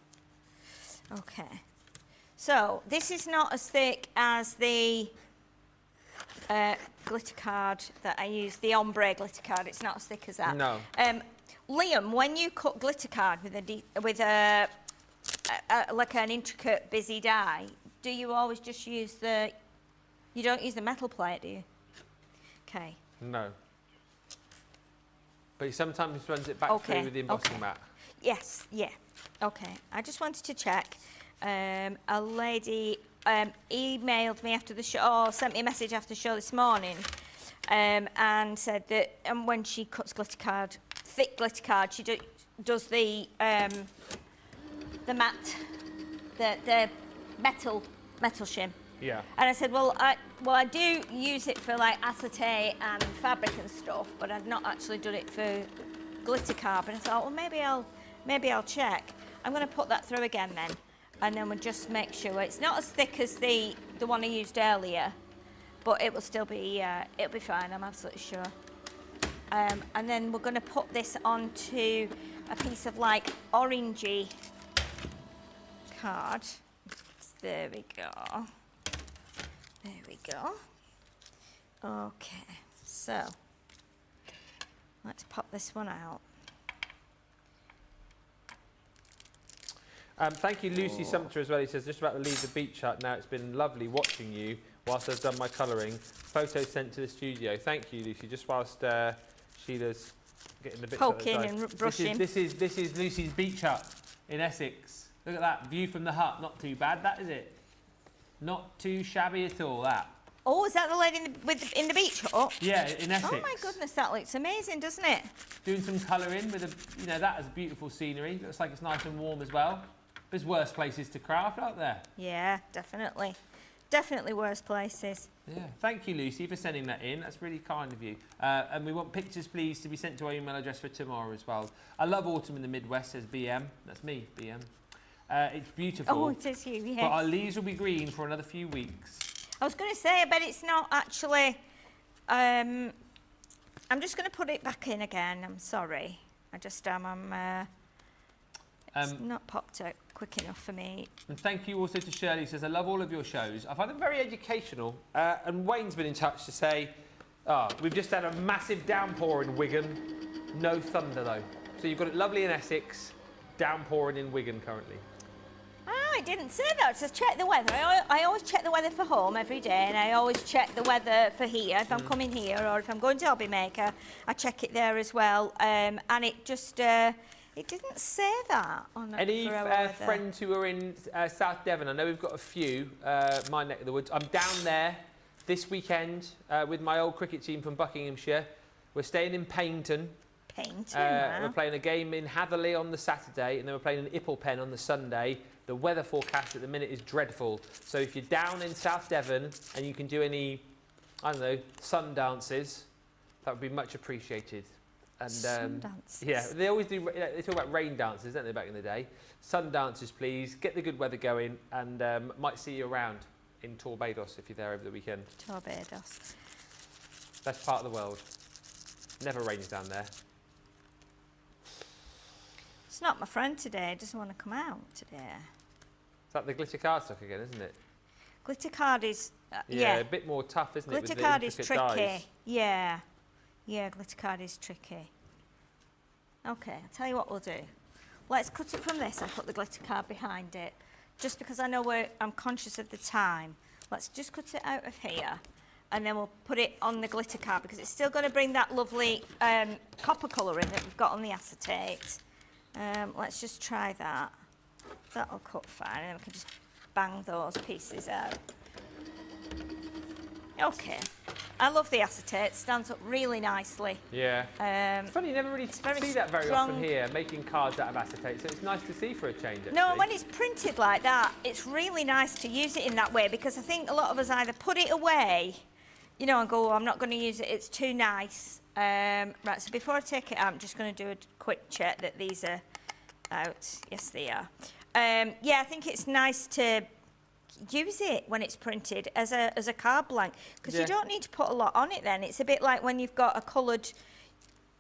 [SPEAKER 2] Okay. So, this is not as thick as the glitter card that I use, the ombre glitter card. It's not as thick as that.
[SPEAKER 1] No.
[SPEAKER 2] Liam, when you cut glitter card with like an intricate busy die, do you always just use you don't use the metal plate, do you? Okay.
[SPEAKER 1] No. But he sometimes runs it back through with the embossing mat.
[SPEAKER 2] Yes, yeah. Okay. I just wanted to check. A lady emailed me after the show, or sent me a message after the show this morning, and said that when she cuts glitter card, thick glitter card, she does the matte, the metal shim.
[SPEAKER 1] Yeah.
[SPEAKER 2] And I said, well, I do use it for like acetate and fabric and stuff, but I've not actually done it for glitter card. And I thought, well, maybe I'll check. I'm going to put that through again then, and then we'll just make sure it's not as thick as the one I used earlier, but it will still be it'll be fine. I'm absolutely sure. And then we're going to put this onto a piece of like orangey card. There we go. There we go. Okay, so let's pop this one out.
[SPEAKER 1] Thank you, Lucy Sumter, as well. He says, just about to leave the beach hut now. It's been lovely watching you whilst I've done my colouring. Photos sent to the studio. Thank you, Lucy. Just whilst Sheila's getting the bits
[SPEAKER 2] poking
[SPEAKER 1] out
[SPEAKER 2] and brushing.
[SPEAKER 1] This is Lucy's beach hut in Essex. Look at that view from the hut. Not too bad, that is it. Not too shabby at all, that.
[SPEAKER 2] Oh, is that the lady in the beach hut?
[SPEAKER 1] Yeah, in Essex.
[SPEAKER 2] Oh my goodness, that looks amazing, doesn't it?
[SPEAKER 1] Doing some colouring with that is beautiful scenery. Looks like it's nice and warm as well. There's worse places to craft, aren't there?
[SPEAKER 2] Yeah, definitely. Definitely worse places.
[SPEAKER 1] Yeah. Thank you, Lucy, for sending that in. That's really kind of you. And we want pictures, please, to be sent to our email address for tomorrow as well. I love autumn in the Midwest, says BM. That's me, BM. It's beautiful.
[SPEAKER 2] Oh, it is you, yes.
[SPEAKER 1] But our leaves will be green for another few weeks.
[SPEAKER 2] I was going to say, I bet it's not actually... I'm just going to put it back in again. I'm sorry. I just am... it's not popped out quick enough for me.
[SPEAKER 1] And thank you also to Shirley, who says, I love all of your shows. I find them very educational. And Wayne's been in touch to say, we've just had a massive downpour in Wigan. No thunder, though. So you've got it lovely in Essex, downpouring in Wigan currently.
[SPEAKER 2] Oh, I didn't say that. It says check the weather. I always check the weather for home every day, and I always check the weather for here. If I'm coming here or if I'm going to Hobbymaker, I check it there as well. And it just... it didn't say that on
[SPEAKER 1] Any friends who are in South Devon? I know we've got a few, my neck of the woods. I'm down there this weekend with my old cricket team from Buckinghamshire. We're staying in Paignton.
[SPEAKER 2] Wow.
[SPEAKER 1] We're playing a game in Hatherley on the Saturday, and then we're playing in Ipplepen on the Sunday. The weather forecast at the minute is dreadful. So if you're down in South Devon and you can do any, I don't know, sun dances, that would be much appreciated. And
[SPEAKER 2] sun dances.
[SPEAKER 1] yeah, they always do. They talk about rain dances, don't they, back in the day? Sun dances, please. Get the good weather going, and might see you around in Torbados if you're there over the weekend.
[SPEAKER 2] Torbados.
[SPEAKER 1] Best part of the world. Never rains down there.
[SPEAKER 2] It's not my friend today. Doesn't want to come out today.
[SPEAKER 1] Is that the glitter card stuff again, isn't it?
[SPEAKER 2] Glitter card is
[SPEAKER 1] yeah, a bit more tough, isn't it?
[SPEAKER 2] Glitter card is tricky. Dyes. Yeah. Yeah, glitter card is tricky. Okay, I'll tell you what we'll do. Let's cut it from this and put the glitter card behind it. Just because I know I'm conscious of the time. Let's just cut it out of here. And then we'll put it on the glitter card because it's still going to bring that lovely copper colouring that we've got on the acetate. Let's just try that. That'll cut fine, and then we can just bang those pieces out. Okay. I love the acetate. It stands up really nicely.
[SPEAKER 1] Yeah. It's funny, you never really see that very often here, making cards out of acetate, so it's nice to see for a change, actually.
[SPEAKER 2] No, when it's printed like that, it's really nice to use it in that way, because I think a lot of us either put it away, you know, and go, oh, I'm not going to use it, it's too nice, Right, so before I take it out, I'm just going to do a quick check that these are out. Yes, they are. Yeah, I think it's nice to use it when it's printed as a card blank, because you don't need to put a lot on it then. It's a bit like when you've got a coloured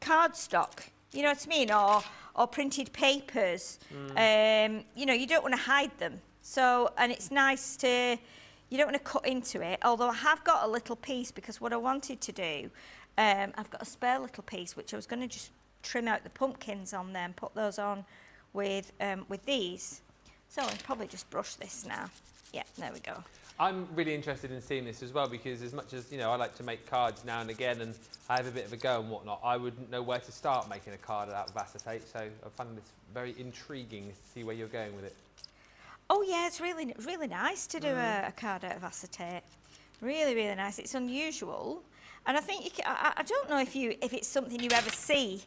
[SPEAKER 2] cardstock, you know what I mean, or printed papers. You know, you don't want to hide them. So, and it's nice to, you don't want to cut into it, although I have got a little piece, because what I wanted to do, I've got a spare little piece which I was going to just trim out the pumpkins on there and put those on with these. So I'll probably just brush this now. Yeah, there we go.
[SPEAKER 1] I'm really interested in seeing this as well, because as much as, you know, I like to make cards now and again and I have a bit of a go and whatnot, I wouldn't know where to start making a card out of acetate, so I find this very intriguing to see where you're going with it.
[SPEAKER 2] Oh yeah, it's really, really nice to do a card out of acetate. Really, really nice. It's unusual. And I think, I don't know if it's something you ever see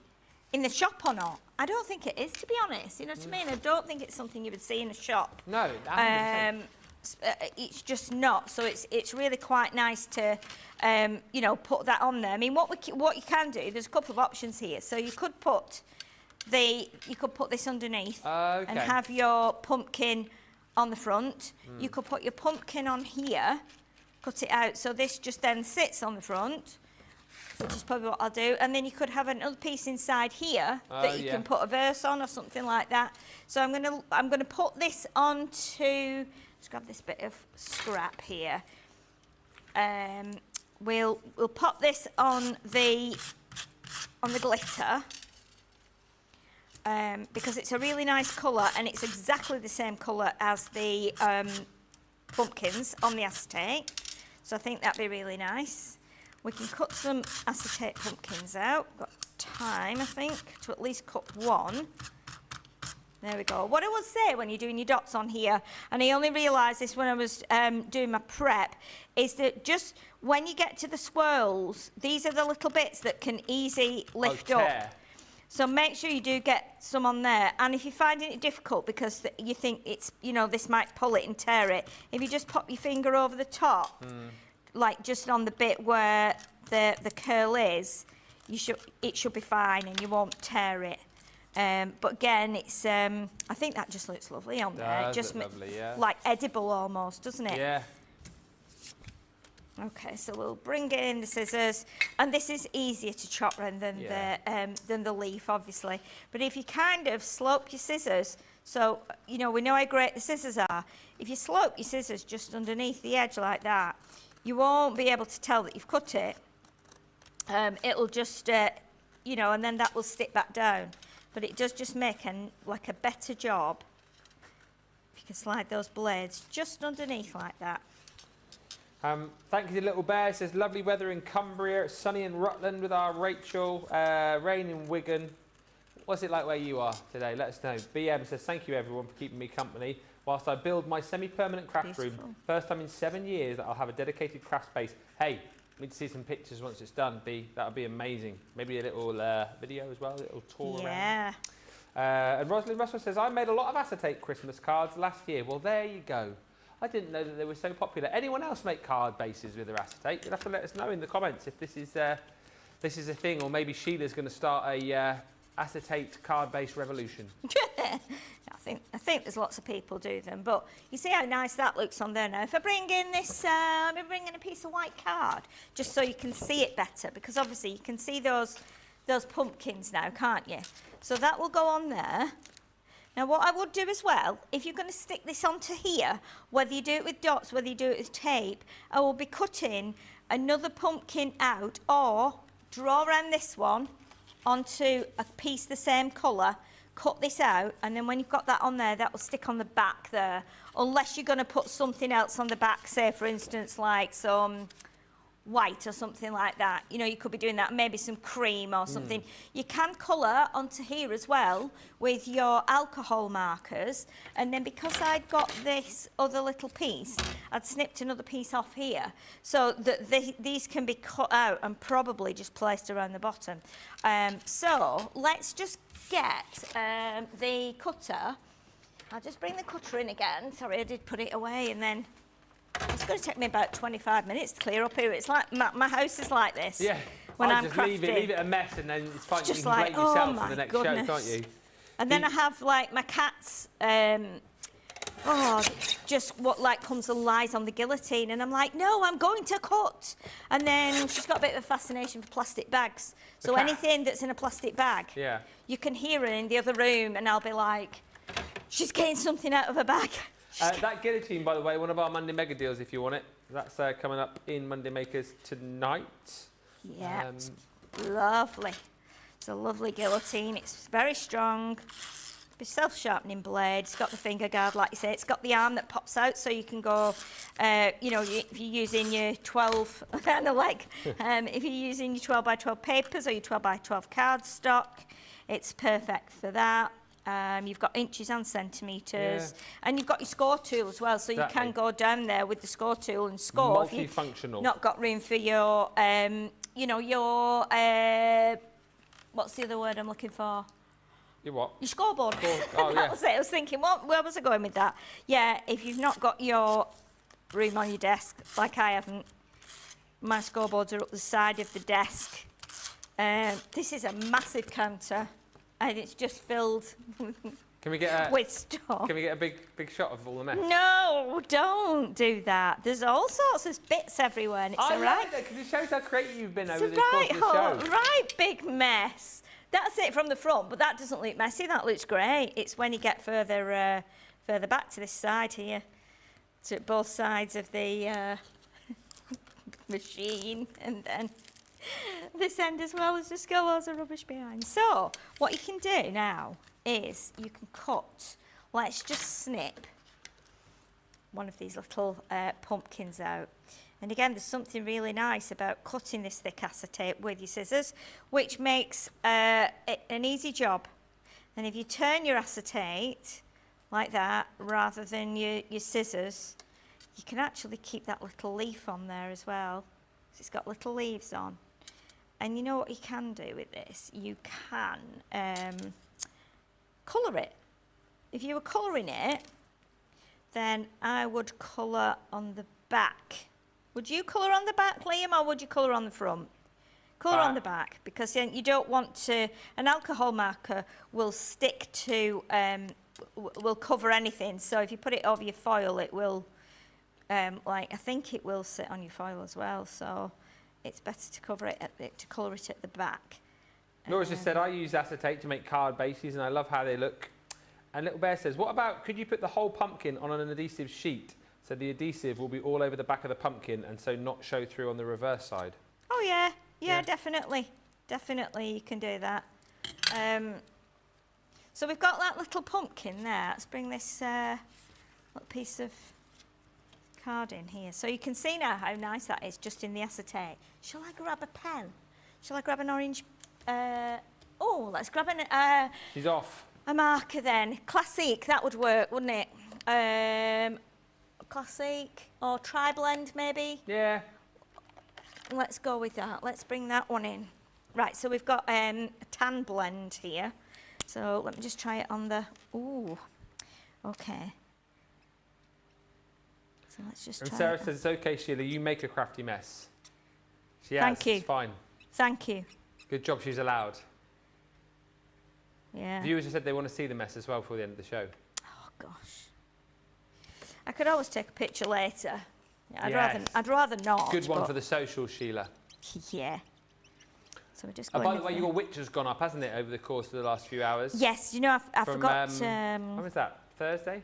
[SPEAKER 2] in the shop or not. I don't think it is, to be honest. You know what I mean? I don't think it's something you would see in a shop.
[SPEAKER 1] No,
[SPEAKER 2] it's just not. So it's really quite nice to, you know, put that on there. I mean, what you can do, there's a couple of options here. So you could put this underneath and have your pumpkin on the front. You could put your pumpkin on here, cut it out, so this just then sits on the front, which is probably what I'll do. And then you could have another piece inside here that you can put a verse on or something like that. So I'm gonna put this onto. Let's grab this bit of scrap here. We'll pop this on the glitter. Because it's a really nice colour and it's exactly the same colour as the pumpkins on the acetate. So I think that'd be really nice. We can cut some acetate pumpkins out. Got time, I think, to at least cut one. There we go. What I would say when you're doing your dots on here, and I only realised this when I was doing my prep, is that just when you get to the swirls, these are the little bits that can easily lift up. So make sure you do get some on there. And if you're finding it difficult because you think it's, you know, this might pull it and tear it, if you just pop your finger over the top, like just on the bit where the curl is, it should be fine and you won't tear it. But again, it's I think that just looks lovely on there. It just lovely, yeah. Like edible almost, doesn't it?
[SPEAKER 1] Yeah.
[SPEAKER 2] Okay, so we'll bring in the scissors, and this is easier to chop than the leaf, obviously. But if you kind of slope your scissors, so you know we know how great the scissors are. If you slope your scissors just underneath the edge like that, you won't be able to tell that you've cut it. It'll just, you know, and then that will stick back down. But it does just make like a better job if you can slide those blades just underneath like that.
[SPEAKER 1] Thank you to Little Bear. It says lovely weather in Cumbria. It's sunny in Rutland with our Rachel. Rain in Wigan. What's it like where you are today? Let us know. BM says thank you everyone for keeping me company whilst I build my semi-permanent craft room. First time in 7 years that I'll have a dedicated craft space. Hey, need to see some pictures once it's done. That would be amazing. Maybe a little video as well, a little tour around. And Rosalind Russell says I made a lot of acetate Christmas cards last year. Well, there you go. I didn't know that they were so popular. Anyone else make card bases with their acetate? You'll have to let us know in the comments if this is a thing, or maybe Sheila's going to start a acetate card base revolution.
[SPEAKER 2] I think there's lots of people do them, but you see how nice that looks on there now. If I bring in this, I'm bringing a piece of white card just so you can see it better, because obviously you can see those pumpkins now, can't you? So that will go on there. Now what I would do as well, if you're going to stick this onto here, whether you do it with dots, whether you do it with tape, I will be cutting another pumpkin out, or draw around this one onto a piece the same colour, cut this out, and then when you've got that on there, that will stick on the back there, unless you're going to put something else on the back, say for instance like some white or something like that. You know, you could be doing that, maybe some cream or something. You can colour onto here as well with your alcohol markers, and then because I'd got this other little piece, I'd snipped another piece off here so that these can be cut out and probably just placed around the bottom. So let's just get the cutter. I'll just bring the cutter in again. Sorry, I did put it away, and then it's going to take me about 25 minutes to clear up here. It's like my house is like this.
[SPEAKER 1] Yeah.
[SPEAKER 2] when
[SPEAKER 1] I
[SPEAKER 2] I'm
[SPEAKER 1] just
[SPEAKER 2] crafting.
[SPEAKER 1] leave it a mess, and then it's fine.
[SPEAKER 2] It's
[SPEAKER 1] You
[SPEAKER 2] just
[SPEAKER 1] can
[SPEAKER 2] like,
[SPEAKER 1] blame yourself for
[SPEAKER 2] my
[SPEAKER 1] the next
[SPEAKER 2] goodness.
[SPEAKER 1] show, can't you?
[SPEAKER 2] And then I have like my cat's, just what like comes and lies on the guillotine, and I'm like, no, I'm going to cut. And then she's got a bit of a fascination for plastic bags. So anything that's in a plastic bag, you can hear her in the other room, and I'll be like, she's getting something out of her bag.
[SPEAKER 1] That guillotine, by the way, one of our Monday mega deals, if you want it. That's coming up in Monday Makers tonight.
[SPEAKER 2] Yeah, it's lovely. It's a lovely guillotine. It's very strong. It's a self-sharpening blade. It's got the finger guard, like you say. It's got the arm that pops out, so you can go, if you're using your 12, and the leg, if you're using your 12 by 12 papers or your 12 by 12 cardstock, it's perfect for that. You've got inches and centimetres, and you've got your score tool as well, so you can go down there with the score tool and score.
[SPEAKER 1] Multifunctional.
[SPEAKER 2] If you've not got room for your, what's the other word I'm looking for?
[SPEAKER 1] Your what?
[SPEAKER 2] Your scoreboard.
[SPEAKER 1] Oh,
[SPEAKER 2] That was it. I was thinking, where was I going with that? Yeah, if you've not got your room on your desk, like I haven't, my scoreboards are up the side of the desk. This is a massive counter, and it's just filled
[SPEAKER 1] Can we get
[SPEAKER 2] with stuff.
[SPEAKER 1] Can we get a big shot of all the mess?
[SPEAKER 2] No, don't do that. There's all sorts of bits everywhere, and it's
[SPEAKER 1] I
[SPEAKER 2] all right.
[SPEAKER 1] like that because it shows how creative you've been
[SPEAKER 2] It's
[SPEAKER 1] over the course of the show.
[SPEAKER 2] right big mess. That's it from the front, but that doesn't look messy. That looks great. It's when you get further back to this side here, to both sides of the machine, and then this end as well. There's just got loads of rubbish behind. So what you can do now is you can cut. Let's just snip one of these little pumpkins out. And again, there's something really nice about cutting this thick acetate with your scissors, which makes it an easy job. And if you turn your acetate like that, rather than your scissors, you can actually keep that little leaf on there as well. So it's got little leaves on. And you know what you can do with this? You can colour it. If you were colouring it, then I would colour on the back. Would you colour on the back, Liam, or would you colour on the front? Colour on the back, because then you don't want to, an alcohol marker will stick to, will cover anything. So if you put it over your foil, it will, I think it will sit on your foil as well. So it's better to cover it, to colour it at the back.
[SPEAKER 1] Laura just said, I use acetate to make card bases, and I love how they look. And Little Bear says, what about, could you put the whole pumpkin on an adhesive sheet? So the adhesive will be all over the back of the pumpkin and so not show through on the reverse side.
[SPEAKER 2] Oh yeah, definitely. Definitely you can do that. So we've got that little pumpkin there. Let's bring this little piece of card in here. So you can see now how nice that is just in the acetate. Shall I grab a pen? Shall I grab an orange? Let's grab an...
[SPEAKER 1] She's off.
[SPEAKER 2] A marker then. Classic, that would work, wouldn't it? Classic or tri-blend maybe?
[SPEAKER 1] Yeah.
[SPEAKER 2] Let's go with that. Let's bring that one in. Right, so we've got a tan blend here. So let me just try it on the... Ooh, okay. So let's just try
[SPEAKER 1] And Sarah
[SPEAKER 2] it.
[SPEAKER 1] says, it's okay, Sheila, you make a crafty mess. She has,
[SPEAKER 2] Thank you.
[SPEAKER 1] It's fine.
[SPEAKER 2] Thank you.
[SPEAKER 1] Good job, she's allowed.
[SPEAKER 2] Yeah.
[SPEAKER 1] Viewers have said they want to see the mess as well before the end of the show.
[SPEAKER 2] Oh, gosh. I could always take a picture later.
[SPEAKER 1] Yes.
[SPEAKER 2] I'd rather not.
[SPEAKER 1] Good one for the socials, Sheila.
[SPEAKER 2] Yeah. So we're just going
[SPEAKER 1] By the way, your witch has gone up, hasn't it, over the course of the last few hours?
[SPEAKER 2] Yes, you know, I forgot...
[SPEAKER 1] when was that? Thursday?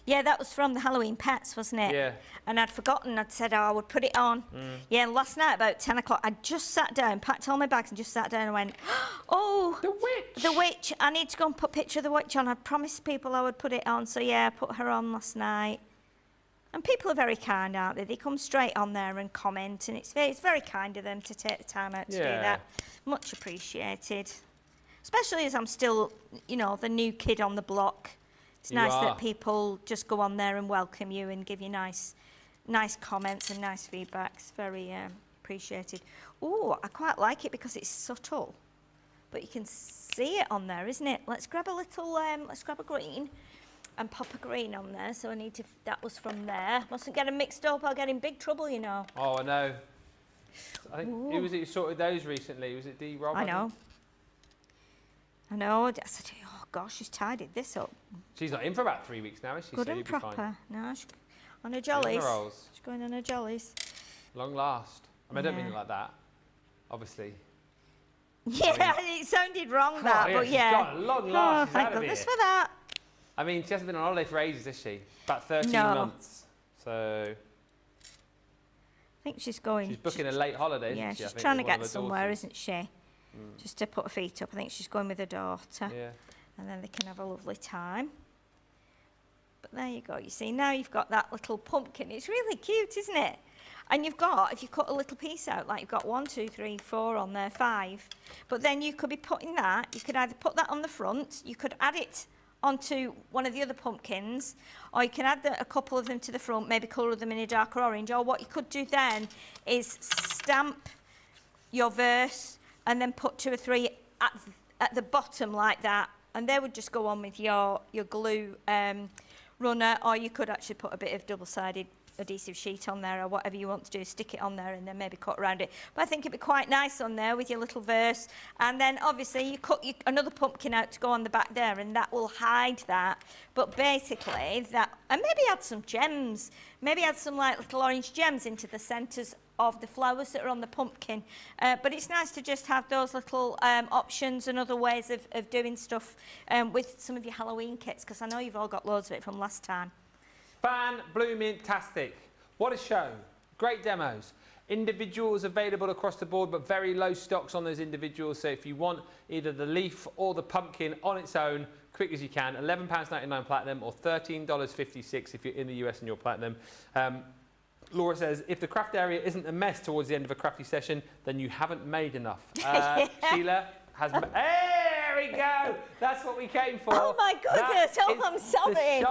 [SPEAKER 2] Yeah, that was from the Halloween Pets, wasn't it?
[SPEAKER 1] Yeah.
[SPEAKER 2] And I'd forgotten, I'd said, I would put it on. Yeah, last night about 10 o'clock, I just sat down, packed all my bags and just sat down and went, oh,
[SPEAKER 1] the witch!
[SPEAKER 2] The witch, I need to go and put a picture of the witch on. I promised people I would put it on, so yeah, I put her on last night. And people are very kind, aren't they? They come straight on there and comment, and it's very kind of them to take the time out to do that. Much appreciated. Especially as I'm still, you know, the new kid on the block. It's nice that people just go on there and welcome you and give you nice comments and nice feedback. It's very appreciated. Oh, I quite like it because it's subtle, but you can see it on there, isn't it? Let's grab a little, let's grab a green and pop a green on there. So I need to, that was from there. Mustn't get them mixed up, I'll get in big trouble, you know.
[SPEAKER 1] Oh, I know. I think who was it who sorted those recently? Was it D. Rob?
[SPEAKER 2] I know. Oh gosh, she's tidied this up.
[SPEAKER 1] She's not in for about 3 weeks now, is she?
[SPEAKER 2] Good
[SPEAKER 1] so
[SPEAKER 2] and
[SPEAKER 1] you'll be
[SPEAKER 2] proper.
[SPEAKER 1] fine.
[SPEAKER 2] No, she's on her jollies.
[SPEAKER 1] Rolls.
[SPEAKER 2] She's going on her jollies.
[SPEAKER 1] Long last. I mean, I don't mean it like that, obviously.
[SPEAKER 2] Yeah, it sounded wrong that, but yeah.
[SPEAKER 1] She's got a long last.
[SPEAKER 2] Thank goodness for that.
[SPEAKER 1] I mean, she hasn't been on holiday for ages, has she? About 13 months. So.
[SPEAKER 2] I think she's going.
[SPEAKER 1] She's booking a late holiday.
[SPEAKER 2] Yeah,
[SPEAKER 1] isn't she?
[SPEAKER 2] she's
[SPEAKER 1] I think,
[SPEAKER 2] trying to
[SPEAKER 1] with one
[SPEAKER 2] get
[SPEAKER 1] of her
[SPEAKER 2] somewhere,
[SPEAKER 1] daughters.
[SPEAKER 2] isn't she? Just to put her feet up. I think she's going with her daughter.
[SPEAKER 1] Yeah.
[SPEAKER 2] And then they can have a lovely time. But there you go. You see, now you've got that little pumpkin. It's really cute, isn't it? And you've got, if you cut a little piece out, like you've got 1, 2, 3, 4 on there, 5. But then you could be putting that, you could either put that on the front, you could add it onto one of the other pumpkins, or you can add a couple of them to the front, maybe colour them in a darker orange, or what you could do then is stamp your verse and then put 2 or 3 at the bottom like that, and they would just go on with your glue runner, or you could actually put a bit of double-sided adhesive sheet on there, or whatever you want to do, stick it on there and then maybe cut around it. But I think it'd be quite nice on there with your little verse, and then obviously you cut another pumpkin out to go on the back there, and that will hide that. But basically that, and maybe add some gems, maybe add some like little orange gems into the centres of the flowers that are on the pumpkin. But it's nice to just have those little options and other ways of doing stuff with some of your Halloween kits, because I know you've all got loads of it from last time.
[SPEAKER 1] Fan-blooming-tastic. What a show. Great demos. Individuals available across the board, but very low stocks on those individuals. So if you want either the leaf or the pumpkin on its own, quick as you can, £11.99 platinum or $13.56 if you're in the US and you're platinum. Laura says, if the craft area isn't a mess towards the end of a crafty session, then you haven't made enough. Sheila has... There we go! That's what we came for.
[SPEAKER 2] Oh my goodness! I'm sobbing.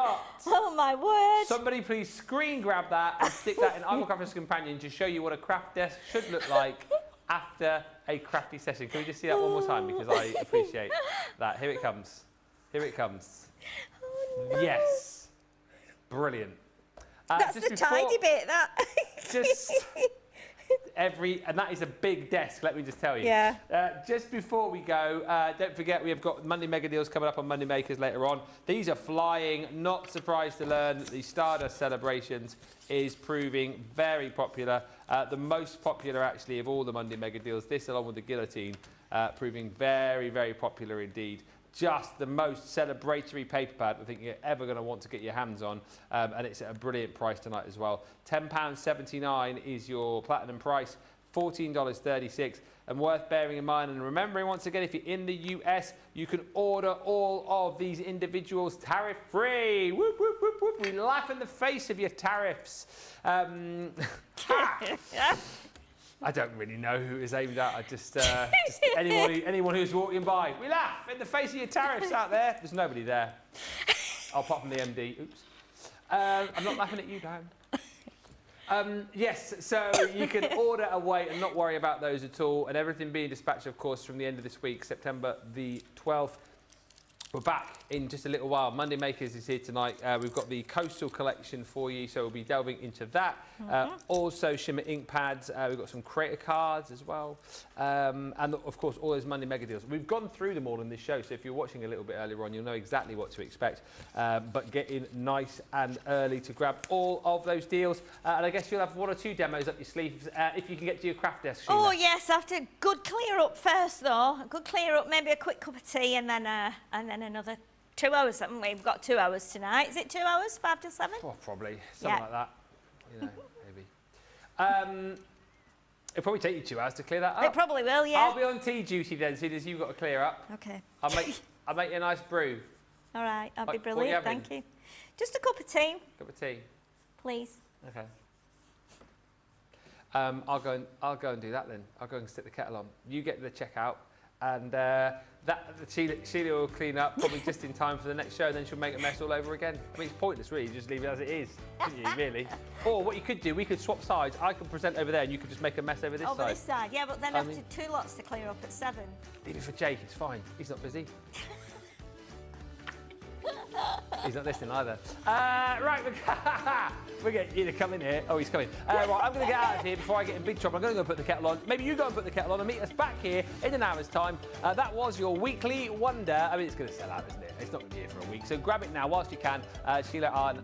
[SPEAKER 2] Oh my word!
[SPEAKER 1] Somebody please screen grab that and stick that in I'm a Crafter's Companion to show you what a craft desk should look like after a crafty session. Can we just see that one more time, because I appreciate that. Here it comes. Here it comes.
[SPEAKER 2] Oh, no.
[SPEAKER 1] Yes. Brilliant.
[SPEAKER 2] That's the tidy bit, that.
[SPEAKER 1] Just and that is a big desk, let me just tell you.
[SPEAKER 2] Yeah.
[SPEAKER 1] Just before we go, don't forget we have got Monday Mega Deals coming up on Monday Makers later on. These are flying. Not surprised to learn that the Stardust Celebrations is proving very popular. The most popular, actually, of all the Monday Mega Deals. This, along with the Guillotine, proving very, very popular indeed. Just the most celebratory paper pad I think you're ever going to want to get your hands on, and it's at a brilliant price tonight as well. £10.79 is your platinum price, $14.36, and worth bearing in mind and remembering once again, if you're in the US, you can order all of these individuals tariff-free. Whoop, whoop, whoop, whoop. We laugh in the face of your tariffs. I don't really know who it is aimed at. I just anyone who's walking by. We laugh in the face of your tariffs out there. There's nobody there. I'll pop from the MD. Oops. I'm not laughing at you, Dan. Yes, so you can order away and not worry about those at all. And everything being dispatched, of course, from the end of this week, September the 12th. We're back in just a little while. Monday Makers is here tonight. We've got the Coastal collection for you, so we'll be delving into that. Also, Shimmer ink pads. We've got some creator cards as well. And, of course, all those Monday Mega Deals. We've gone through them all in this show, so if you're watching a little bit earlier on, you'll know exactly what to expect. But get in nice and early to grab all of those deals. And I guess you'll have 1 or 2 demos up your sleeves if you can get to your craft desk, Sheila.
[SPEAKER 2] Oh, yes, after a good clear up first, though. A good clear up, maybe a quick cup of tea, and then another 2 hours, haven't we? We've got 2 hours tonight. Is it 2 hours, 5 till 7?
[SPEAKER 1] Oh, probably. Something like that. You know, maybe. It'll probably take you 2 hours to clear that up.
[SPEAKER 2] It probably will, yeah.
[SPEAKER 1] I'll be on tea duty then, soon as you've got to clear up.
[SPEAKER 2] Okay.
[SPEAKER 1] I'll make you a nice brew.
[SPEAKER 2] All right, that'll be
[SPEAKER 1] What are you
[SPEAKER 2] brilliant,
[SPEAKER 1] having?
[SPEAKER 2] thank you. Just a cup of tea.
[SPEAKER 1] Cup of tea.
[SPEAKER 2] Please.
[SPEAKER 1] Okay. I'll go and do that then. I'll go and stick the kettle on. You get the checkout, and Sheila will clean up probably just in time for the next show, and then she'll make a mess all over again. I mean, it's pointless, really. You just leave it as it is, shouldn't you, really? Or what you could do, we could swap sides. I could present over there, and you could just make a mess over this side.
[SPEAKER 2] Over this side, yeah, but then after 2 lots to clear up at 7.
[SPEAKER 1] Leave it for Jake, it's fine. He's not busy. He's not listening either. Right, we're getting you to come in here. Oh, he's coming. Right, I'm going to get out of here before I get in big trouble. I'm going to go put the kettle on. Maybe you go and put the kettle on and meet us back here in an hour's time. That was your weekly wonder. I mean, it's going to sell out, isn't it? It's not going to be here for a week. So grab it now whilst you can. Sheila and